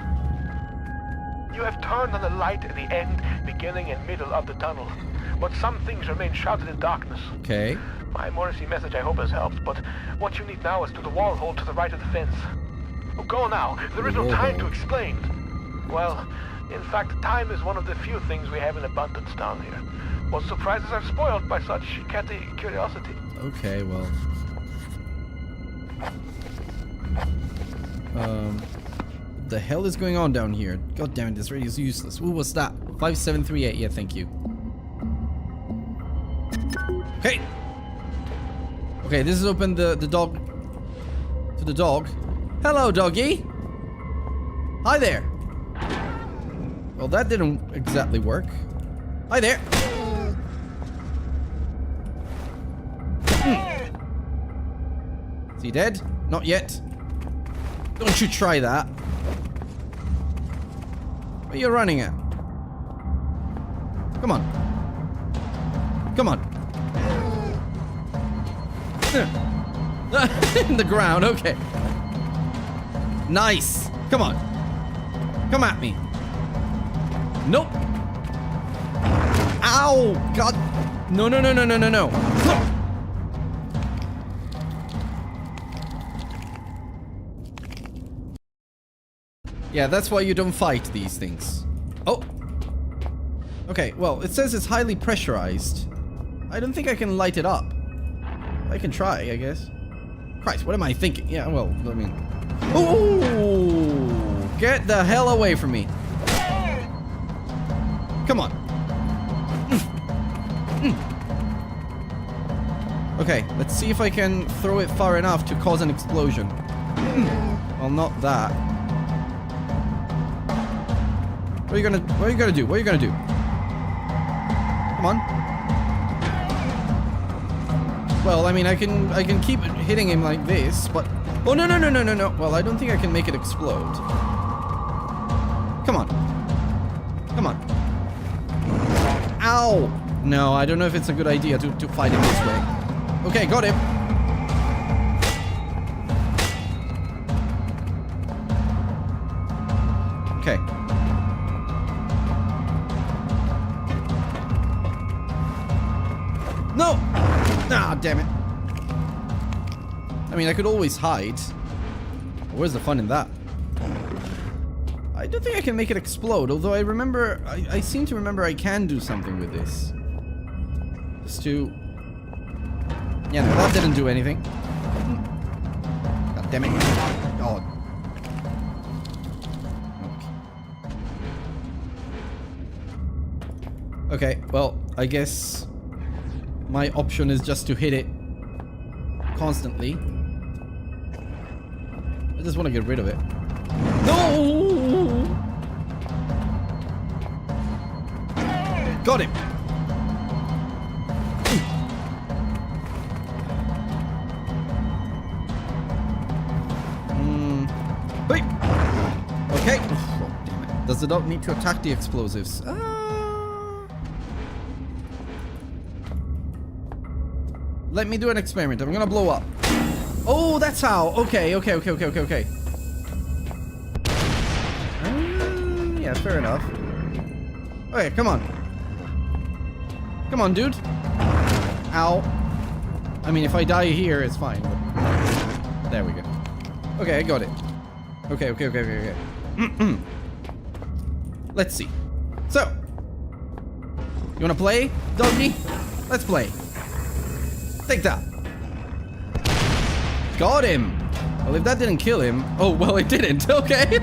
You have turned on the light at the end, beginning and middle of the tunnel, but some things remain shrouded in darkness. Okay. My Morrissey message I hope has helped, but what you need now is to the wall hole to the right of the fence. Oh, go now, there is no time to explain. Well, in fact, time is one of the few things we have in abundance down here. What surprises are spoiled by such catty curiosity. Okay, well. What the hell is going on down here? God damn it, this radio is useless. Ooh, what's that? 5738, yeah, thank you. Okay. Okay, this is open the dog to the dog. Hello, doggy. Hi there. Well, that didn't exactly work. Hi there. Is he dead? Not yet. Don't you try that. Where are you running at? Come on. Come on. In the ground, okay. Nice. Come on. Come at me. Nope. Ow! God. No, no, no, no, no, no, no. Yeah, that's why you don't fight these things. Oh. Okay, well, it says it's highly pressurized. I don't think I can light it up. I can try, I guess. Christ, what am I thinking? Yeah, well, I mean... Ooh! Get the hell away from me. Come on. Okay, let's see if I can throw it far enough to cause an explosion. Well, not that. What are you gonna do? What are you gonna do? Come on. Well, I mean, I can keep hitting him like this, but oh no no no no no no. Well, I don't think I can make it explode. Come on. Come on. Ow! No, I don't know if it's a good idea to fight him this way. Okay, got him. Okay. No! Ah, damn it. I mean, I could always hide. Where's the fun in that? I don't think I can make it explode, although I remember... I seem to remember I can do something with this. Just to... Yeah, no, that didn't do anything. God damn it. God. Okay, well, I guess... my option is just to hit it constantly. I just want to get rid of it. No! Got him. Wait. Okay. Oh, damn it. Does the dog need to attack the explosives? Let me do an experiment. I'm gonna blow up. Oh, that's how. Okay. Yeah, fair enough. Okay, come on. Come on, dude. Ow. I mean, if I die here, it's fine. But... There we go. Okay, I got it. Okay. Let's see. So, you wanna play, doggy? Let's play. Take that. Got him. Well, if that didn't kill him... Oh, well, it didn't. Okay.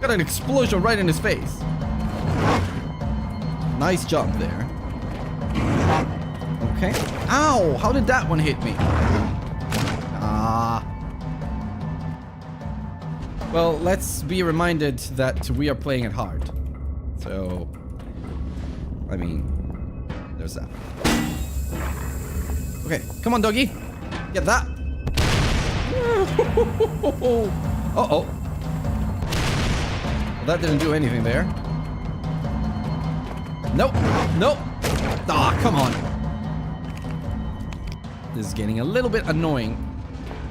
Got an explosion right in his face. Nice jump there. Okay. Ow! How did that one hit me? Ah. Well, let's be reminded that we are playing it hard. So... I mean... There's that. Okay, come on, doggy. Get that. Uh-oh. Well, that didn't do anything there. Nope. Ah, come on. This is getting a little bit annoying.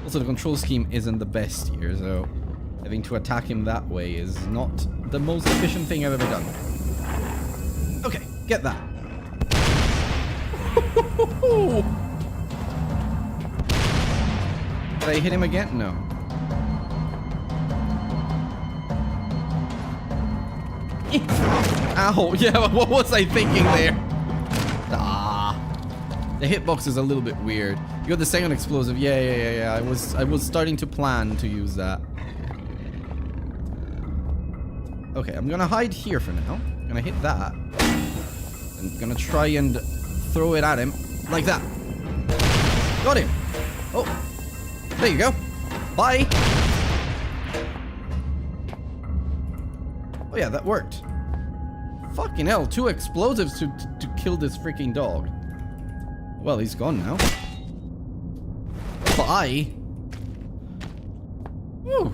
Also, the control scheme isn't the best here, so having to attack him that way is not the most efficient thing I've ever done. Okay, get that. Did I hit him again? No. Ow! Yeah, what was I thinking there? Ah. The hitbox is a little bit weird. You got the second explosive. Yeah. I was starting to plan to use that. Okay, I'm gonna hide here for now. I'm gonna hit that. I'm gonna try and throw it at him. Like that. Got him! Oh. There you go. Bye. Oh yeah, that worked. Fucking hell, 2 explosives to kill this freaking dog. Well, he's gone now. Bye. Whew.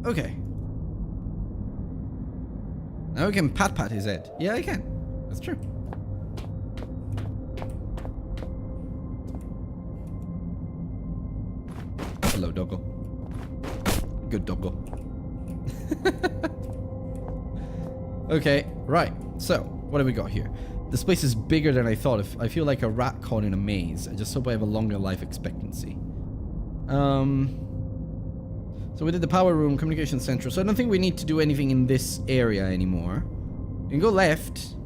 Okay. Now we can pat his head. Yeah, I can. That's true. Hello, doggo. Good doggo. Okay, right. So, what have we got here? This place is bigger than I thought. I feel like a rat caught in a maze. I just hope I have a longer life expectancy. So we did the power room, communication center. So I don't think we need to do anything in this area anymore. We can go left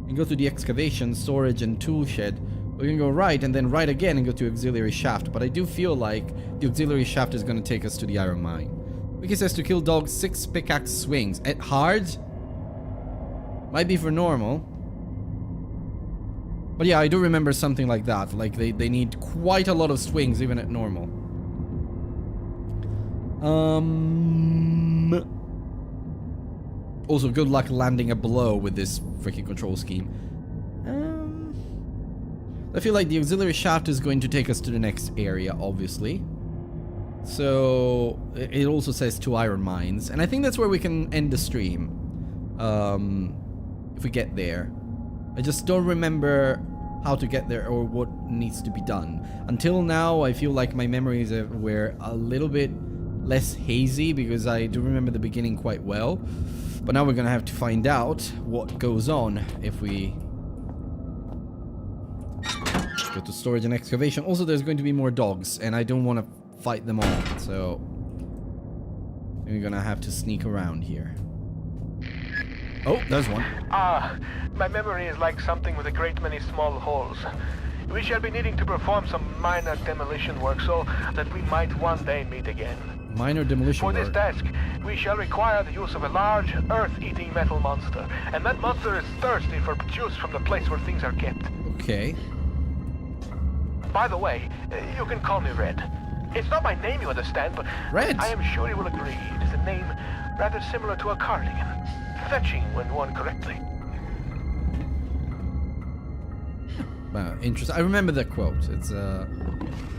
and go to the excavation, storage, and tool shed. We can go right and then right again and go to auxiliary shaft. But I do feel like the auxiliary shaft is going to take us to the iron mine. Wiki says to kill dogs 6 pickaxe swings. At hard? Might be for normal. But yeah, I do remember something like that. Like they need quite a lot of swings even at normal. Also, good luck landing a blow with this freaking control scheme. I feel like the auxiliary shaft is going to take us to the next area, obviously. So, it also says 2 iron mines. And I think that's where we can end the stream. If we get there. I just don't remember how to get there or what needs to be done. Until now, I feel like my memories were a little bit less hazy because I do remember the beginning quite well. But now we're gonna have to find out what goes on if we go to storage and excavation. Also, there's going to be more dogs, and I don't want to fight them all, so we're gonna have to sneak around here. Oh, there's one. My memory is like something with a great many small holes. We shall be needing to perform some minor demolition work so that we might one day meet again. Minor demolition work. For this task, we shall require the use of a large, earth-eating metal monster. And that monster is thirsty for juice from the place where things are kept. Okay. By the way, you can call me Red. It's not my name, you understand, but Red. I am sure you will agree it is a name rather similar to a cardigan. fetching when worn correctly. Wow, interesting. I remember that quote. It's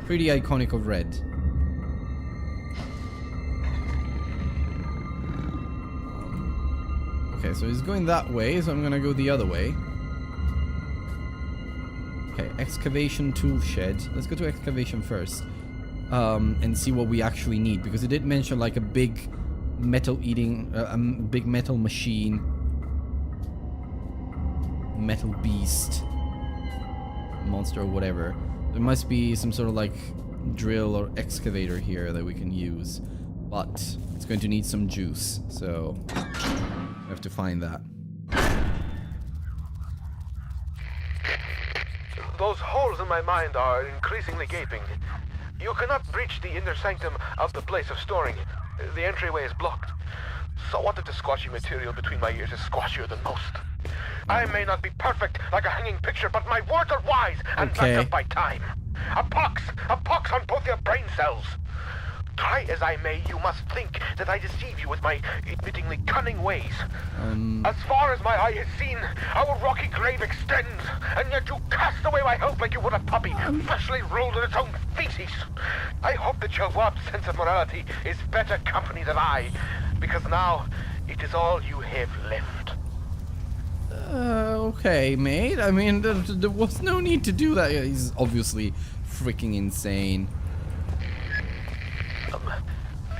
pretty iconic of Red. Okay, so he's going that way, so I'm gonna go the other way. Okay, excavation tool shed. Let's go to excavation first. And see what we actually need, because it did mention like a big metal eating, big metal machine, metal beast, monster or whatever. There must be some sort of like drill or excavator here that we can use, but it's going to need some juice, so we have to find that. Those holes in my mind are increasingly gaping. You cannot breach the inner sanctum of the place of storing. The entryway is blocked. So what if the squashy material between my ears is squashier than most? I may not be perfect like a hanging picture, but my words are wise and backed up by time. A pox on both your brain cells. Try as I may, you must think that I deceive you with my admittingly cunning ways. As far as my eye has seen, our rocky grave extends, and yet you cast away my hope like you would a puppy, freshly rolled in its own feces. I hope that your warped sense of morality is better company than I, because now it is all you have left. Okay, mate. I mean, there was no need to do that. He's obviously freaking insane.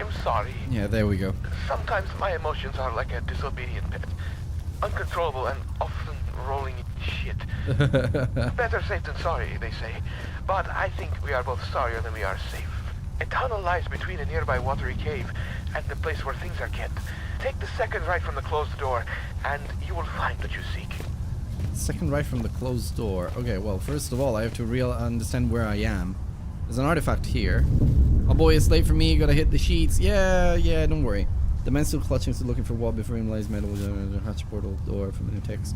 I'm sorry. Yeah, there we go. Sometimes my emotions are like a disobedient pet. Uncontrollable and often rolling in shit. Better safe than sorry, they say. But I think we are both sorrier than we are safe. A tunnel lies between a nearby watery cave and the place where things are kept. Take the second right from the closed door, and you will find what you seek. Second right from the closed door. Okay, well, first of all, I have to understand where I am. There's an artifact here. Oh boy, it's late for me. Gotta hit the sheets. Yeah, don't worry. The man still clutching, still looking for wall before him lies metal with a hatch portal door from the text.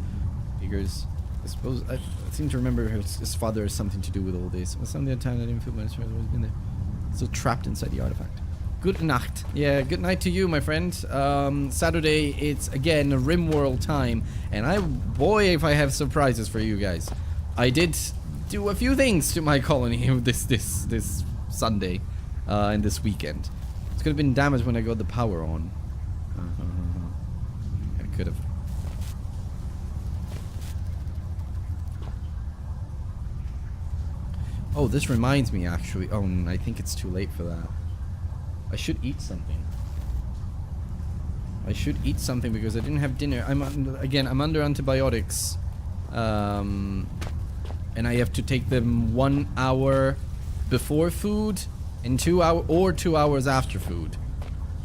Figures. I suppose I seem to remember his father has something to do with all this. Was some of the time I didn't feel my strength always been there. Still trapped inside the artifact. Good night. Yeah, good night to you, my friend. Saturday, it's again RimWorld time, and boy, if I have surprises for you guys. I did do a few things to my colony this Sunday, and this weekend. It's could have been damaged when I got the power on. I could have. Oh, this reminds me actually. Oh, I think it's too late for that. I should eat something. I should eat something because I didn't have dinner. I'm under antibiotics, and I have to take them 1 hour before food and 2 hours after food.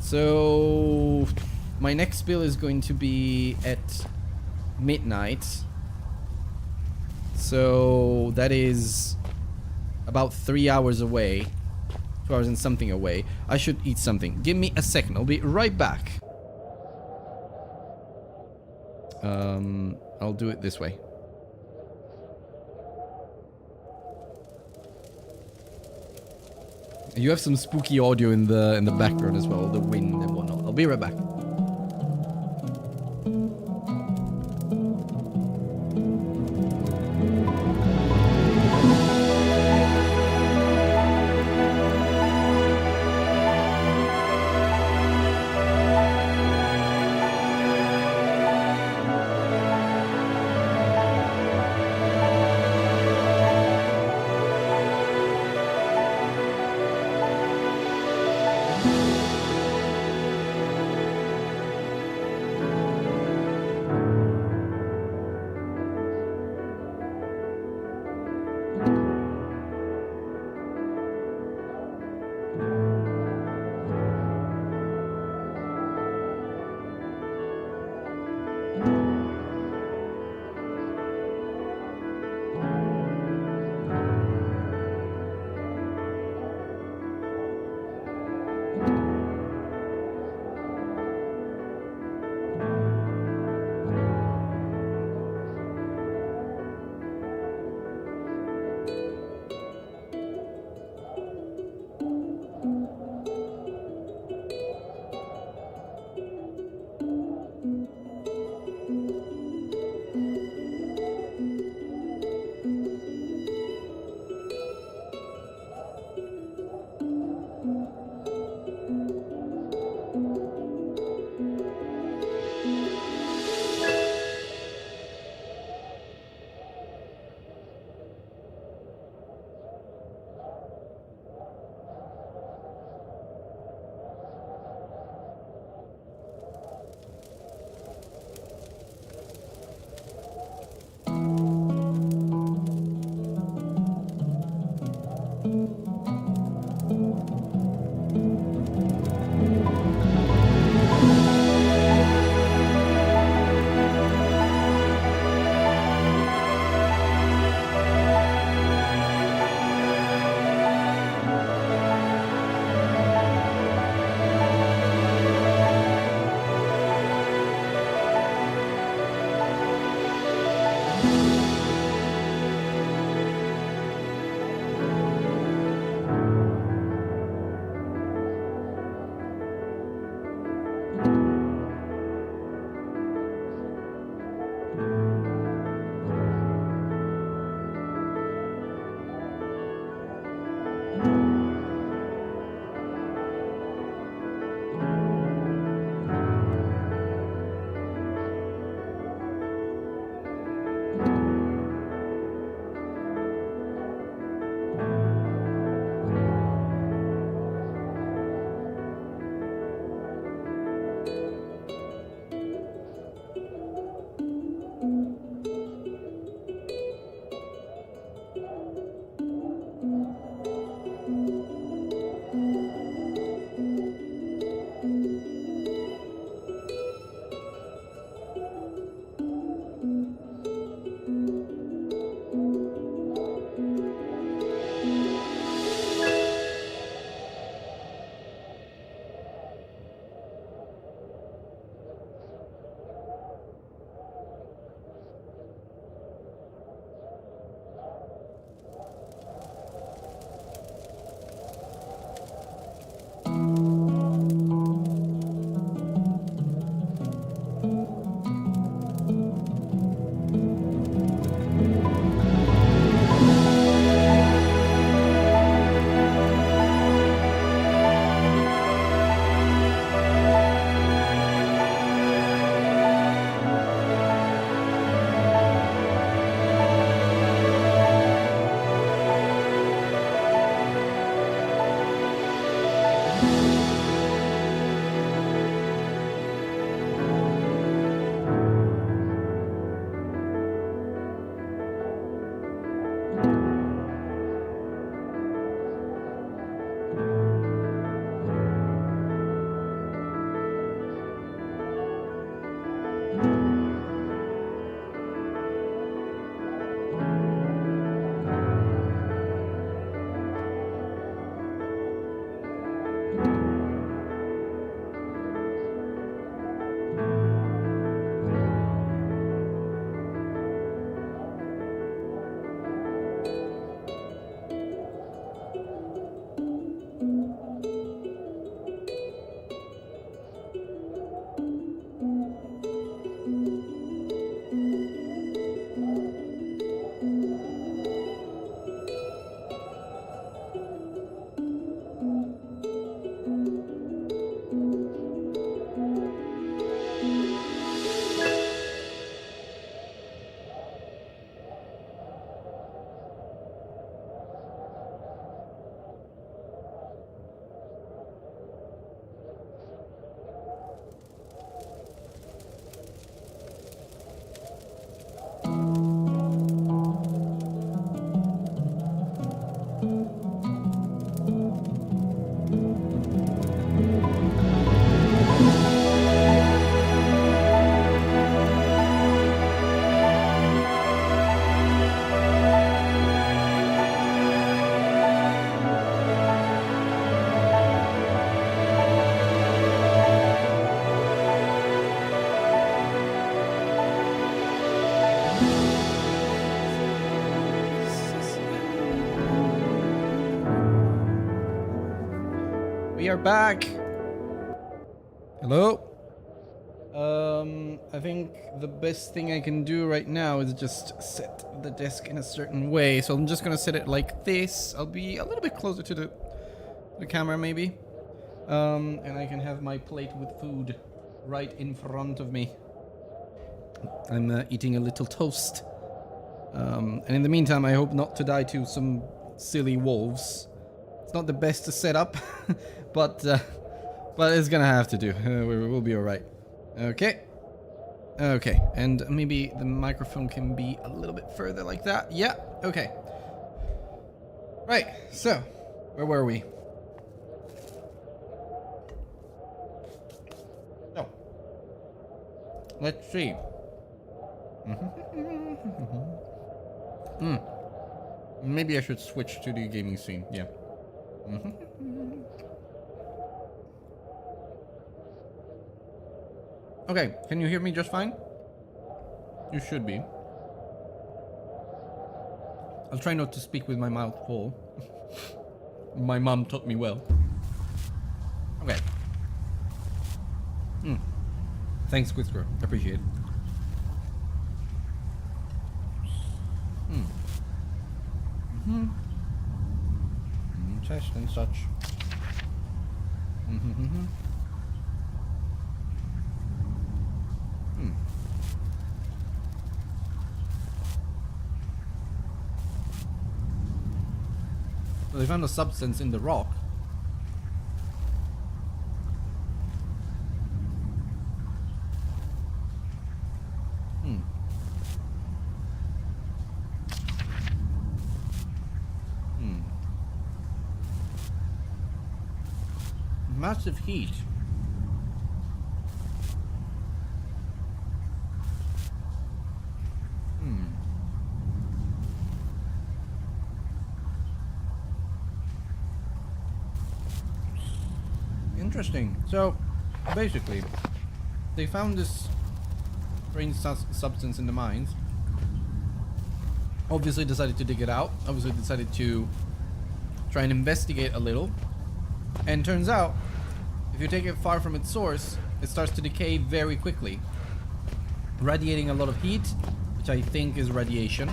So my next bill is going to be at midnight. So that is about 3 hours away. 2 hours and something away. I should eat something. Give me a second. I'll be right back. I'll do it this way. You have some spooky audio in the background as well, the wind and whatnot. I'll be right back. are back. Hello. I think the best thing I can do right now is just set the desk in a certain way. So I'm just gonna set it like this. I'll be a little bit closer to the camera maybe. And I can have my plate with food right in front of me. I'm eating a little toast. And in the meantime, I hope not to die to some silly wolves. It's not the best to set up, but it's gonna have to do. We'll be alright. Okay. Okay, and maybe the microphone can be a little bit further like that. Yeah, okay. Right, so, where were we? So, let's see. Maybe I should switch to the gaming scene, yeah. Okay, can you hear me just fine? You should be. I'll try not to speak with my mouth full. My mom taught me well. Okay. Thanks, Whisker. Appreciate it. Test and such. So they found a substance in the rock. Massive heat. Interesting. So, basically, they found this strange substance in the mines. Obviously decided to dig it out. Obviously decided to try and investigate a little. And turns out, if you take it far from its source, it starts to decay very quickly, radiating a lot of heat, which I think is radiation,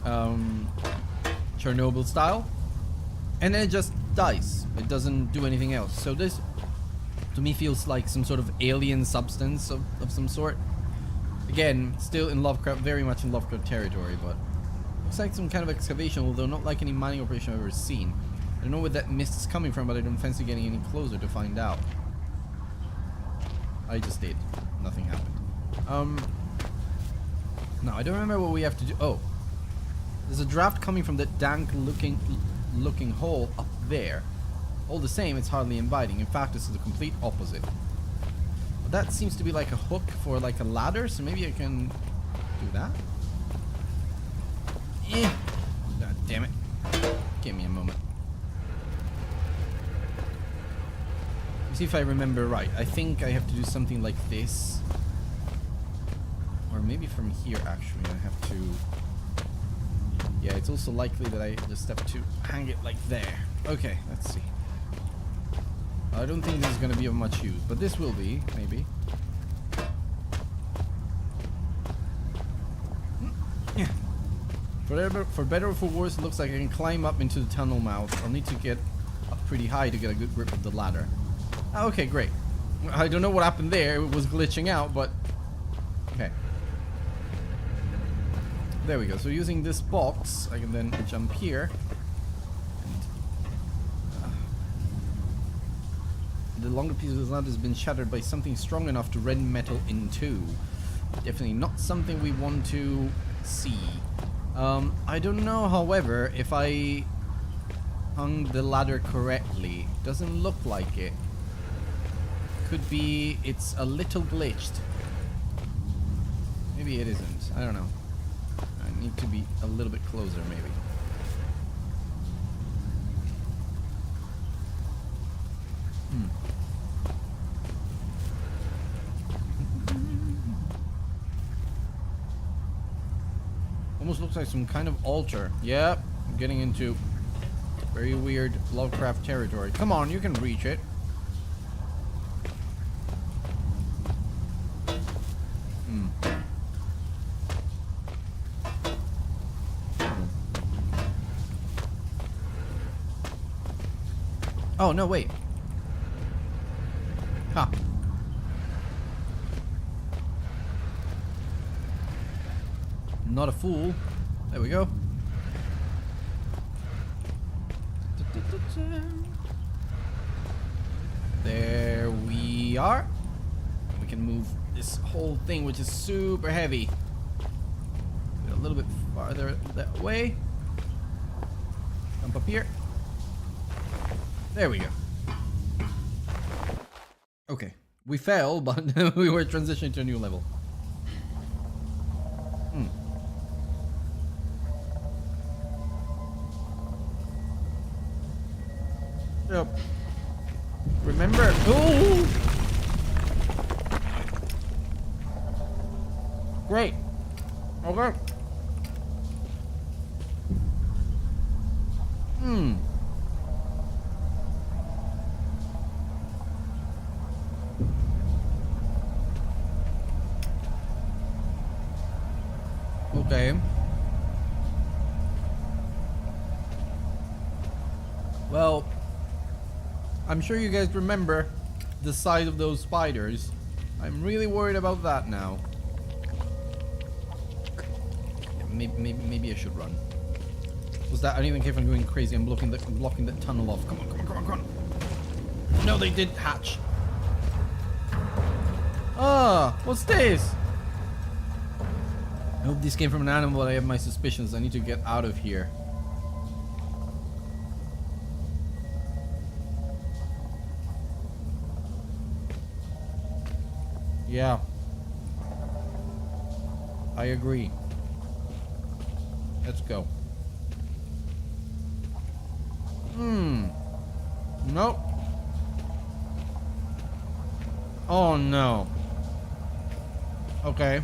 Chernobyl style, and then it just dies. It doesn't do anything else. So this, to me, feels like some sort of alien substance of some sort. Again, still in Lovecraft, very much in Lovecraft territory, but looks like some kind of excavation, although not like any mining operation I've ever seen. I don't know where that mist is coming from, but I don't fancy getting any closer to find out. I just did. Nothing happened. Now, I don't remember what we have to do. Oh. There's a draft coming from that dank looking hole up there. All the same, it's hardly inviting. In fact, this is the complete opposite. But that seems to be like a hook for like a ladder, so maybe I can do that. God damn it. Give me a moment. See if I remember right. I think I have to do something like this. Or maybe from here, actually. I have to... Yeah, it's also likely that I just have to hang it like there. Okay, let's see. I don't think this is going to be of much use, but this will be, maybe. Yeah. For better or for worse, it looks like I can climb up into the tunnel mouth. I'll need to get up pretty high to get a good grip of the ladder. Okay, great. I don't know what happened there. It was glitching out, but... Okay. There we go. So using this box, I can then jump here. And, the longer piece of the ladder has been shattered by something strong enough to rend metal in two. Definitely not something we want to see. I don't know, however, if I hung the ladder correctly. Doesn't look like it. Could be it's a little glitched. Maybe it isn't. I don't know. I need to be a little bit closer, maybe. Almost looks like some kind of altar. Yep, I'm getting into Very weird Lovecraft territory. Come on, you can reach it. Oh, no, wait. Huh. Not a fool. There we go. There we are. We can move this whole thing, which is super heavy, a little bit farther that way. Jump up here. There we go. Okay. We fell, but we were transitioning to a new level. So, remember... Oh! Great. Okay. Okay. Well, I'm sure you guys remember the size of those spiders. I'm really worried about that now. Yeah, maybe I should run. Was that? I don't even care if I'm going crazy. I'm blocking the tunnel off. Come on, come on, come on, come on. No, they did hatch. Ah, what's this? I hope this came from an animal, but I have my suspicions. I need to get out of here. Yeah. I agree. Let's go. Nope. Oh no. Okay.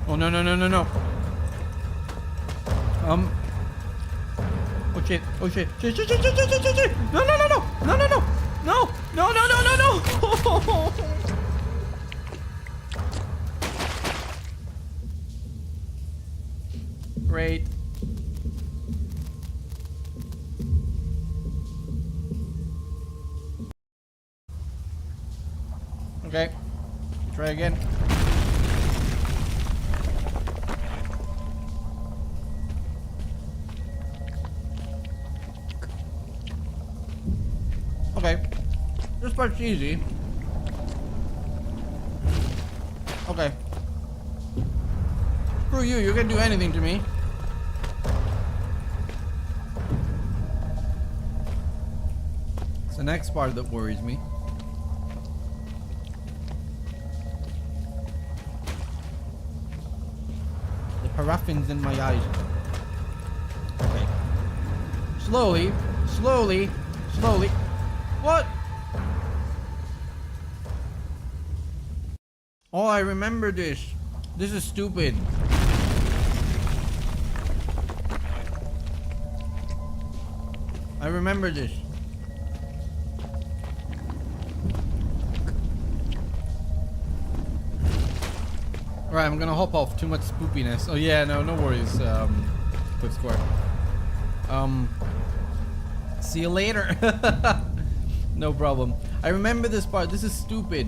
Oh no no no no no. Oh shit! Oh shit! Shit! Shit! Shit! Shit! Shit! Shit! Shit! No! No! No! No! No! No! No! No! No! No! No! No! No! Great. Okay. Try again. Okay. This part's easy. Okay. Screw you, you can do anything to me. It's the next part that worries me. The paraffin's in my eyes. Okay. Slowly, slowly, slowly. What? Oh, I remember this. This is stupid. I remember this. Alright, I'm gonna hop off. Too much spoopiness. Oh yeah, no worries. Quick square. See you later. No problem. I remember this part. This is stupid.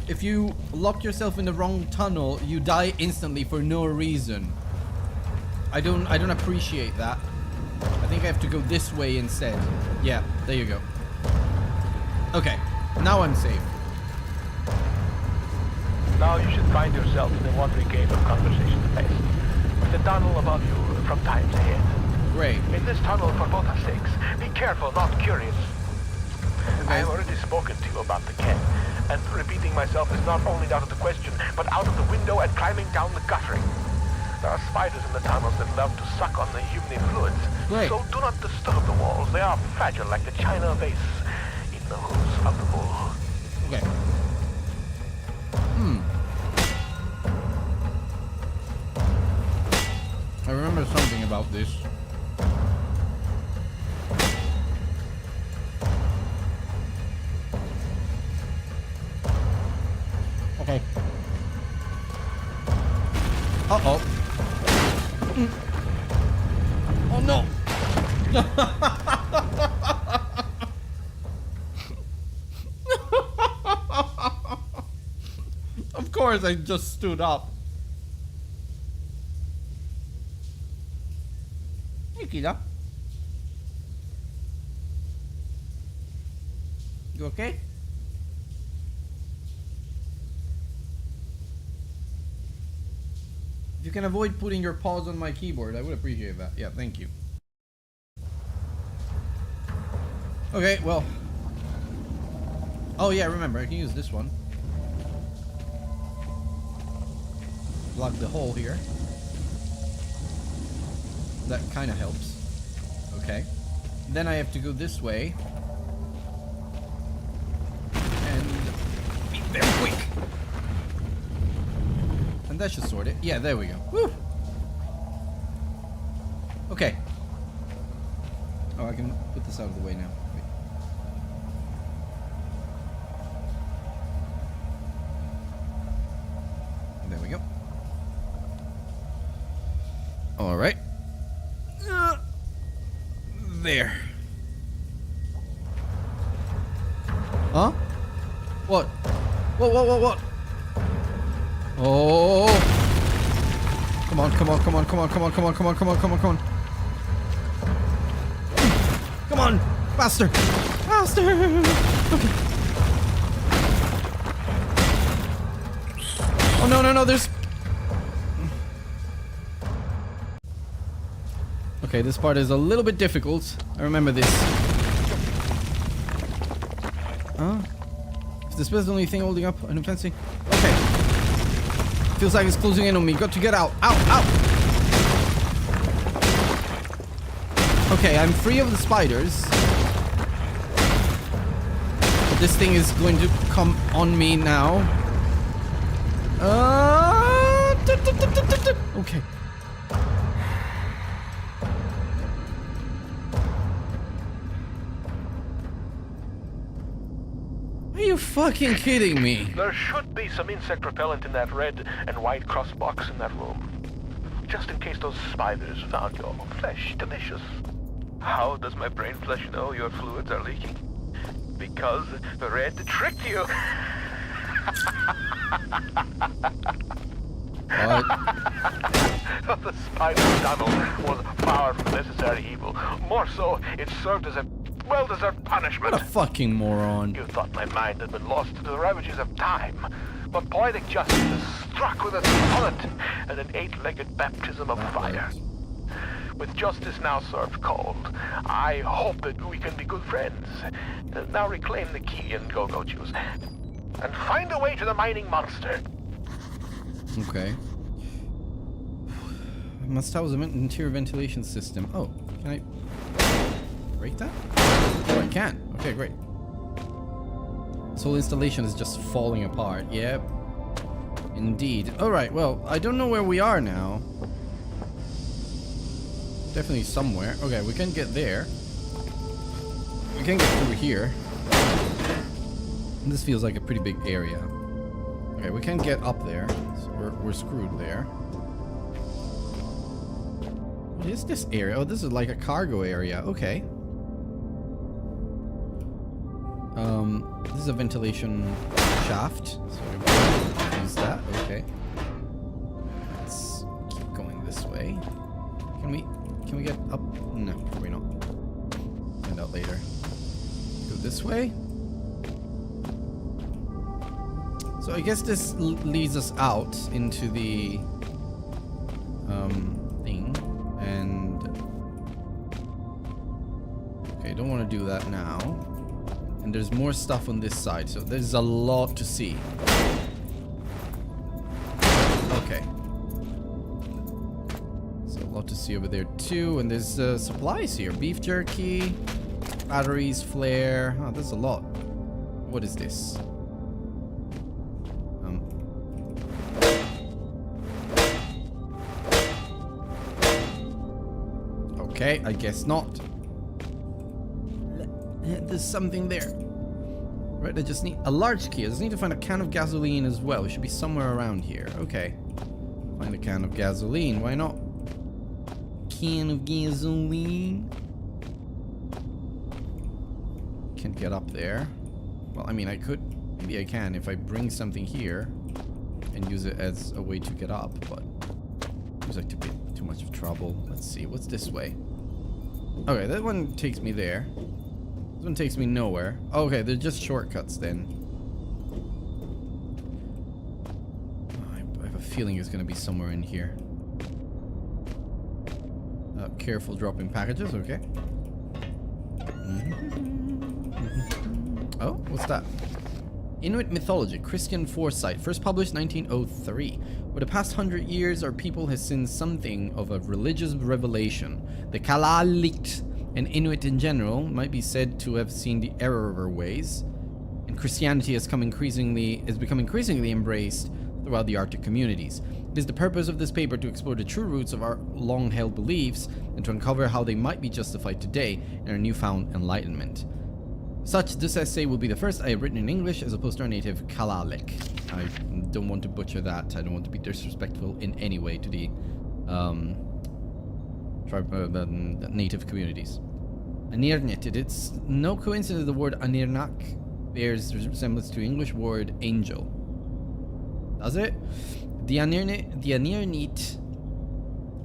If you lock yourself in the wrong tunnel, you die instantly for no reason. I don't appreciate that. I think I have to go this way instead. Yeah, there you go. Okay, now I'm safe. Now you should find yourself in a wandering game of conversation space, with the tunnel above you from times ahead. Great. In this tunnel, for both our sakes, be careful, not curious. Okay. I have already spoken to you about the cat, and repeating myself is not only out of the question, but out of the window and climbing down the guttering. There are spiders in the tunnels that love to suck on the human fluids, Great. so do not disturb the walls. They are fragile like the china vase in the hooves of the bull. Okay. remember something about this. Okay. Uh-oh. Oh no! Of course I just stood up. Hey, Kida. You okay? If you can avoid putting your paws on my keyboard, I would appreciate that. Yeah, thank you. Okay, well. Oh yeah, remember, I can use this one. Block the hole here. That kind of helps. Okay. Then I have to go this way. And be very quick. And that should sort it. Yeah, there we go. Woo! Okay. Oh, I can put this out of the way now. Wait. There we go. All right. There. Huh? What? What? Oh! Come on! Come on! Faster! Okay. Oh no! There's. Okay, this part is a little bit difficult. I remember this. Huh? Is this the only thing holding up an fencing? Okay. Feels like it's closing in on me. Got to get out. Out! Okay, I'm free of the spiders. But this thing is going to come on me now. Okay. Are you fucking kidding me? There should be some insect repellent in that red and white cross box in that room. Just in case those spiders found your flesh delicious. How does my brain flesh know your fluids are leaking? Because the red tricked you. What? The spider tunnel was far from necessary evil. More so, it served as a well-deserved punishment. What a fucking moron. You thought my mind had been lost to the ravages of time, but poetic justice is struck with a bullet and an eight-legged baptism of fire. With justice now served cold, I hope that we can be good friends. Now reclaim the key and go juice. And find a way to the mining monster. Okay. I must house an interior ventilation system. Oh, can I break that? Oh, I can. Okay, great. This whole installation is just falling apart. Yep. Indeed. Alright, well, I don't know where we are now. Definitely somewhere. Okay, we can get there. We can get through here. And this feels like a pretty big area. Okay, we can get up there. So we're screwed there. What is this area? Oh, this is like a cargo area. Okay. This is a ventilation shaft. So we'll use that. Okay. Let's keep going this way. Can we get up? No, probably not. Find out later. Go this way. So I guess this leads us out into the thing, and okay, don't want to do that now. And there's more stuff on this side, so there's a lot to see. Okay. So a lot to see over there too, and there's supplies here. Beef jerky, batteries, flare. Oh, there's a lot. What is this? Okay, I guess not. There's something there. Right, I just need a large key. I just need to find a can of gasoline as well. It should be somewhere around here. Okay. Find a can of gasoline. Why not? Can of gasoline. Can't get up there. Well, I mean, I could. Maybe I can if I bring something here and use it as a way to get up, but it seems like to be too much of trouble. Let's see. What's this way? Okay, that one takes me there. This one takes me nowhere. Okay, they're just shortcuts then. I have a feeling it's going to be somewhere in here. Careful dropping packages, okay. Oh, what's that? Inuit mythology, Christian foresight, first published 1903. Over the past 100 years, our people has seen something of a religious revelation. The Kalaallit and Inuit in general might be said to have seen the error of our ways, and Christianity has become increasingly embraced throughout the Arctic communities. It is the purpose of this paper to explore the true roots of our long-held beliefs and to uncover how they might be justified today in our newfound enlightenment. This essay will be the first I have written in English as opposed to our native Kalaallit. I don't want to butcher that. I don't want to be disrespectful in any way to the native communities. Anirnit. It's no coincidence the word Anirnak bears resemblance to the English word angel. Does it? The Anirnit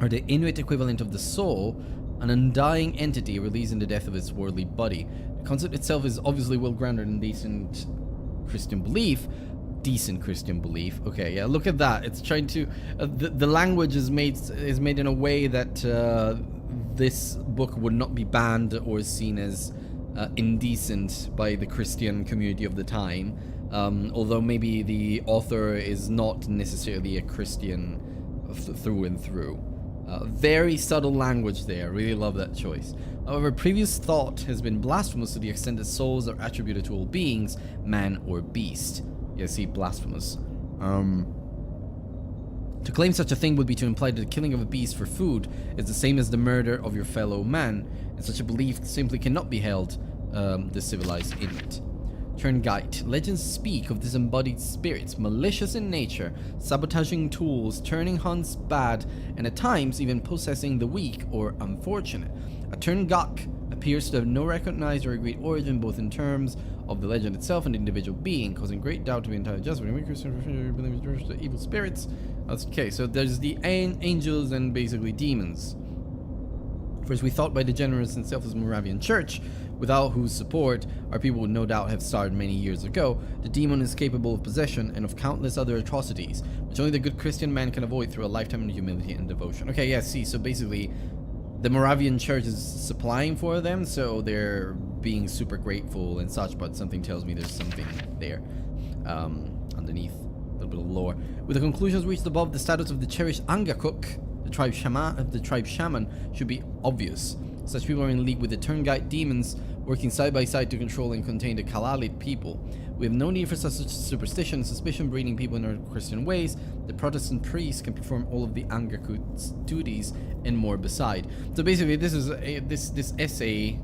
are the Inuit equivalent of the soul, an undying entity released in the death of its worldly body. The concept itself is obviously well grounded in decent Christian belief. Okay, yeah, look at that. It's trying to the language is made in a way that this book would not be banned or seen as indecent by the Christian community of the time. Although maybe the author is not necessarily a Christian through and through. Very subtle language there. Really love that choice. However, previous thought has been blasphemous to the extent that souls are attributed to all beings, man or beast. Yeah, see, blasphemous. To claim such a thing would be to imply that the killing of a beast for food is the same as the murder of your fellow man, and such a belief simply cannot be held the civilized Inuit. Turngite. Legends speak of disembodied spirits, malicious in nature, sabotaging tools, turning hunts bad, and at times even possessing the weak or unfortunate. A Turngak appears to have no recognized or agreed origin, both in terms of the legend itself and the individual being, causing great doubt to the entire judgment. The evil spirits. Okay, so there's the angels and basically demons. First, we thought by the generous and selfless Moravian Church, without whose support our people would no doubt have starved many years ago, the demon is capable of possession and of countless other atrocities, which only the good Christian man can avoid through a lifetime of humility and devotion. Okay, yeah, see, so basically, the Moravian Church is supplying for them, so they're being super grateful and such, but something tells me there's something there underneath. A little bit of lore. With the conclusions reached above, the status of the cherished Angakuk, the tribe shaman, should be obvious. Such people are in league with the Turngite demons, working side by side to control and contain the Kalaallit people. We have no need for such superstition and suspicion breeding people in our Christian ways. The Protestant priests can perform all of the Angakuk's duties and more beside. So basically, this is this essay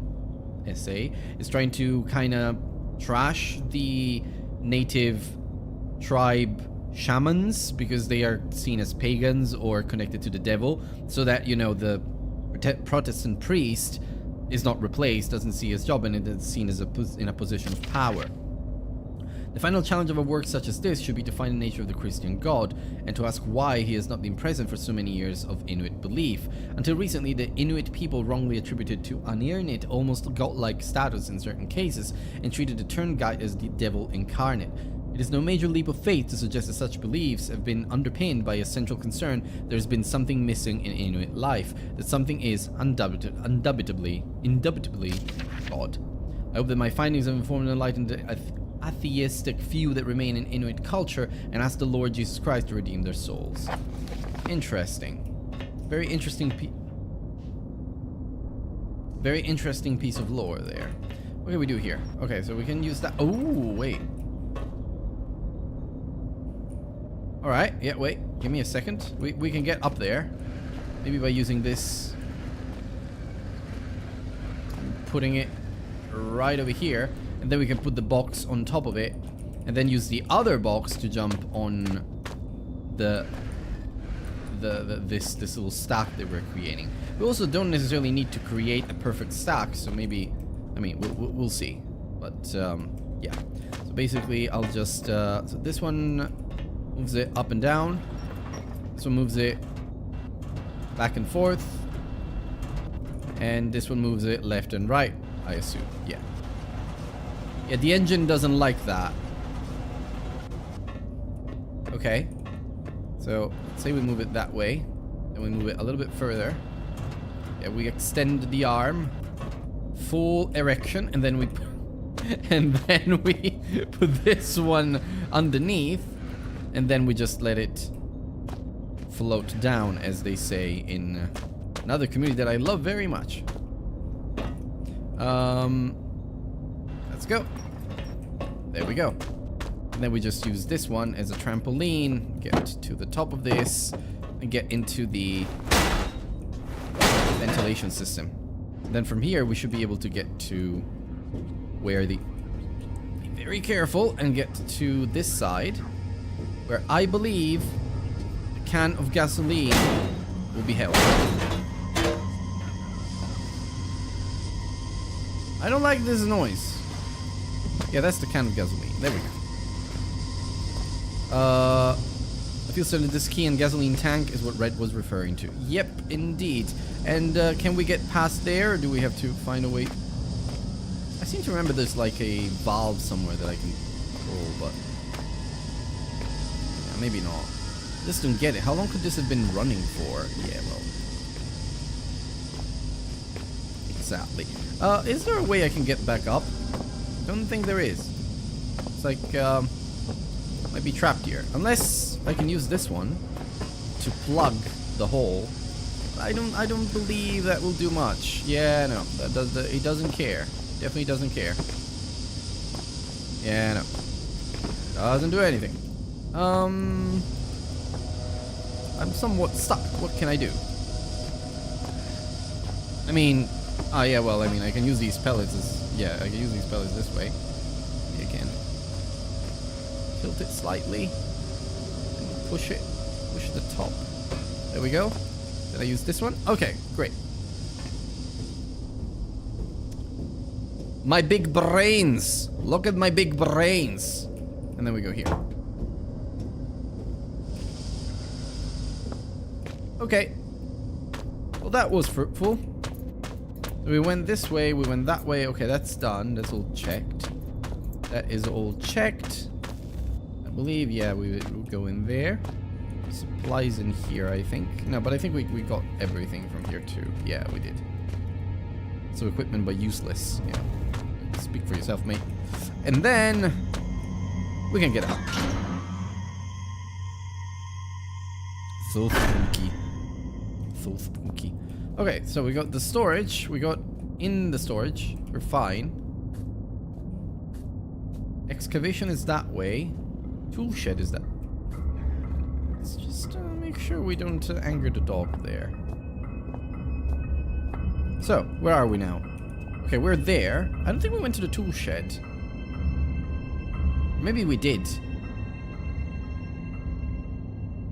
is trying to kind of trash the native tribe shamans because they are seen as pagans or connected to the devil, so that, you know, the Protestant priest is not replaced, doesn't see his job, and it is seen as in a position of power. The final challenge of a work such as this should be to find the nature of the Christian God, and to ask why he has not been present for so many years of Inuit belief. Until recently, the Inuit people wrongly attributed to Anirnit almost godlike status in certain cases, and treated the Turngite as the devil incarnate. It is no major leap of faith to suggest that such beliefs have been underpinned by a central concern there has been something missing in Inuit life, that something is indubitably God. I hope that my findings have informed and enlightened the atheistic few that remain in Inuit culture, and ask the Lord Jesus Christ to redeem their souls. Interesting. Very interesting piece of lore there. What can we do here? Okay, so we can use that. Oh, wait. Alright, yeah, wait. Give me a second. We can get up there. Maybe by using this putting it right over here, and then we can put the box on top of it, and then use the other box to jump on this little stack that we're creating. We also don't necessarily need to create a perfect stack, so maybe, I mean, we'll see. But yeah. So basically, I'll just so this one moves it up and down. This one moves it back and forth, and this one moves it left and right, I assume. Yeah. Yeah, the engine doesn't like that. Okay. So, let's say we move it that way. Then we move it a little bit further. Yeah, we extend the arm. Full erection. And then we... and then we put this one underneath. And then we just let it float down, as they say in another community that I love very much. Let's go. There we go. And then we just use this one as a trampoline, get to the top of this, and get into the ventilation system. And then from here, we should be able to get to where the... Be very careful and get to this side, where I believe the can of gasoline will be held. I don't like this noise. Yeah, that's the can of gasoline. There we go. I feel certain this key and gasoline tank is what Red was referring to. Yep, indeed. And can we get past there, or do we have to find a way? I seem to remember there's like a valve somewhere that I can pull, but yeah, maybe not. Just don't get it. How long could this have been running for? Yeah, well, exactly. Is there a way I can get back up? Don't think there is. It's like might be trapped here, unless I can use this one to plug the hole. I don't believe that will do much. Yeah, no, he doesn't care. Definitely doesn't care. Yeah, no, doesn't do anything. I'm somewhat stuck. What can I do? I mean, yeah, well, I mean, I can use these pellets as, yeah, I can use these pellets this way. You can tilt it slightly and push the top. There we go. Did I use this one? Okay, great. My big brains. Look at my big brains. And then we go here. Okay. Well, that was fruitful. We went this way, we went that way. Okay, that's done. That's all checked. That is all checked. I believe, yeah, we will go in there. Supplies in here, I think. No, but I think we got everything from here too. Yeah, we did. So equipment, but useless. Yeah. Speak for yourself, mate. And then we can get out. So spooky. So spooky. Okay, so we got the storage. We got in the storage. We're fine. Excavation is that way. Tool shed is that. Let's just make sure we don't anger the dog there. So, where are we now? Okay, we're there. I don't think we went to the tool shed. Maybe we did.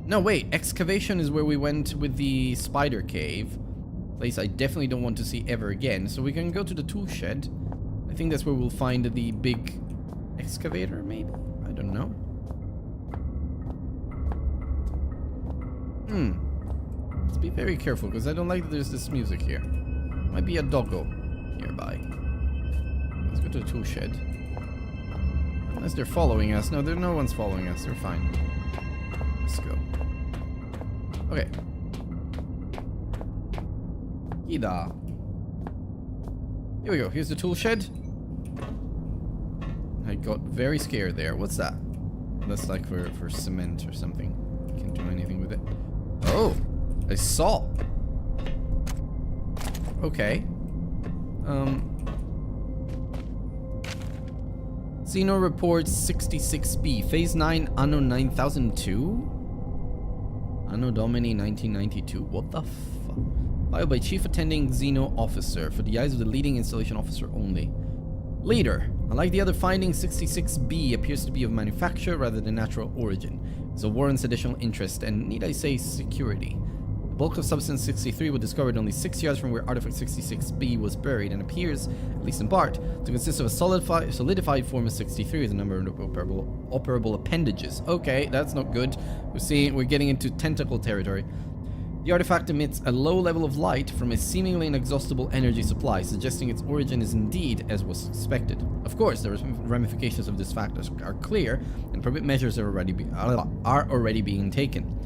No, wait. Excavation is where we went with the spider cave. Place I definitely don't want to see ever again. So we can go to the tool shed. I think that's where we'll find the big excavator, maybe? I don't know. Let's be very careful, because I don't like that there's this music here. Might be a doggo nearby. Let's go to the tool shed. Unless they're following us. No, no one's following us. They're fine. Let's go. Okay. Ida. Here we go. Here's the tool shed. I got very scared there. What's that? That's like for cement or something. Can't do anything with it. Oh, I saw. Okay. Xeno reports 66B. Phase 9 Anno 9002? Anno Domini 1992. What the fuck? Filed by Chief Attending Xeno Officer for the eyes of the leading installation officer only. Leader. Unlike the other findings, 66B appears to be of manufacture rather than natural origin. It's a warrants additional interest and, need I say, security. The bulk of substance 63 was discovered only 6 yards from where artifact 66B was buried and appears, at least in part, to consist of a solidified form of 63 with a number of operable appendages. Okay, that's not good. We're getting into tentacle territory. The artifact emits a low level of light from a seemingly inexhaustible energy supply, suggesting its origin is indeed as was suspected. Of course, the ramifications of this fact are clear, and appropriate measures are already being taken.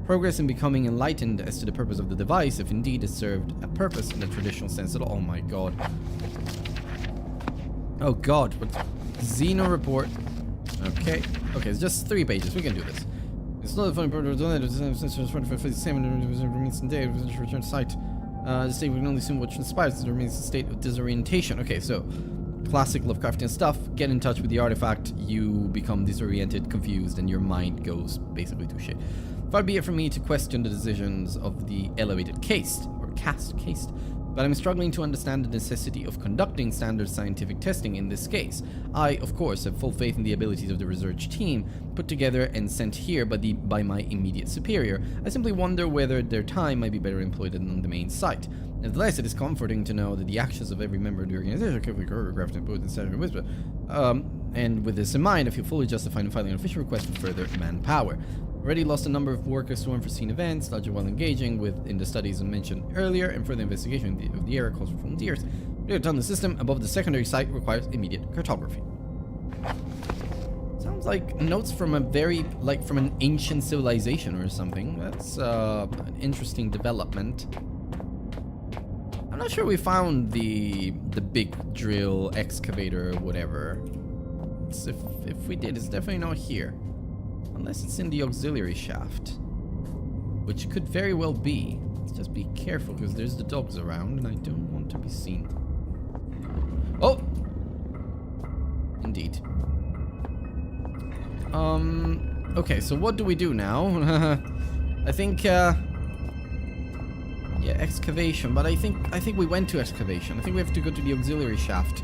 Progress in becoming enlightened as to the purpose of the device, if indeed it served a purpose in the traditional sense at all. Oh my god. Oh god, what? Xeno report. Okay, it's just 3 pages. We can do this. It's not a funny part of the same day, return to site. The state we can only assume what transpires it remains a state of disorientation. Okay, so classic Lovecraftian stuff. Get in touch with the artifact, you become disoriented, confused, and your mind goes basically to shit. Far be it from me to question the decisions of the elevated caste, but I'm struggling to understand the necessity of conducting standard scientific testing in this case. I, of course, have full faith in the abilities of the research team, put together and sent here by my immediate superior. I simply wonder whether their time might be better employed on the main site. Nevertheless, it is comforting to know that the actions of every member of the organization can be choreographed and put in standard whisper. And with this in mind, I feel fully justified in filing an official request for further manpower. Already lost a number of workers to unforeseen events, largely while engaging in the studies mentioned earlier, and further investigation of the area calls for volunteers. To turn the system above the secondary site requires immediate cartography. Sounds like notes from from an ancient civilization or something. That's an interesting development. I'm not sure we found the big drill, excavator, or whatever. If we did, it's definitely not here. Unless it's in the auxiliary shaft. Which could very well be. Let's just be careful, because there's the dogs around, and I don't want to be seen. Oh! Indeed. Okay, so what do we do now? I think, yeah, excavation, but I think we went to excavation. I think we have to go to the auxiliary shaft.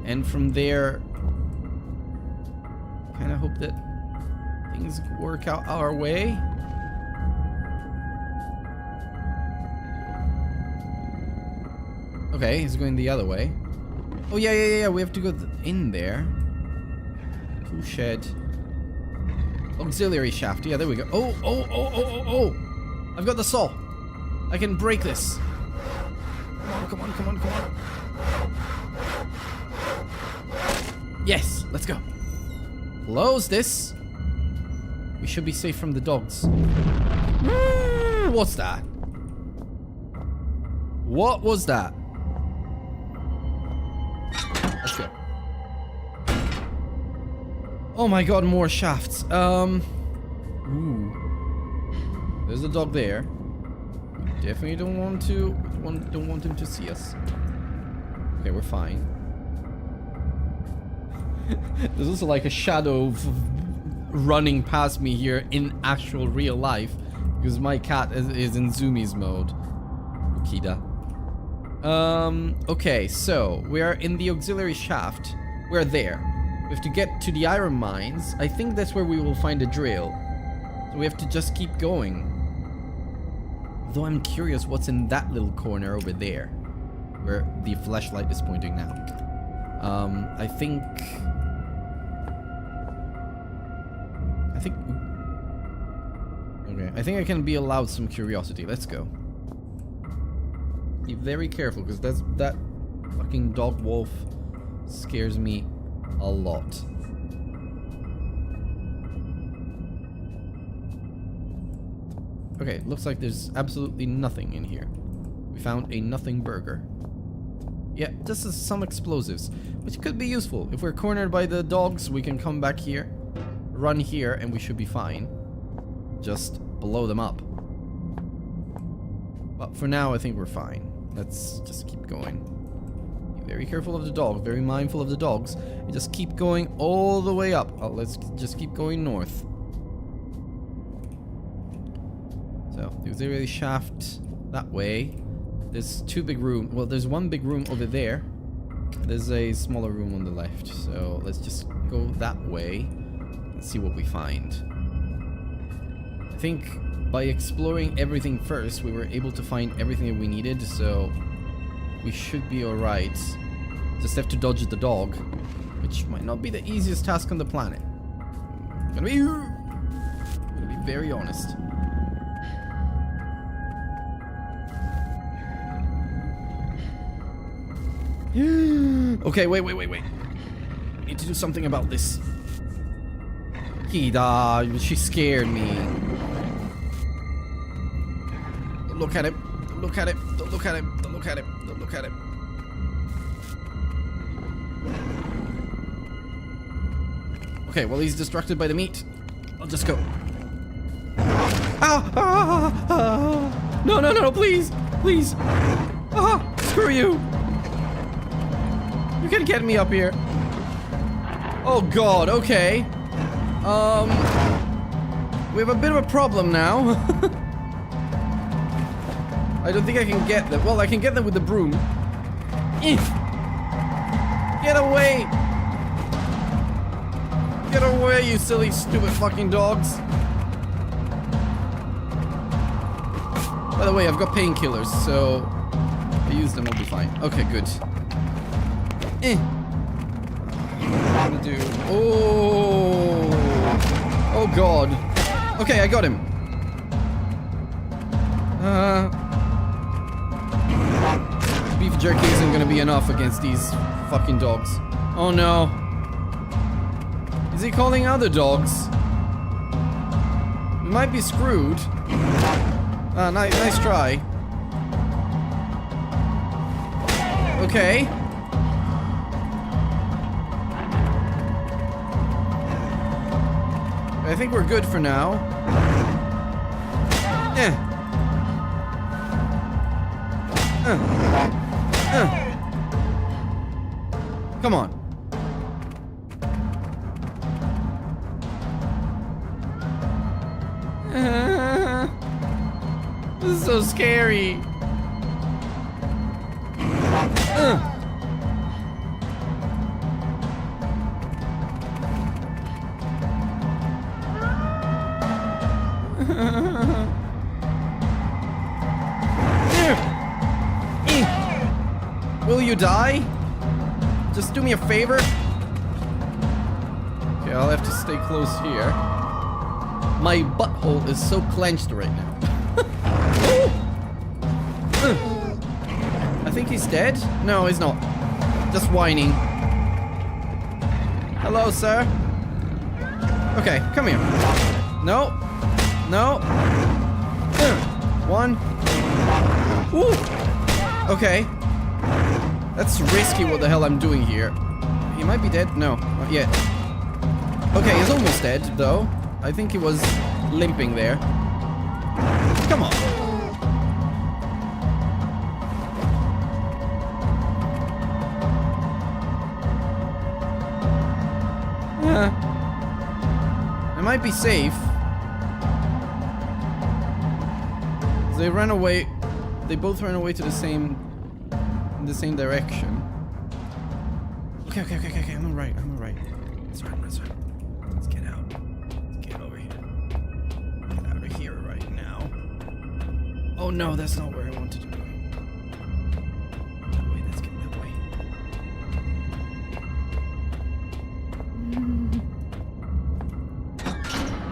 And from there, kind of hope that things work out our way. Okay, he's going the other way. Oh, yeah. We have to go in there. Tool shed. Auxiliary shaft. Yeah, there we go. Oh. I've got the saw. I can break this. Come on. Yes, let's go. Close this. We should be safe from the dogs. What's that? What was that? Let's go. Oh my god, more shafts. Ooh. There's a dog there. We definitely don't want him to see us. Okay, we're fine. There's also like a shadow running past me here in actual real life because my cat is in zoomies mode. Ukida. Okay, so we are in the auxiliary shaft. We're there. We have to get to the iron mines. I think that's where we will find a drill. So we have to just keep going. Though I'm curious what's in that little corner over there, where the flashlight is pointing now. I think. Okay, I think I can be allowed some curiosity. Let's go. Be very careful, because that fucking dog wolf scares me a lot. Okay, looks like there's absolutely nothing in here. We found a nothing burger. Yeah, this is some explosives, which could be useful. If we're cornered by the dogs, we can come back here, run here, and we should be fine. Just blow them up. But for now, I think we're fine. Let's just keep going. Be very careful of the dogs, very mindful of the dogs, and just keep going all the way up. Oh, let's just keep going north. So, the auxiliary shaft that way. There's 2 big rooms. Well, there's 1 big room over there. There's a smaller room on the left. So let's just go that way and see what we find. I think by exploring everything first, we were able to find everything that we needed. So we should be alright. Just have to dodge the dog, which might not be the easiest task on the planet. I'm gonna be very honest. Okay, wait. I need to do something about this. Kida, she scared me. Don't look at him. Don't look at him. Don't look at him. Don't look at him. Don't look at him. Okay, well, he's distracted by the meat. I'll just go. No, please. Please. Screw you. You can get me up here. Oh, God, okay. We have a bit of a problem now. I don't think I can get them. Well, I can get them with the broom. Get away. Get away, you silly, stupid fucking dogs. By the way, I've got painkillers, so if I use them, I'll be fine. Okay, good. What am I gonna do? Oh, God. Okay, I got him. Beef jerky isn't gonna be enough against these fucking dogs. Oh, no. Is he calling other dogs? We might be screwed. Nice try. Okay. I think we're good for now. Come on. This is so scary. Will you die? Just do me a favor. Okay, I'll have to stay close here. My butthole is so clenched right now. I think he's dead. No, he's not. Just whining. Hello, sir. Okay, come here. No. No. 1. Woo. Okay. That's risky what the hell I'm doing here. He might be dead. No, not yet. Okay, he's almost dead, though. I think he was limping there. Come on. I might be safe. They ran away. They both ran away to the same direction. Okay. I'm alright. That's right. Let's get out. Let's get over here. Get out of here right now. Oh no, that's not where I wanted to go. That way, let's get that way.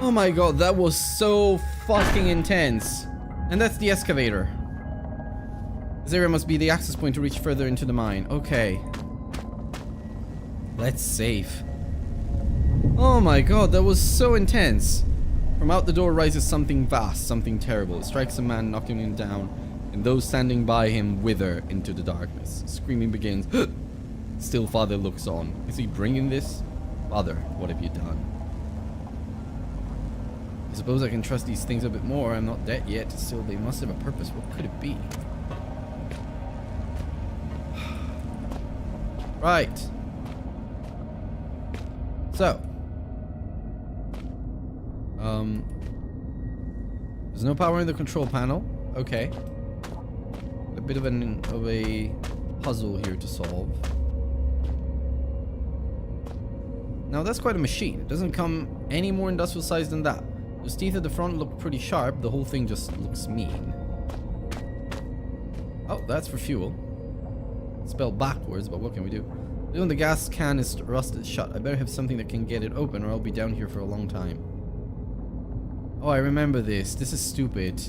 Oh my god, that was so fucking intense. And that's the excavator. This area must be the access point to reach further into the mine. Okay. Let's save. Oh my god, that was so intense. From out the door rises something vast, something terrible. It strikes a man, knocking him down, and those standing by him wither into the darkness. Screaming begins. Still Father looks on. Is he bringing this? Father, what have you done? I suppose I can trust these things a bit more. I'm not dead yet. Still, they must have a purpose. What could it be? Right. So. There's no power in the control panel. Okay. a bit of a puzzle here to solve. Now that's quite a machine. It doesn't come any more industrial sized than that. Those teeth at the front look pretty sharp. The whole thing just looks mean. Oh, that's for fuel. Spelled backwards, but what can we do? The lid on the gas can is rusted shut. I better have something that can get it open or I'll be down here for a long time. Oh, I remember this. This is stupid.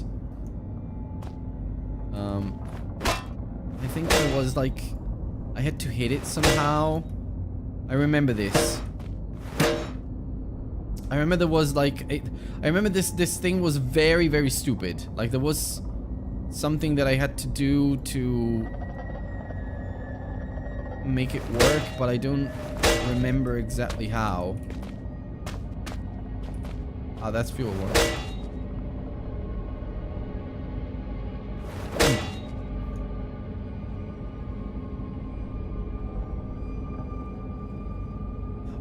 I think there was like... I had to hit it somehow. I remember this. I remember there was like... I remember this thing was very, very stupid. Like there was something that I had to do to make it work, but I don't remember exactly how. Ah, that's fuel work.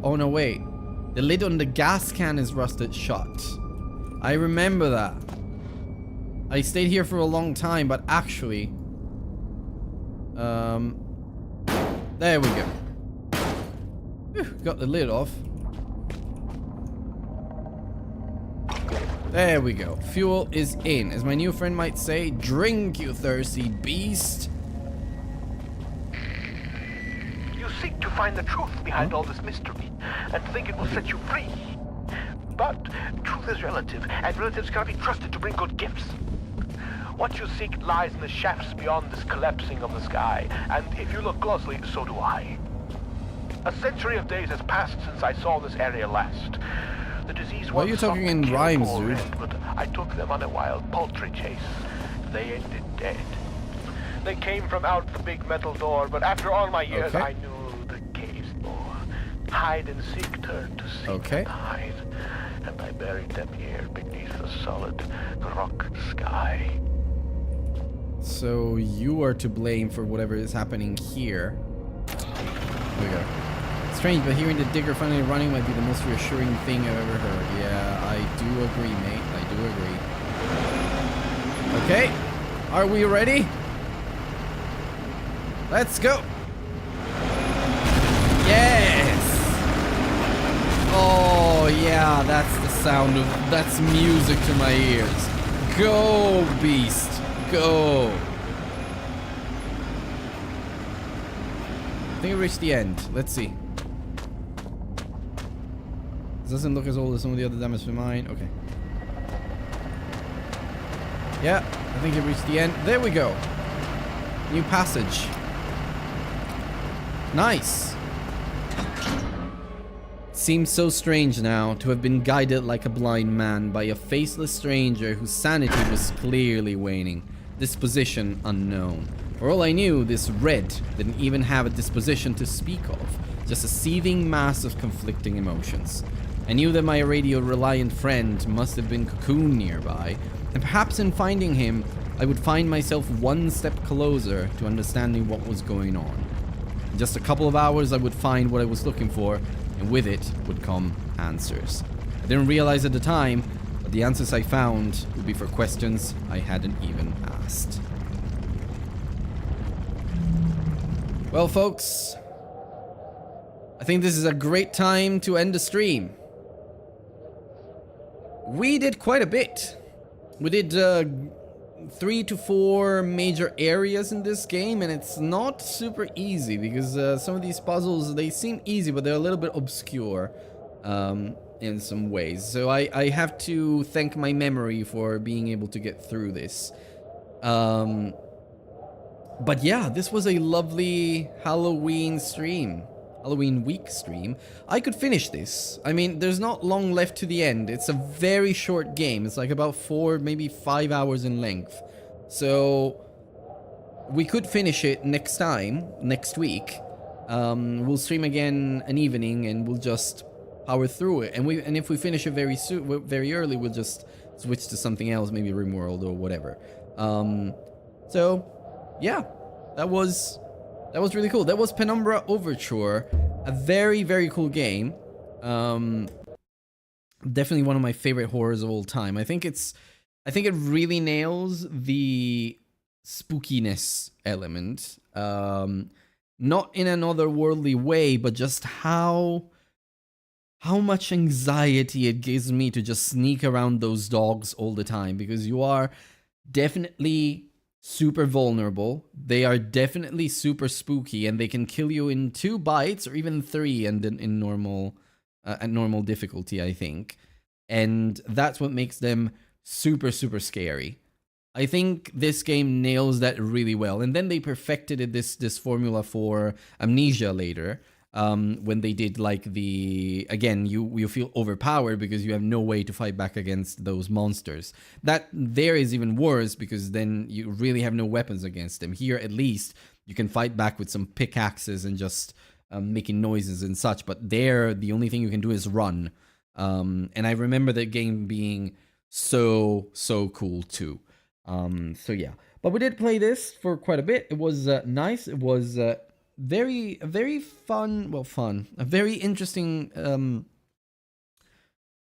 Oh no, wait. The lid on the gas can is rusted shut. I remember that. I stayed here for a long time, but actually... there we go. Whew, got the lid off. There we go. Fuel is in. As my new friend might say, drink, you thirsty beast. You seek to find the truth behind all this mystery and think it will set you free. But truth is relative, and relatives cannot be trusted to bring good gifts. What you seek lies in the shafts beyond this collapsing of the sky, and if you look closely, so do I. A century of days has passed since I saw this area last. The disease Why are you talking in rhymes, dude? But I took them on a wild poultry chase. They ended dead. They came from out the big metal door, but after all my years, I knew the cave's door. Hide and seek turned to seek and hide, and I buried them here beneath the solid rock sky. So you are to blame for whatever is happening here. Here we go. Strange, but hearing the digger finally running might be the most reassuring thing I've ever heard. Yeah, I do agree, mate. I do agree. Okay, are we ready? Let's go. Yes. Oh yeah, that's the sound of, that's music to my ears. Go, beast. Go. I think I reached the end. Let's see. This doesn't look as old as some of the other demos for mine. Okay. Yeah, I think I reached the end. There we go. New passage. Nice. It seems so strange now to have been guided like a blind man by a faceless stranger whose sanity was clearly waning. Disposition unknown. For all I knew, this Red didn't even have a disposition to speak of, just a seething mass of conflicting emotions. I knew that my radio-reliant friend must have been cocooned nearby, and perhaps in finding him, I would find myself one step closer to understanding what was going on. In just a couple of hours, I would find what I was looking for, and with it would come answers. I didn't realize at the time, but the answers I found would be for questions I hadn't even asked. Well, folks, I think this is a great time to end the stream. We did quite a bit. We did 3 to 4 major areas in this game, and it's not super easy because some of these puzzles, they seem easy, but they're a little bit obscure in some ways. So I have to thank my memory for being able to get through this. But yeah, this was a lovely Halloween stream. Halloween week stream. I could finish this. I mean, there's not long left to the end. It's a very short game. It's like about 4, maybe 5 hours in length. So we could finish it next time, next week. We'll stream again an evening and we'll just power through it. And if we finish it very soon, very early, we'll just switch to something else, maybe RimWorld or whatever. So yeah, that was really cool. That was Penumbra Overture, a very, very cool game. Definitely one of my favorite horrors of all time. I think it really nails the spookiness element. Not in an otherworldly way, but just how much anxiety it gives me to just sneak around those dogs all the time, because you are definitely super vulnerable. They are definitely super spooky, and they can kill you in 2 bites or even 3 and in normal at normal difficulty, I think. And that's what makes them super scary. I think this game nails that really well. And then they perfected this formula for Amnesia later, when they did like again, you feel overpowered because you have no way to fight back against those monsters. That there is even worse, because then you really have no weapons against them. Here, at least, you can fight back with some pickaxes and just making noises and such. But there, the only thing you can do is run. And I remember the game being so cool too. So yeah, but we did play this for quite a bit. It was nice. It was very fun. Well, fun. A very interesting.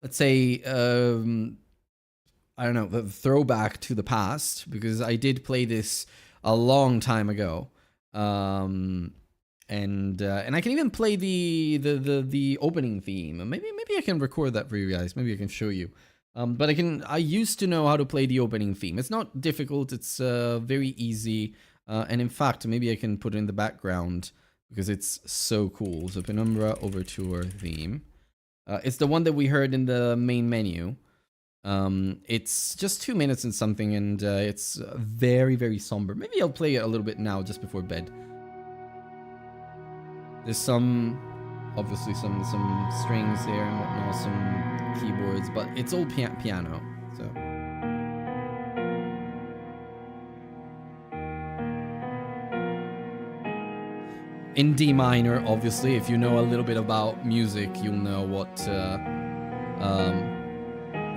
Let's say I don't know, the throwback to the past, because I did play this a long time ago. And I can even play the opening theme. Maybe I can record that for you guys. Maybe I can show you. But I used to know how to play the opening theme. It's not difficult, it's very easy. And in fact, maybe I can put it in the background because it's so cool. So Penumbra Overture theme. It's the one that we heard in the main menu. It's just 2 minutes and something, and it's very somber. Maybe I'll play it a little bit now, just before bed. There's obviously some strings there and whatnot, some keyboards, but it's all piano, so. In D minor, obviously. If you know a little bit about music, you'll know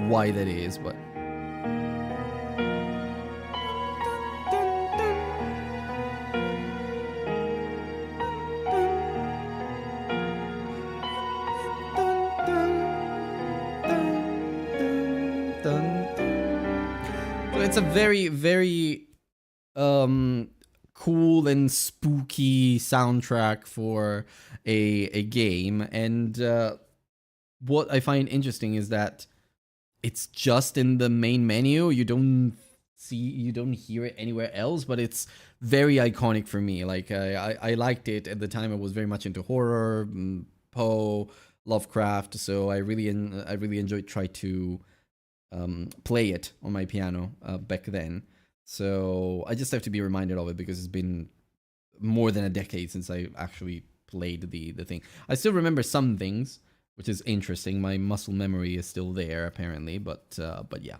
why that is, but. It's a very cool and spooky soundtrack for a game, and what I find interesting is that it's just in the main menu. You don't hear it anywhere else, but it's very iconic for me. Like I liked it at the time. I was very much into horror, Poe, Lovecraft, so I really enjoyed trying to play it on my piano back then. So I just have to be reminded of it, because it's been more than a decade since I actually played the thing. I still remember some things, which is interesting. My muscle memory is still there, apparently, but yeah.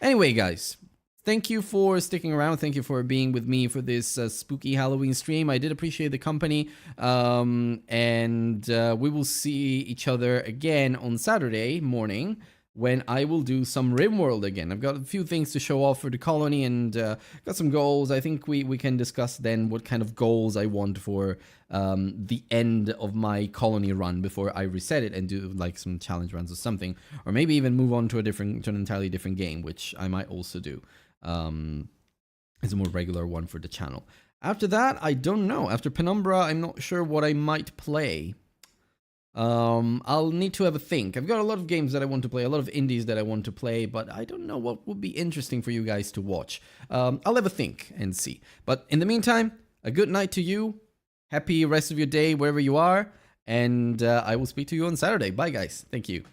Anyway, guys, thank you for sticking around. Thank you for being with me for this spooky Halloween stream. I did appreciate the company, and we will see each other again on Saturday morning, when I will do some RimWorld again. I've got a few things to show off for the colony, and got some goals. I think we can discuss then what kind of goals I want for the end of my colony run before I reset it and do like some challenge runs or something, or maybe even move on to an entirely different game, which I might also do as a more regular one for the channel. After that, I don't know. After Penumbra, I'm not sure what I might play. I'll need to have a think. I've got a lot of games that I want to play, a lot of indies that I want to play, but I don't know what would be interesting for you guys to watch. I'll have a think and see. But in the meantime, a good night to you. Happy rest of your day wherever you are, and I will speak to you on Saturday. Bye, guys. Thank you.